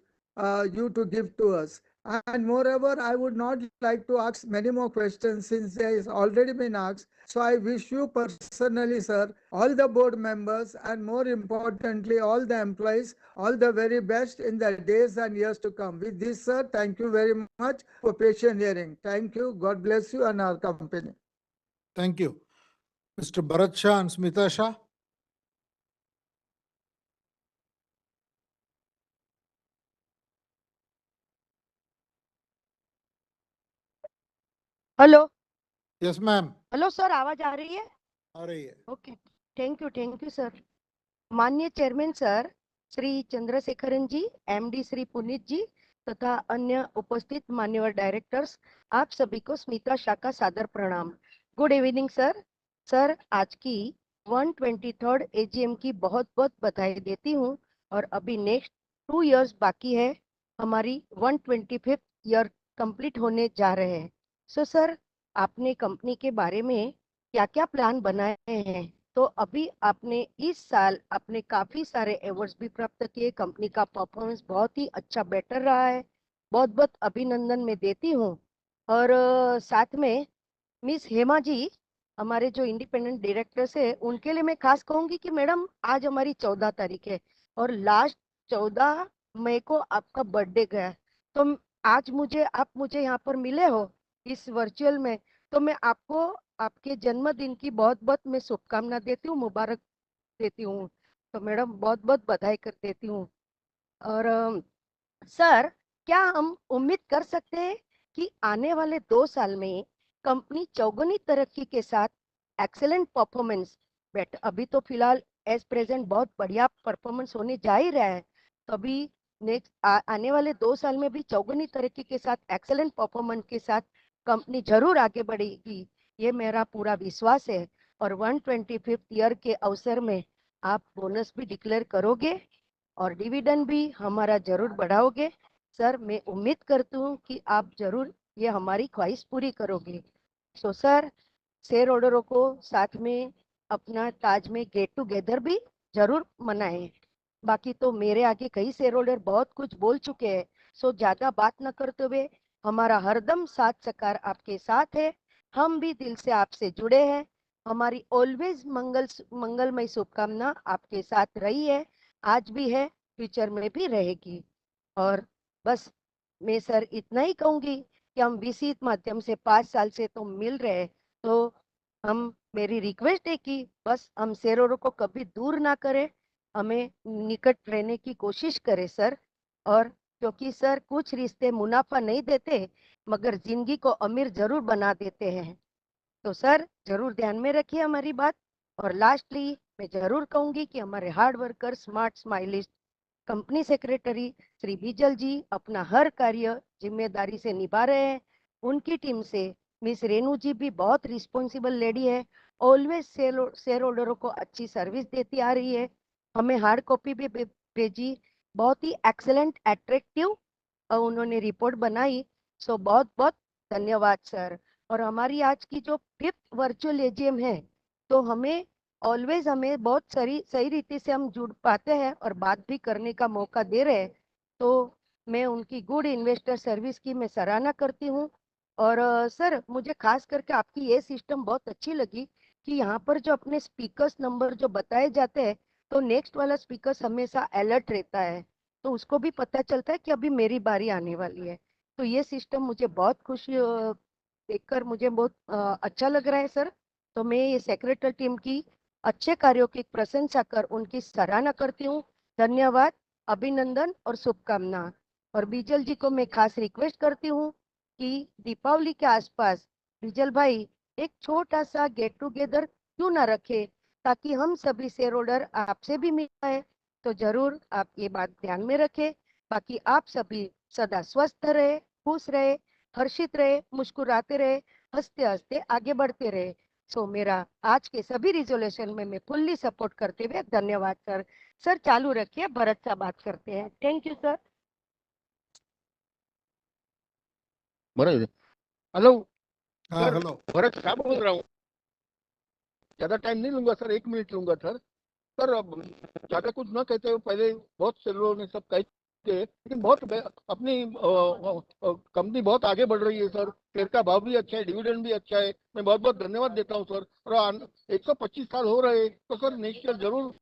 you to give to us. And moreover, I would not like to ask many more questions since there is already been asked. So I wish you personally, sir, all the board members, and more importantly, all the employees, all the very best in the days and years to come. With this, sir, thank you very much for patient hearing. Thank you. God bless you and our company. Thank you. Mr. Bharat Shah and Smita Shah. Hello Yes, ma'am. Hello sir, आवाज आ रही है? आ रही है. Okay, thank you sir. माननीय chairman sir Shri Chandrasekaran जी, MD Shri Puneet जी तथा अन्य उपस्थित मान्यवर डायरेक्टर्स, आप सभी को स्मिता शाह का सादर प्रणाम. Good evening sir. सर, आज की 123rd AGM की बहुत बहुत बधाई देती हूँ. और अभी नेक्स्ट 2 years बाकी है, हमारी 125th ईयर कंप्लीट होने जा रहे हैं. सो सर, आपने कंपनी के बारे में क्या क्या प्लान बनाए हैं? तो अभी आपने इस साल आपने काफी सारे अवार्ड्स भी प्राप्त किए. कंपनी का परफॉर्मेंस बहुत ही अच्छा बेटर रहा है. बहुत बहुत अभिनंदन मैं देती हूँ. और साथ में मिस हेमा जी, हमारे जो इंडिपेंडेंट डायरेक्टर्स है, उनके लिए मैं खास कहूंगी कि मैडम, आज हमारी 14 तारीख है और लास्ट 14 मई को आपका बर्थडे गया. तो आज आप मुझे यहाँ पर मिले हो इस वर्चुअल में, तो मैं आपको आपके जन्मदिन की बहुत बहुत मैं शुभकामना देती हूँ, मुबारक देती हूँ. तो मैडम, बहुत बहुत बधाई कर देती हूँ. और सर, क्या हम उम्मीद कर सकते हैं कि आने वाले 2 साल में कंपनी चौगुनी तरक्की के साथ एक्सेलेंट परफॉर्मेंस, बट अभी तो फिलहाल एज प्रेजेंट बहुत बढ़िया परफॉर्मेंस होने जा ही रहा है, तभी नेक्स्ट आने वाले 2 साल में भी चौगुनी तरक्की के साथ एक्सेलेंट परफॉर्मेंस के साथ कंपनी जरूर आगे बढ़ेगी, ये मेरा पूरा विश्वास है। और 125th ईयर के अवसर में आप बोनस भी डिक्लेयर करोगे और डिविडेंड भी हमारा जरूर बढ़ाओगे। सर, मैं उम्मीद करती हूँ कि आप जरूर ये हमारी ख्वाहिश पूरी करोगे। सो सर, शेयर होल्डरों को साथ में अपना ताज में गेट टुगेदर भी जरूर मनाएं। बाकी तो मेरे आगे कई शेयर होल्डर बहुत कुछ बोल चुके हैं, सो ज्यादा बात न करते हुए हमारा हरदम साथ सकार आपके साथ है, हम भी दिल से आपसे जुड़े हैं, हमारी ऑलवेज मंगलमय शुभकामना आपके साथ रही है, आज भी है, फ्यूचर में भी रहेगी। और बस मैं सर इतना ही कहूंगी कि हम विसित माध्यम से 5 साल से तो मिल रहे हैं, तो हम मेरी रिक्वेस्ट है कि बस हम शेयरों को कभी दूर ना करें, हमें निकट रहने की कोशिश करें सर। और क्योंकि सर कुछ रिश्ते मुनाफा नहीं देते मगर जिंदगी को अमीर जरूर बना देते हैं, तो सर जरूर ध्यान में रखिए हमारी बात। और लास्टली मैं जरूर कहूंगी कि हमारे हार्ड वर्कर स्मार्ट स्माइलिस्ट कंपनी सेक्रेटरी श्री बिजल जी अपना हर कार्य जिम्मेदारी से निभा रहे हैं, उनकी टीम से मिस रेनू जी भी बहुत रिस्पॉन्सिबल लेडी है, ऑलवेज शेयर होल्डरों को अच्छी सर्विस देती आ रही है, हमें हार्ड कॉपी भी भेजी, बहुत ही एक्सेलेंट अट्रैक्टिव उन्होंने रिपोर्ट बनाई। सो बहुत बहुत धन्यवाद सर। और हमारी आज की जो 5th वर्चुअल एजीएम है, तो हमें ऑलवेज हमें बहुत सही रीति से हम जुड़ पाते हैं और बात भी करने का मौका दे रहे हैं, तो मैं उनकी गुड इन्वेस्टर सर्विस की मैं सराहना करती हूँ। और सर, मुझे खास करके आपकी ये सिस्टम बहुत अच्छी लगी कि यहाँ पर जो अपने स्पीकर्स नंबर जो बताए जाते हैं, तो नेक्स्ट वाला स्पीकर हमेशा अलर्ट रहता है, तो उसको भी पता चलता है कि अभी मेरी बारी आने वाली है, तो ये सिस्टम मुझे बहुत खुशी देखकर मुझे बहुत अच्छा लग रहा है सर। तो मैं ये सेक्रेटरी टीम की अच्छे कार्यों की प्रशंसा कर उनकी सराहना करती हूँ। धन्यवाद, अभिनंदन और शुभकामना। और बीजल जी को मैं खास रिक्वेस्ट करती हूँ कि दीपावली के आसपास बीजल भाई एक छोटा सा गेट टुगेदर क्यों ना रखे, ताकि हम सभी शेयर होल्डर आपसे भी मिल पाए, तो जरूर आप ये बात ध्यान में रखें। बाकी आप सभी सदा स्वस्थ रहे, खुश रहे, हर्षित रहे, मुस्कुराते रहे, हंसते हंसते आगे बढ़ते रहे। सो मेरा आज के सभी रिजोल्यूशन में मैं फुल्ली सपोर्ट करते हुए धन्यवाद सर। सर चालू रखिए, भरत सा बात करते हैं। Thank you sir. बरं हेलो हाँ सर, हेलो। भरत साहब बोल रहा हूँ, ज्यादा टाइम नहीं लूंगा सर, 1 मिनट लूंगा सर। सर अब ज्यादा कुछ ना कहते हुए पहले बहुत से लोगों ने सब कह के, लेकिन बहुत अपनी कंपनी बहुत आगे बढ़ रही है सर, शेयर का भाव भी अच्छा है, डिविडेंड भी अच्छा है, मैं बहुत बहुत धन्यवाद देता हूँ सर। और 125 साल हो रहे हैं, तो सर नेक्स्ट ईयर जरूर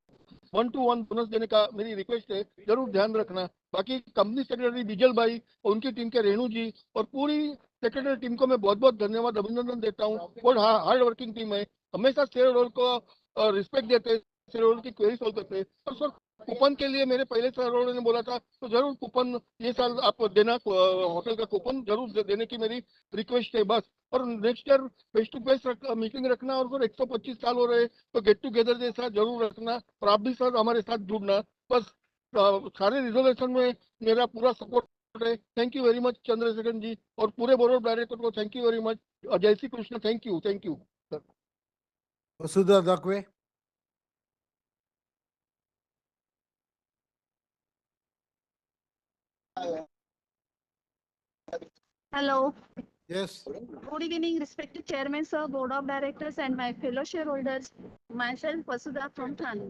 1-to-1 बोनस देने का मेरी रिक्वेस्ट है, जरूर ध्यान रखना। बाकी कंपनी सेक्रेटरी बिजल भाई और उनकी टीम के रेणु जी और पूरी सेक्रेटरी टीम को मैं बहुत बहुत धन्यवाद अभिनंदन देता हूँ। बहुत हार्ड वर्किंग टीम है, हमेशा शेयर होल्डर को रिस्पेक्ट देते हैं, शेयर होल्डर की क्वेरी सॉल्व करते हैं। और सर कूपन के लिए मेरे पहले शेयर होल्डर ने बोला था, तो जरूर कूपन ये साल आप देना, होटल का कूपन जरूर देने की मेरी रिक्वेस्ट है बस। और next year face to face meeting रखना, और सर 125 साल हो रहे हैं तो गेट टुगेदर जैसा जरूर रखना, और आप भी सर हमारे साथ जुड़ना बस। सारे रिजोल्यूशन में मेरा पूरा सपोर्ट है। Thank you very much Chandrashekhar ji और पूरे बोर्ड ऑफ डायरेक्टर को थैंक यू वेरी मच। जय Shri Krishna. Thank you sir. Vasudha Dakwe. Hello. Yes. Good evening, respected Chairman, Sir, Board of Directors, and my fellow shareholders. Myself, Vasudha from Thane.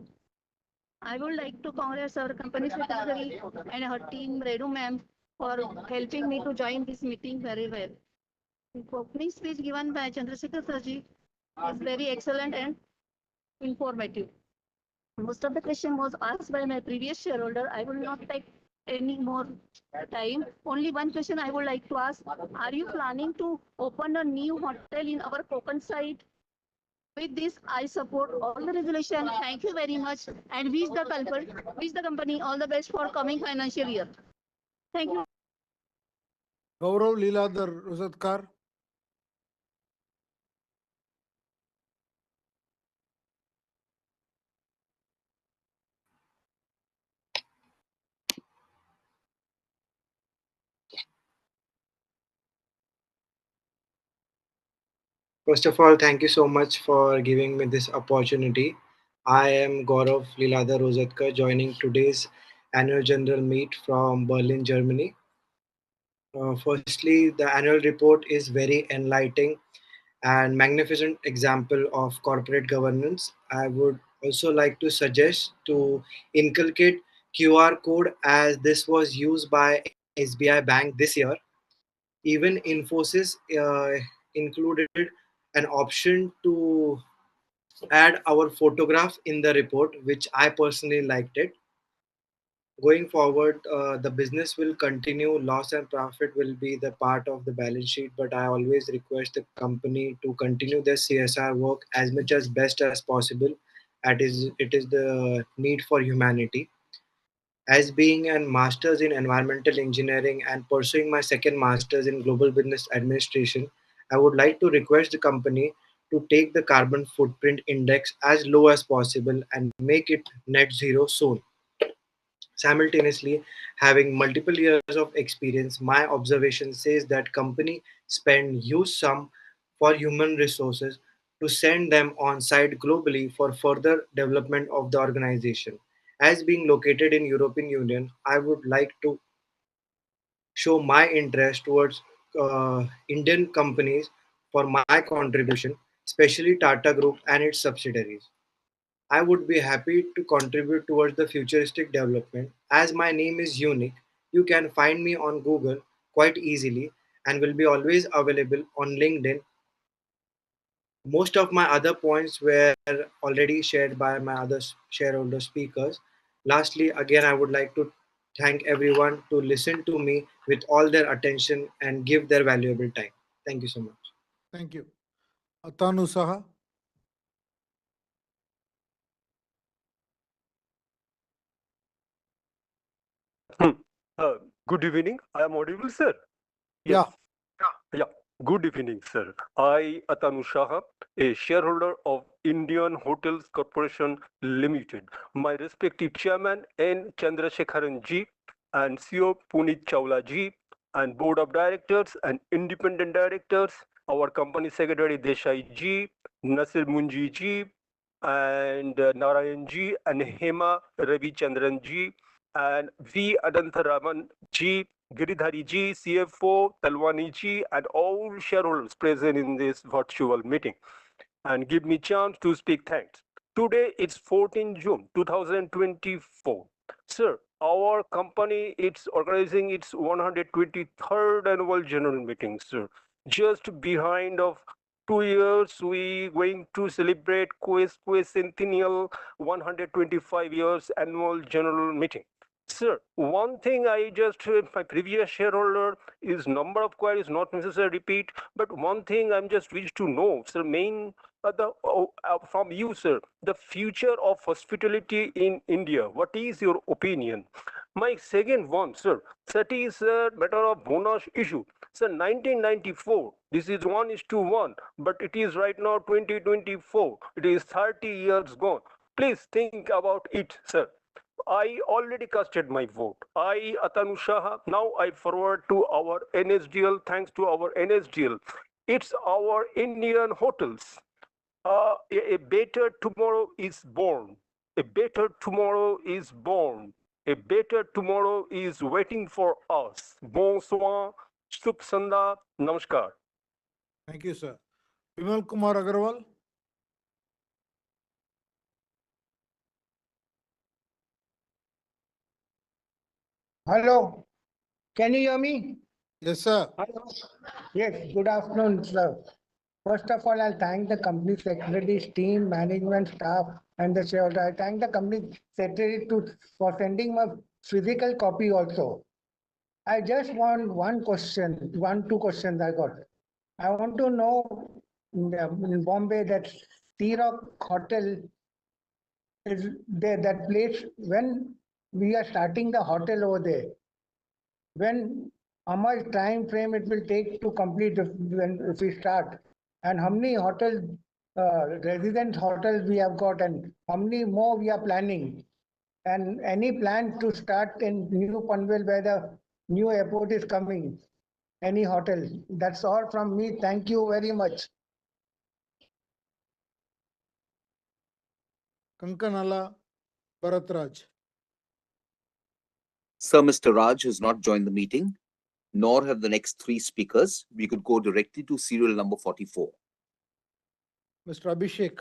I would like to congratulate our company secretary and her team, Redu ma'am, for helping me to join this meeting very well. The opening speech given by Chandrasekhar Sarji is very excellent and informative. Most of the question was asked by my previous shareholder. I will not take any more time. Only one question I would like to ask. Are you planning to open a new hotel in our Konkan side? With this, I support all the resolution. Thank you very much and wish the company all the best for coming financial year. Thank you. Gaurav Leeladhar Rosatkar. First of all, thank you so much for giving me this opportunity. I am Gaurav Leeladhar Rosatkar, joining today's annual general meet from Berlin, Germany. Firstly, the annual report is very enlightening and magnificent example of corporate governance. I would also like to suggest to inculcate QR code as this was used by SBI Bank this year. Even Infosys included an option to add our photograph in the report, which I personally liked it. Going forward, the business will continue. Loss and profit will be the part of the balance sheet, but I always request the company to continue their CSR work as much as best as possible. It is the need for humanity. As being a master's in environmental engineering and pursuing my second master's in global business administration, I would like to request the company to take the carbon footprint index as low as possible and make it net zero soon. Simultaneously, having multiple years of experience, my observation says that company spend huge sum for human resources to send them on site globally for further development of the organization. As being located in European Union, I would like to show my interest towards Indian companies for my contribution, especially Tata Group and its subsidiaries. I would be happy to contribute towards the futuristic development. As my name is unique, you can find me on Google quite easily and will be always available on LinkedIn. Most of my other points were already shared by my other shareholder speakers. Lastly, again, I would like to thank everyone to listen to me with all their attention and give their valuable time. Thank you so much. Thank you. Atanu Saha. Good evening. I am audible, sir. Yeah. Yeah. Good evening, sir. I, Atanu Shah, a shareholder of Indian Hotels Corporation Limited. My respective chairman N. Chandrasekharan ji and CEO Puneet Chawla ji and board of directors and independent directors, our company secretary Desai ji, Nasir Munji ji, and Narayan ji and Hema Ravi Chandran ji and V. Adantaraman ji, Giridhari ji, CFO Talwani ji, and all shareholders present in this virtual meeting and give me chance to speak thanks. Today it's 14 June 2024. Sir, our company is organizing its 123rd annual general meeting, sir. Just behind of 2 years, we going to celebrate Quest Centennial 125 years annual general meeting. Sir, one thing I just, my previous shareholder is number of queries not necessary repeat, but one thing I'm just wish to know, sir, main from you, sir, the future of hospitality in India. What is your opinion? My second one, sir, that is a matter of bonus issue. Sir, 1994, this is 1:1, but it is right now 2024. It is 30 years gone. Please think about it, sir. I already casted my vote. I, Atanu Shah, now I forward to our NSDL, thanks to our NSDL. It's our Indian hotels. A better tomorrow is born. A better tomorrow is born. A better tomorrow is waiting for us. Bonsoir, Shubh Sandha, Namaskar. Thank you, sir. Vimal Kumar Agarwal. Hello, can you hear me? Yes, sir. Hello. Yes, good afternoon, sir. First of all, I'll thank the company secretary's team, management staff, and the shareholder. I thank the company secretary for sending my physical copy also. I just want two questions I got. I want to know in Bombay that Sea Rock Hotel is there, that place, when we are starting the hotel over there, when how much time frame it will take to complete if we start, and how many hotels, resident hotels we have got, and how many more we are planning, and any plan to start in New Panvel where the new airport is coming, any hotel. That's all from me. Thank you very much. Kankanala Bharatraj. Sir, Mr. Raj has not joined the meeting, nor have the next three speakers. We could go directly to serial number 44. Mr. Abhishek.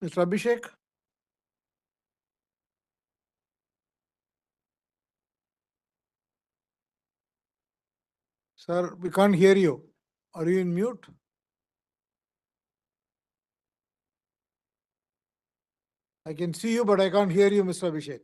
Mr. Abhishek. Sir, we can't hear you. Are you in mute? I can see you, but I can't hear you, Mr. Abhishek.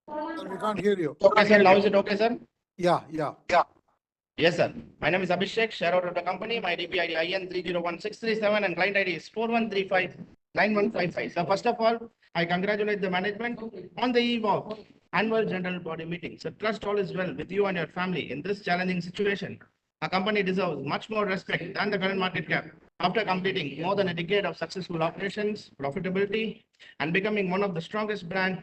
Sir, we can't hear you. Okay, sir. Now is it okay, sir? Yeah. Yes, sir. My name is Abhishek, shareholder of the company. My DPID IN 301637 and client ID is 41359155. So first of all, I congratulate the management on the eve of annual general body meeting. So trust all is well with you and your family in this challenging situation. Our company deserves much more respect than the current market cap. After completing more than a decade of successful operations, profitability, and becoming one of the strongest brands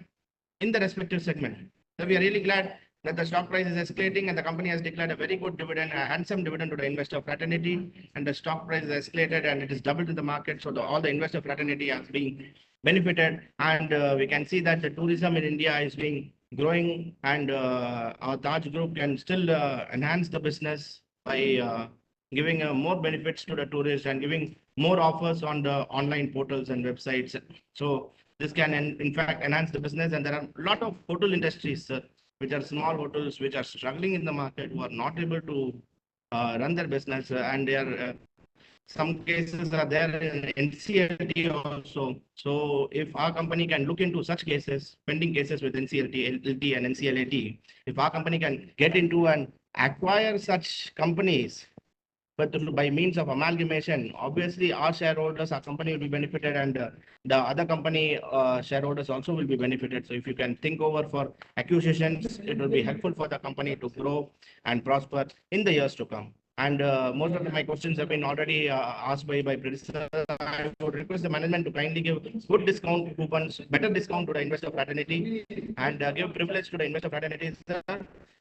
in the respective segment. So we are really glad that the stock price is escalating and the company has declared a very good dividend, a handsome dividend to the investor fraternity, and the stock price is escalated and it is doubled in the market. So all the investor fraternity has been benefited, and we can see that the tourism in India is being growing, and our Taj Group can still enhance the business by giving more benefits to the tourists and giving more offers on the online portals and websites. So this can in fact enhance the business, and there are a lot of hotel industries which are small hotels which are struggling in the market, who are not able to run their business, and they are some cases are there in NCLT also. So if our company can look into such cases, pending cases with NCLT, LT and NCLAT, if our company can get into and acquire such companies, but by means of amalgamation, obviously our shareholders, our company will be benefited, and the other company shareholders also will be benefited. So if you can think over for acquisitions, it will be helpful for the company to grow and prosper in the years to come. And most of my questions have been already asked by predecessor. I would request the management to kindly give good discount coupons, better discount to the investor fraternity, and give privilege to the investor fraternity.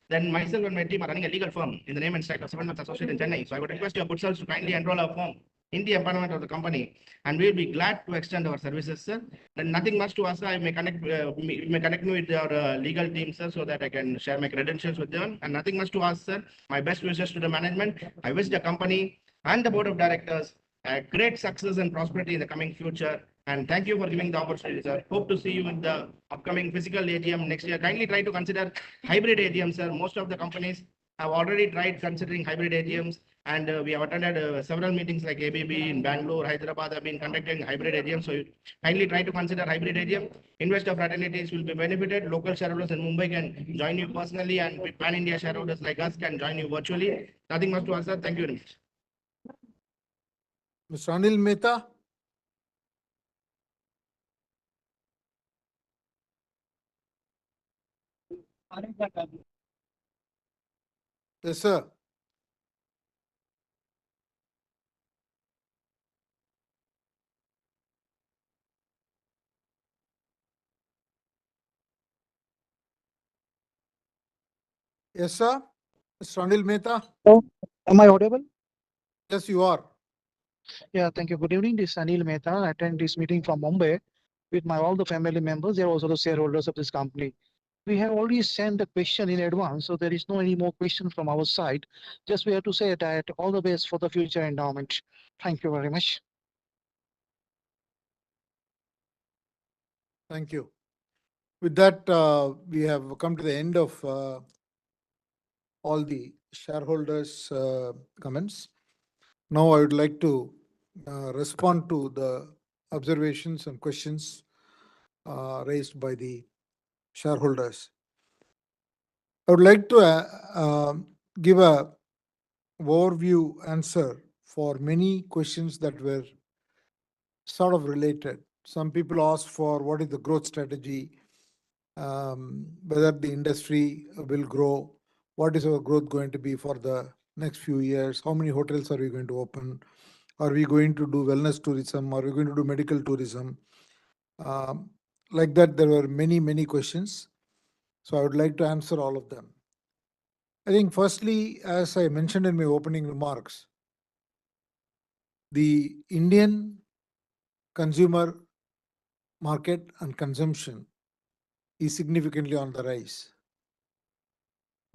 Then myself and my team are running a legal firm in the name and style of 7 months associate in Chennai. So I would request your good selves to kindly enroll our firm in the empowerment of the company, and we will be glad to extend our services, sir. Then nothing much to ask, sir. I may connect me with your legal team, sir, so that I can share my credentials with them. And nothing much to ask, sir. My best wishes to the management. I wish the company and the board of directors great success and prosperity in the coming future. And thank you for giving the opportunity, sir. Hope to see you in the upcoming physical AGM next year. Kindly try to consider hybrid AGM, sir. Most of the companies have already tried considering hybrid AGMs, and we have attended several meetings like ABB in Bangalore, Hyderabad have been conducting hybrid AGM. So kindly try to consider hybrid AGM. Investor fraternities will be benefited. Local shareholders in Mumbai can join you personally, and pan-India shareholders like us can join you virtually. Nothing much to answer. Thank you very much. Mr. Anil Mehta. Yes, sir. Yes, sir. Mr. Anil Mehta. Hello, am I audible? Yes, you are. Yeah, thank you. Good evening. This is Anil Mehta. I attend this meeting from Mumbai with my all the family members. They are also the shareholders of this company. We have already sent the question in advance, so there is no any more question from our side. Just we have to say that all the best for the future endowment. Thank you very much. Thank you. With that, we have come to the end of all the shareholders' comments. Now I would like to respond to the observations and questions raised by the shareholders. I would like to give a overview answer for many questions that were sort of related. Some people asked for what is the growth strategy, whether the industry will grow, what is our growth going to be for the next few years, how many hotels are we going to open, are we going to do wellness tourism, are we going to do medical tourism? Like that, there were many questions. So I would like to answer all of them. I think firstly, as I mentioned in my opening remarks, the Indian consumer market and consumption is significantly on the rise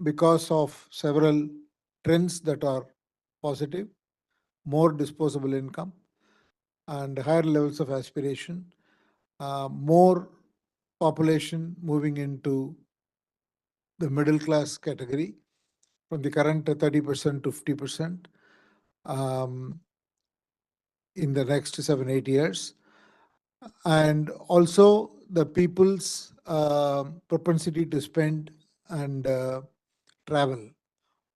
because of several trends that are positive, more disposable income and higher levels of aspiration, more population moving into the middle class category from the current 30% to 50% in the next 7-8 years. And also the people's propensity to spend and travel.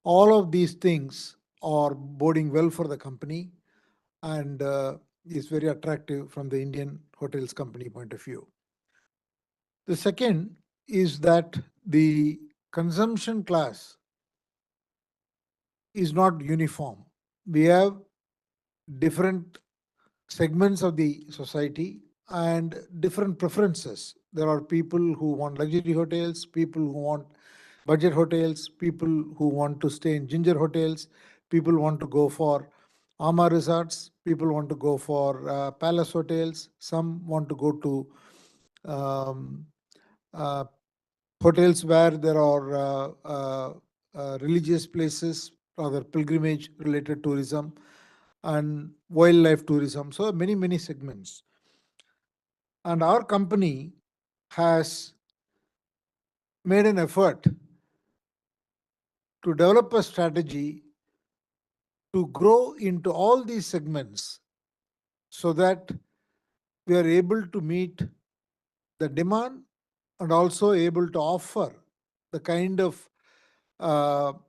All of these things are boding well for the company and is very attractive from the Indian hotels company point of view. The second is that the consumption class is not uniform. We have different segments of the society and different preferences. There are people who want luxury hotels, people who want budget hotels, people who want to stay in ginger hotels, people want to go for Ama resorts, people want to go for palace hotels, some want to go to hotels where there are religious places, rather pilgrimage related tourism and wildlife tourism. So many segments. And our company has made an effort to develop a strategy to grow into all these segments so that we are able to meet the demand and also able to offer the kind of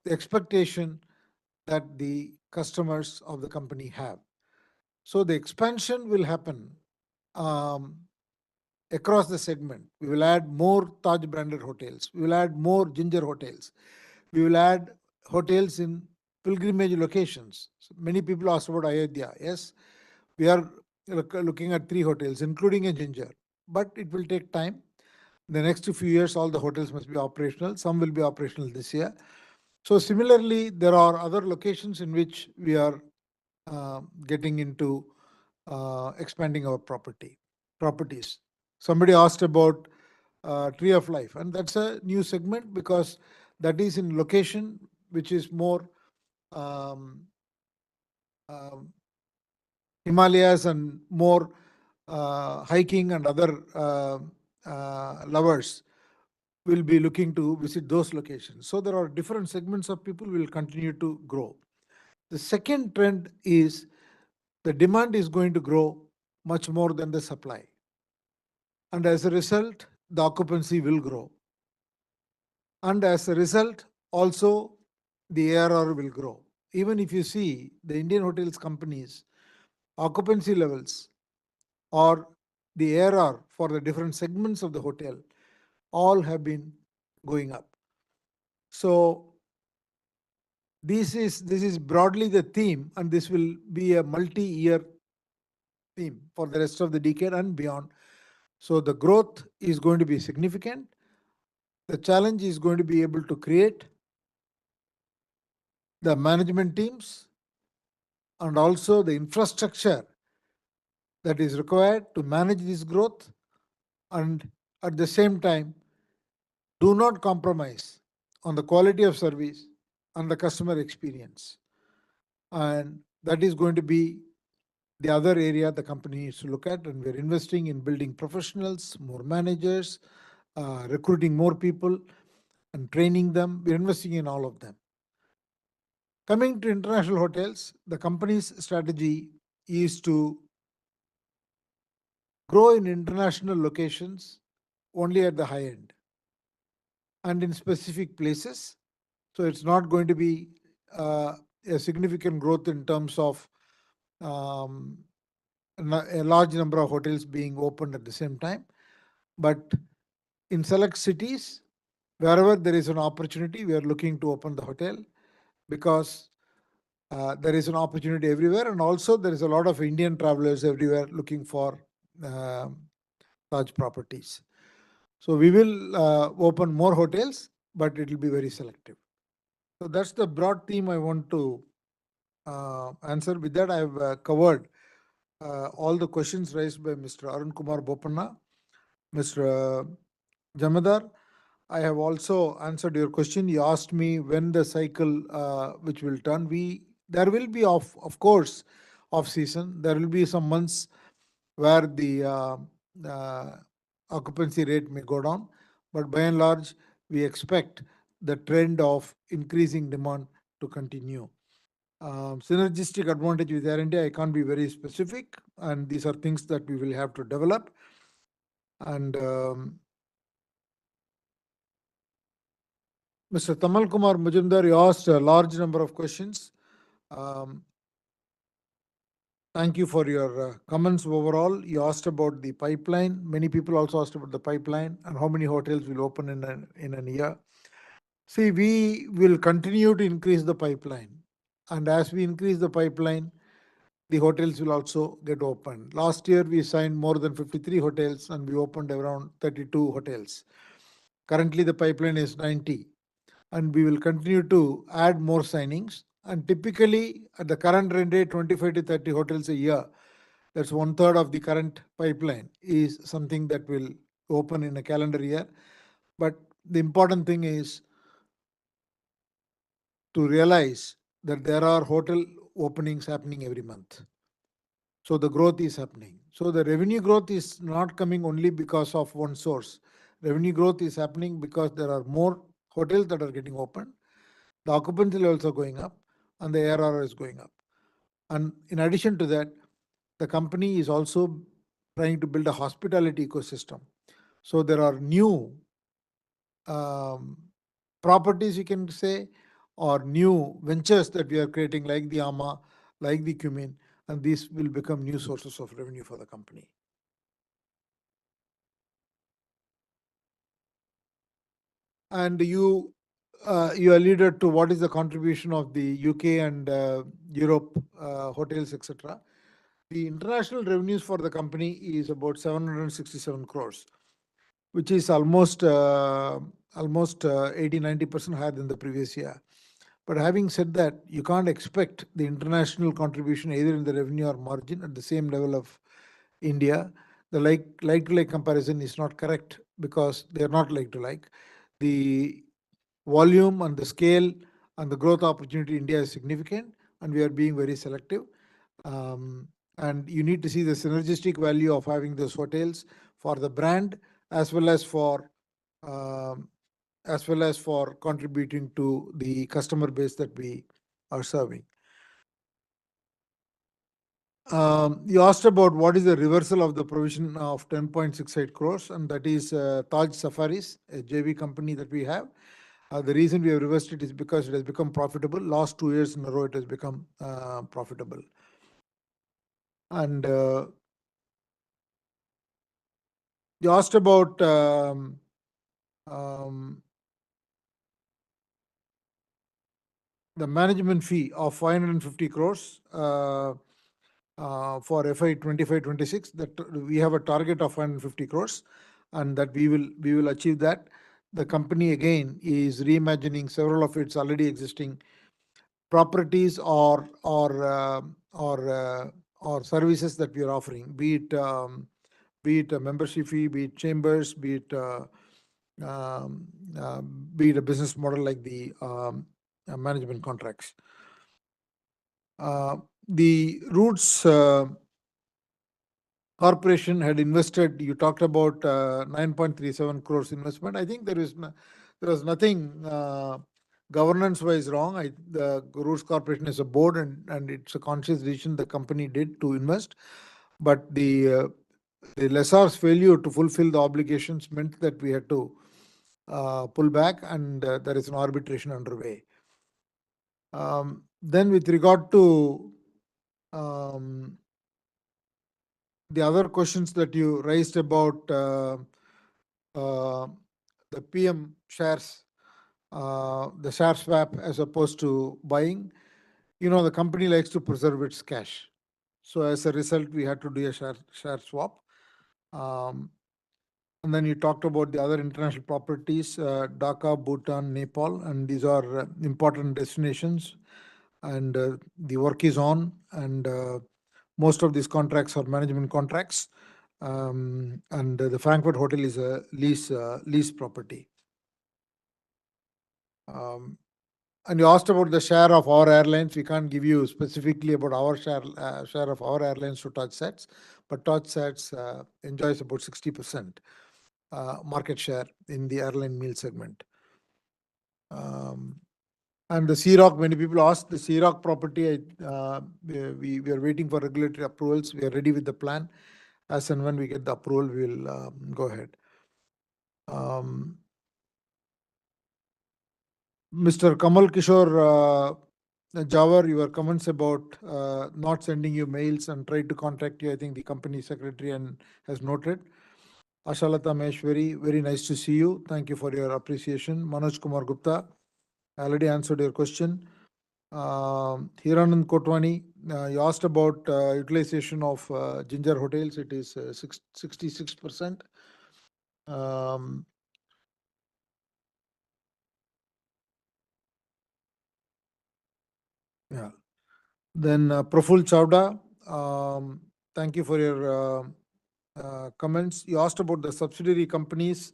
expectation that the customers of the company have. So the expansion will happen across the segment. We will add more Taj branded hotels. We will add more Ginger hotels. We will add hotels in pilgrimage locations. So many people asked about Ayodhya. Yes, we are looking at 3 hotels, including a Ginger, but it will take time. In the next few years, all the hotels must be operational. Some will be operational this year. So similarly, there are other locations in which we are getting into expanding our properties. Somebody asked about Tree of Life, and that's a new segment because that is in location which is more Himalayas and more hiking and other lovers will be looking to visit those locations. So there are different segments of people will continue to grow. The second trend is the demand is going to grow much more than the supply. And as a result, the occupancy will grow. And as a result, also the ARR will grow. Even if you see the Indian hotels companies, occupancy levels or the ARR for the different segments of the hotel all have been going up. So this is broadly the theme, and this will be a multi-year theme for the rest of the decade and beyond. So the growth is going to be significant. The challenge is going to be able to create the management teams and also the infrastructure that is required to manage this growth, and at the same time, do not compromise on the quality of service and the customer experience. And that is going to be the other area the company needs to look at. And we're investing in building professionals, more managers, recruiting more people and training them. We're investing in all of them. Coming to international hotels, the company's strategy is to grow in international locations only at the high end and in specific places. So it's not going to be a significant growth in terms of um, a large number of hotels being opened at the same time. But in select cities, wherever there is an opportunity, we are looking to open the hotel because there is an opportunity everywhere. And also there is a lot of Indian travelers everywhere looking for Taj properties. So we will open more hotels, but it will be very selective. So that's the broad theme I want to answer. With that, I have covered all the questions raised by Mr. Arun Kumar Bopanna, Mr. Jamadar. I have also answered your question. You asked me when the cycle which will turn. There will be of course off season. There will be some months where the occupancy rate may go down, but by and large, we expect the trend of increasing demand to continue. Synergistic advantage with Air India, I can't be very specific, and these are things that we will have to develop. And Mr. Tamal Kumar Majumdar, you asked a large number of questions. Thank you for your comments overall. You asked about the pipeline. Many people also asked about the pipeline and how many hotels will open in a year. See, we will continue to increase the pipeline. And as we increase the pipeline, the hotels will also get opened. Last year, we signed more than 53 hotels and we opened around 32 hotels. Currently, the pipeline is 90. And we will continue to add more signings. And typically, at the current rate, 25 to 30 hotels a year, that's 1/3 of the current pipeline, is something that will open in a calendar year. But the important thing is to realize that there are hotel openings happening every month. So the growth is happening. So the revenue growth is not coming only because of one source. Revenue growth is happening because there are more hotels that are getting opened. The occupancy levels are going up and the ARR is going up. And in addition to that, the company is also trying to build a hospitality ecosystem. So there are new properties, you can say, or new ventures that we are creating, like the AMA, like the Cumin, and these will become new sources of revenue for the company. And you alluded to what is the contribution of the UK and Europe hotels, etc. The international revenues for the company is about 767 crores, which is almost 80-90% higher than the previous year. But having said that, you can't expect the international contribution either in the revenue or margin at the same level of India. The like-to-like comparison is not correct because they are not like-to-like. The volume and the scale and the growth opportunity in India is significant, and we are being very selective. And you need to see the synergistic value of having those hotels for the brand as well as for contributing to the customer base that we are serving. You asked about what is the reversal of the provision of 10.68 crores, and that is Taj Safaris, a JV company that we have. The reason we have reversed it is because it has become profitable. Last 2 years in a row, it has become profitable. And you asked about the management fee of 550 crores for FY 25-26. That we have a target of 550 crores, and that we will achieve that. The company again is reimagining several of its already existing properties or services that we are offering, be it a membership fee, be it chambers, be it a business model like the management contracts. The routes corporation had invested, you talked about 9.37 crores investment. I think there was nothing governance-wise wrong. The Routes Corporation is a board, and it's a conscious decision the company did to invest. But the lessor's failure to fulfill the obligations meant that we had to pull back, and there is an arbitration underway. Then with regard to the other questions that you raised about the PM shares, the share swap as opposed to buying, the company likes to preserve its cash. So as a result, we had to do a share swap. And then you talked about the other international properties, Dhaka, Bhutan, Nepal, and these are important destinations. And the work is on, and most of these contracts are management contracts. And the Frankfurt Hotel is a lease property. And you asked about the share of our airlines. We can't give you specifically about our share of our airlines to TajSATS, but TajSATS enjoys about 60% market share in the airline meal segment. And the Sea Rock, many people ask the Sea Rock property. We are waiting for regulatory approvals. We are ready with the plan. As and when we get the approval, we will go ahead. Mr. Kamal Kishore Jawar, your comments about not sending you mails and tried to contact you, I think the company secretary has noted. Ashalata Maheshwari, very nice to see you. Thank you for your appreciation. Manoj Kumar Gupta, I already answered your question. Hiranand Kotwani, you asked about utilization of Ginger Hotels. It is 66%. Yeah. Then Praful Chawda, thank you for your comments. You asked about the subsidiary companies.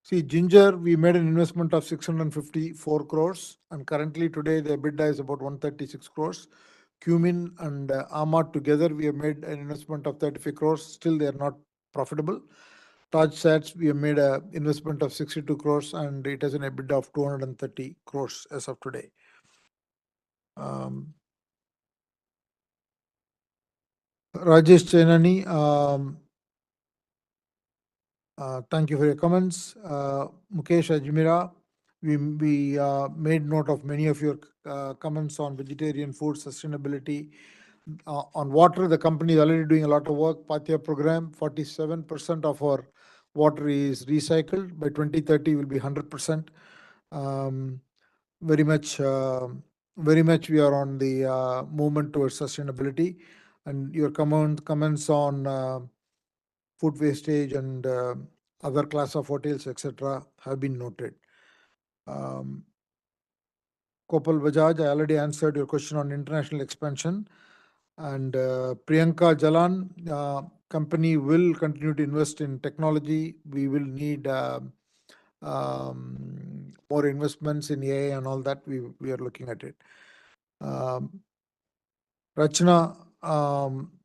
See, Ginger, we made an investment of 654 crores, and currently today the EBITDA is about 136 crores. Cumin and Amart together, we have made an investment of 35 crores. Still, they are not profitable. TajSATS, we have made an investment of 62 crores, and it has an EBITDA of 230 crores as of today. Rajesh Chainani, thank you for your comments. Mukesh Ajmira, we made note of many of your comments on vegetarian food sustainability. On water, the company is already doing a lot of work. Pathya program, 47% of our water is recycled. By 2030, will be 100%. Very much we are on the movement towards sustainability. And your comments on food wastage and other class of hotels, etc., have been noted. Kopal Bajaj, I already answered your question on international expansion. And Priyanka Jalan, company will continue to invest in technology. We will need more investments in AI and all that. We are looking at it. Rachna,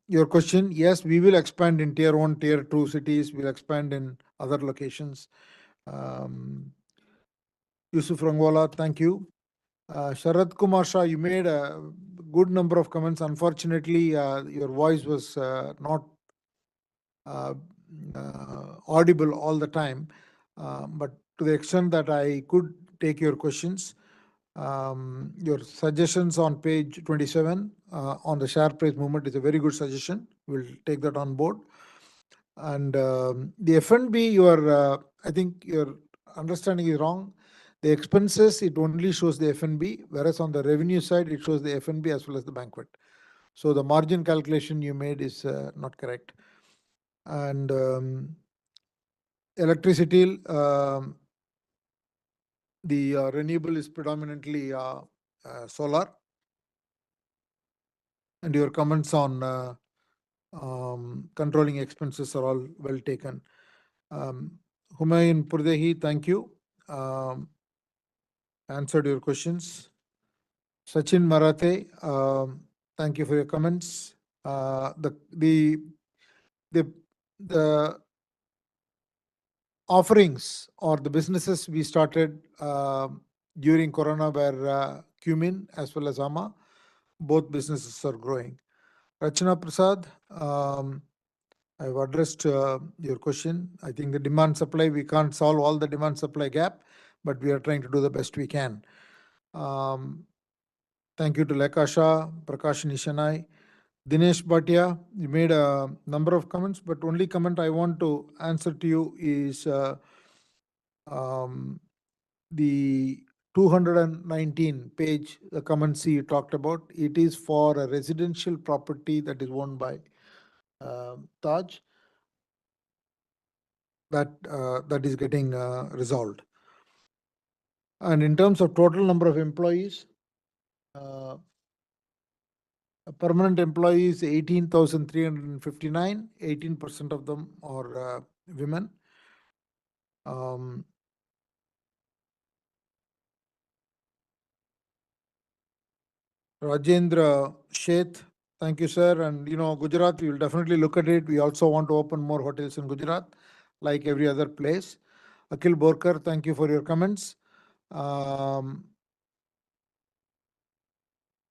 your question, yes, we will expand in tier 1, tier 2 cities. We'll expand in other locations. Yusuf Rangwala, thank you. Sharad Kumar Shah, you made a good number of comments. Unfortunately, your voice was not audible all the time. But to the extent that I could take your questions, your suggestions on page 27 on the share price movement is a very good suggestion. We'll take that on board. And the F&B, I think your understanding is wrong. The expenses, it only shows the F&B, whereas on the revenue side, it shows the F&B as well as the banquet. So the margin calculation you made is not correct. And electricity, the renewable is predominantly solar. And your comments on controlling expenses are all well taken. Humayun Purdehi, thank you. Answered your questions. Sachin Marathe, thank you for your comments. The offerings or the businesses we started during Corona were Cumin as well as AMA. Both businesses are growing. Rachana Prasad, I've addressed your question. I think the demand supply, we can't solve all the demand supply gap, but we are trying to do the best we can. Thank you to Lekha Shah, Prakash Nishanai. Dinesh Bhatia, you made a number of comments, but only comment I want to answer to you is the 219 page, the comment C you talked about. It is for a residential property that is owned by Taj. That is getting resolved. And in terms of total number of employees, permanent employees 18,359. 18% of them are women. Rajendra Sheth, thank you, sir. And Gujarat, we will definitely look at it. We also want to open more hotels in Gujarat, like every other place. Akhil Borkar, thank you for your comments.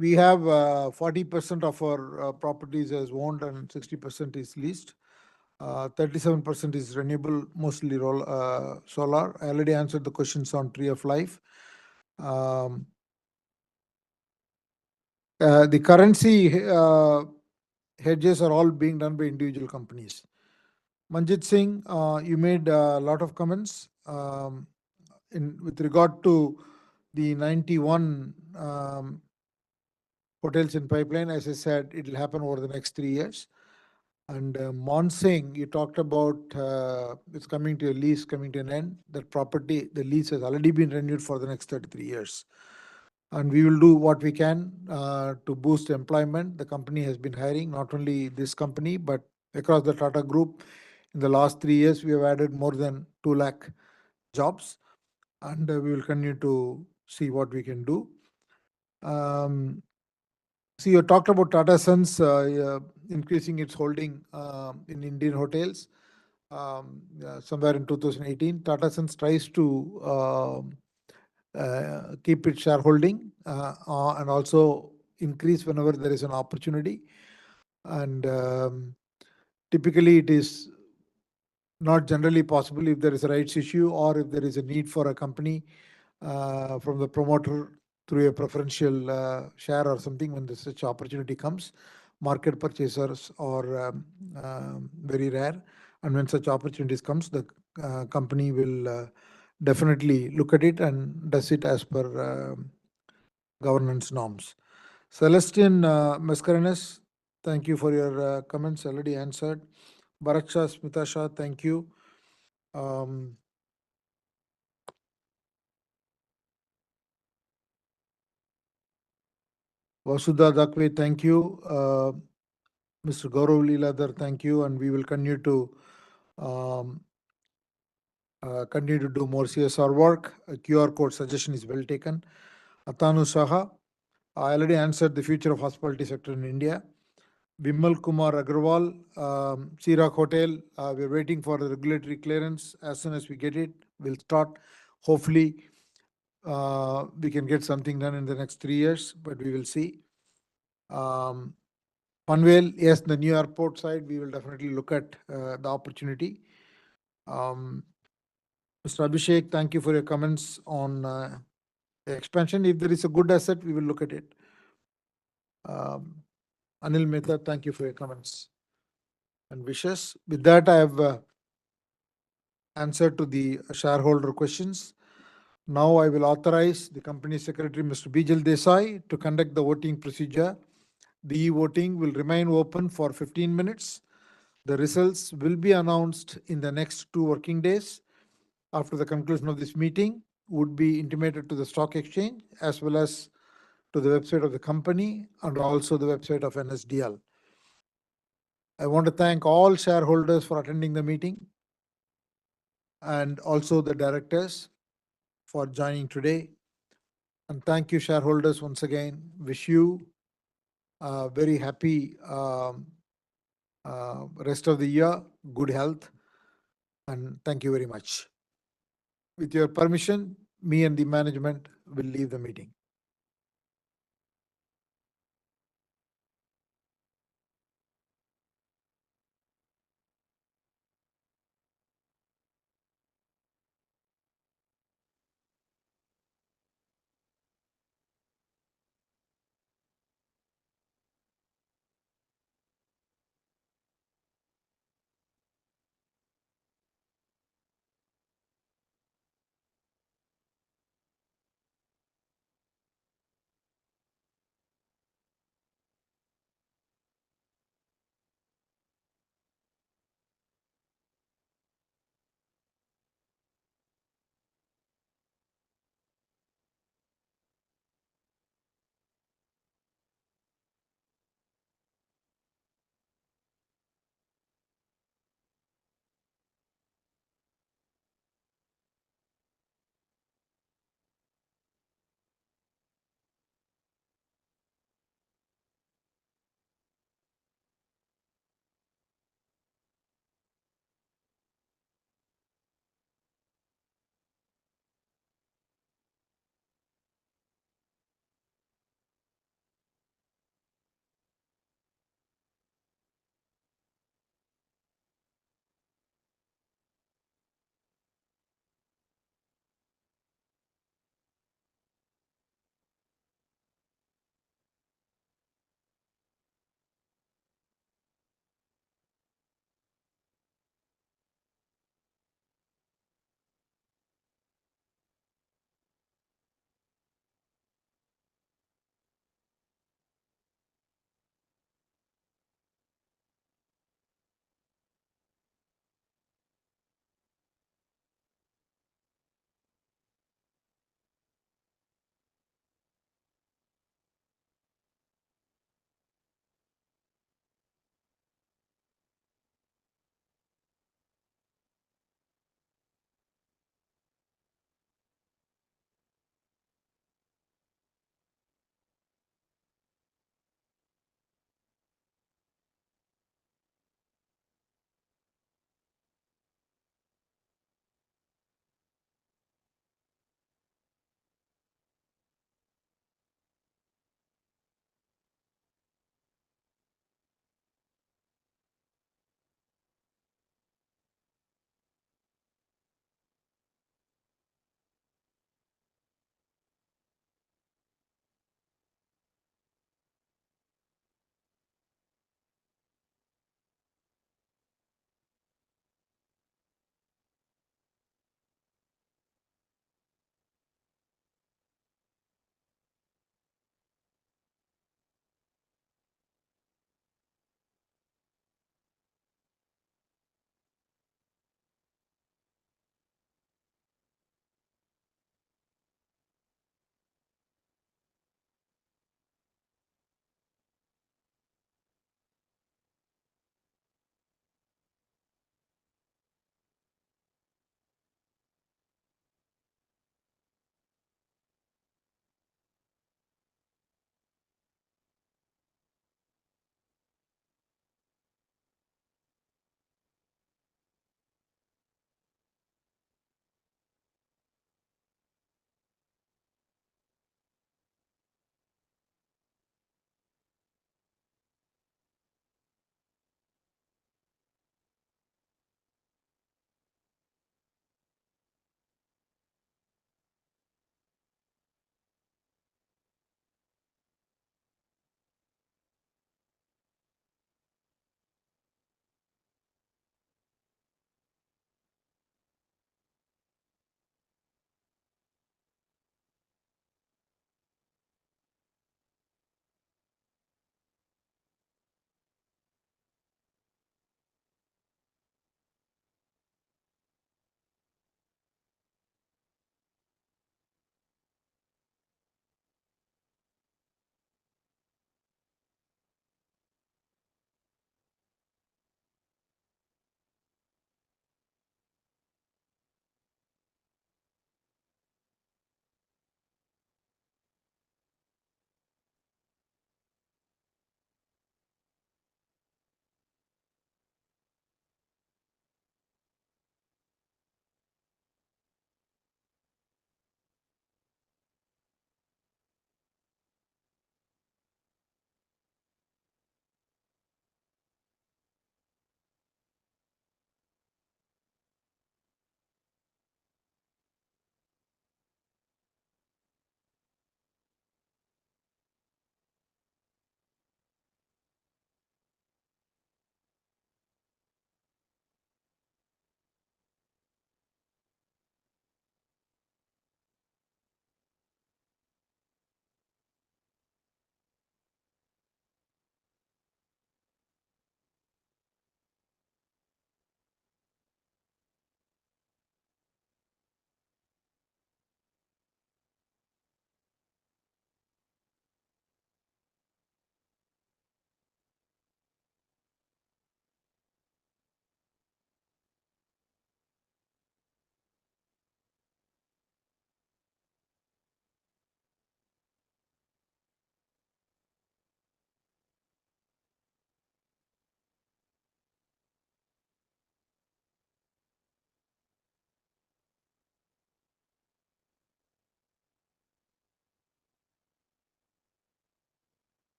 We have 40% of our properties as owned and 60% is leased. 37% is renewable, mostly solar. I already answered the questions on Tree of Life. The currency hedges are all being done by individual companies. Manjit Singh, you made a lot of comments with regard to the 91 hotels in pipeline. As I said, it will happen over the next 3 years. And Monsing, you talked about it's coming to a lease, coming to an end. That property, the lease has already been renewed for the next 33 years. And we will do what we can to boost employment. The company has been hiring, not only this company, but across the Tata Group. In the last 3 years, we have added more than 2 lakh jobs. And we will continue to see what we can do. See, you talked about Tata Sons increasing its holding in Indian hotels somewhere in 2018. Tata Sons tries to keep its shareholding and also increase whenever there is an opportunity. And typically, it is not generally possible if there is a rights issue or if there is a need for a company from the promoter through a preferential share or something. When such opportunity comes, market purchasers are very rare. And when such opportunities comes, the company will definitely look at it and does it as per governance norms. Celestian Mascarenas, thank you for your comments, already answered. Bharat Shah, Smita Shah, thank you. Vasudha Dakwe, thank you. Mr. Gaurav Leeladhar, thank you. And we will continue to do more CSR work. A QR code suggestion is well taken. Atanu Saha, I already answered the future of hospitality sector in India. Vimal Kumar Agarwal, Sirak Hotel, we're waiting for the regulatory clearance. As soon as we get it, we'll start. Hopefully, we can get something done in the next 3 years, but we will see. Panvel, yes, the new airport side, we will definitely look at the opportunity. Mr. Abhishek, thank you for your comments on the expansion. If there is a good asset, we will look at it. Anil Mehta, thank you for your comments and wishes. With that, I have answered to the shareholder questions. Now I will authorize the company secretary, Mr. Bijal Desai, to conduct the voting procedure. The e-voting will remain open for 15 minutes. The results will be announced in the next 2 working days. After the conclusion of this meeting, would be intimated to the stock exchange as well as to the website of the company and also the website of NSDL. I want to thank all shareholders for attending the meeting and also the directors for joining today. And thank you, shareholders, once again. Wish you Very happy rest of the year, good health, and thank you very much. With your permission, me and the management will leave the meeting.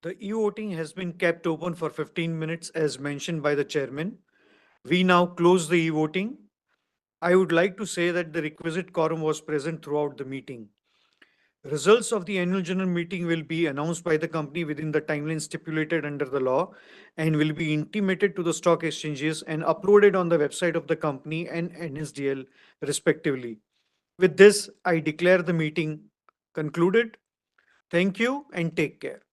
The e-voting has been kept open for 15 minutes as mentioned by the chairman. We now close the e-voting. I would like to say that the requisite quorum was present throughout the meeting. Results of the annual general meeting will be announced by the company within the timeline stipulated under the law and will be intimated to the stock exchanges and uploaded on the website of the company and NSDL respectively. With this, I declare the meeting concluded. Thank you and take care.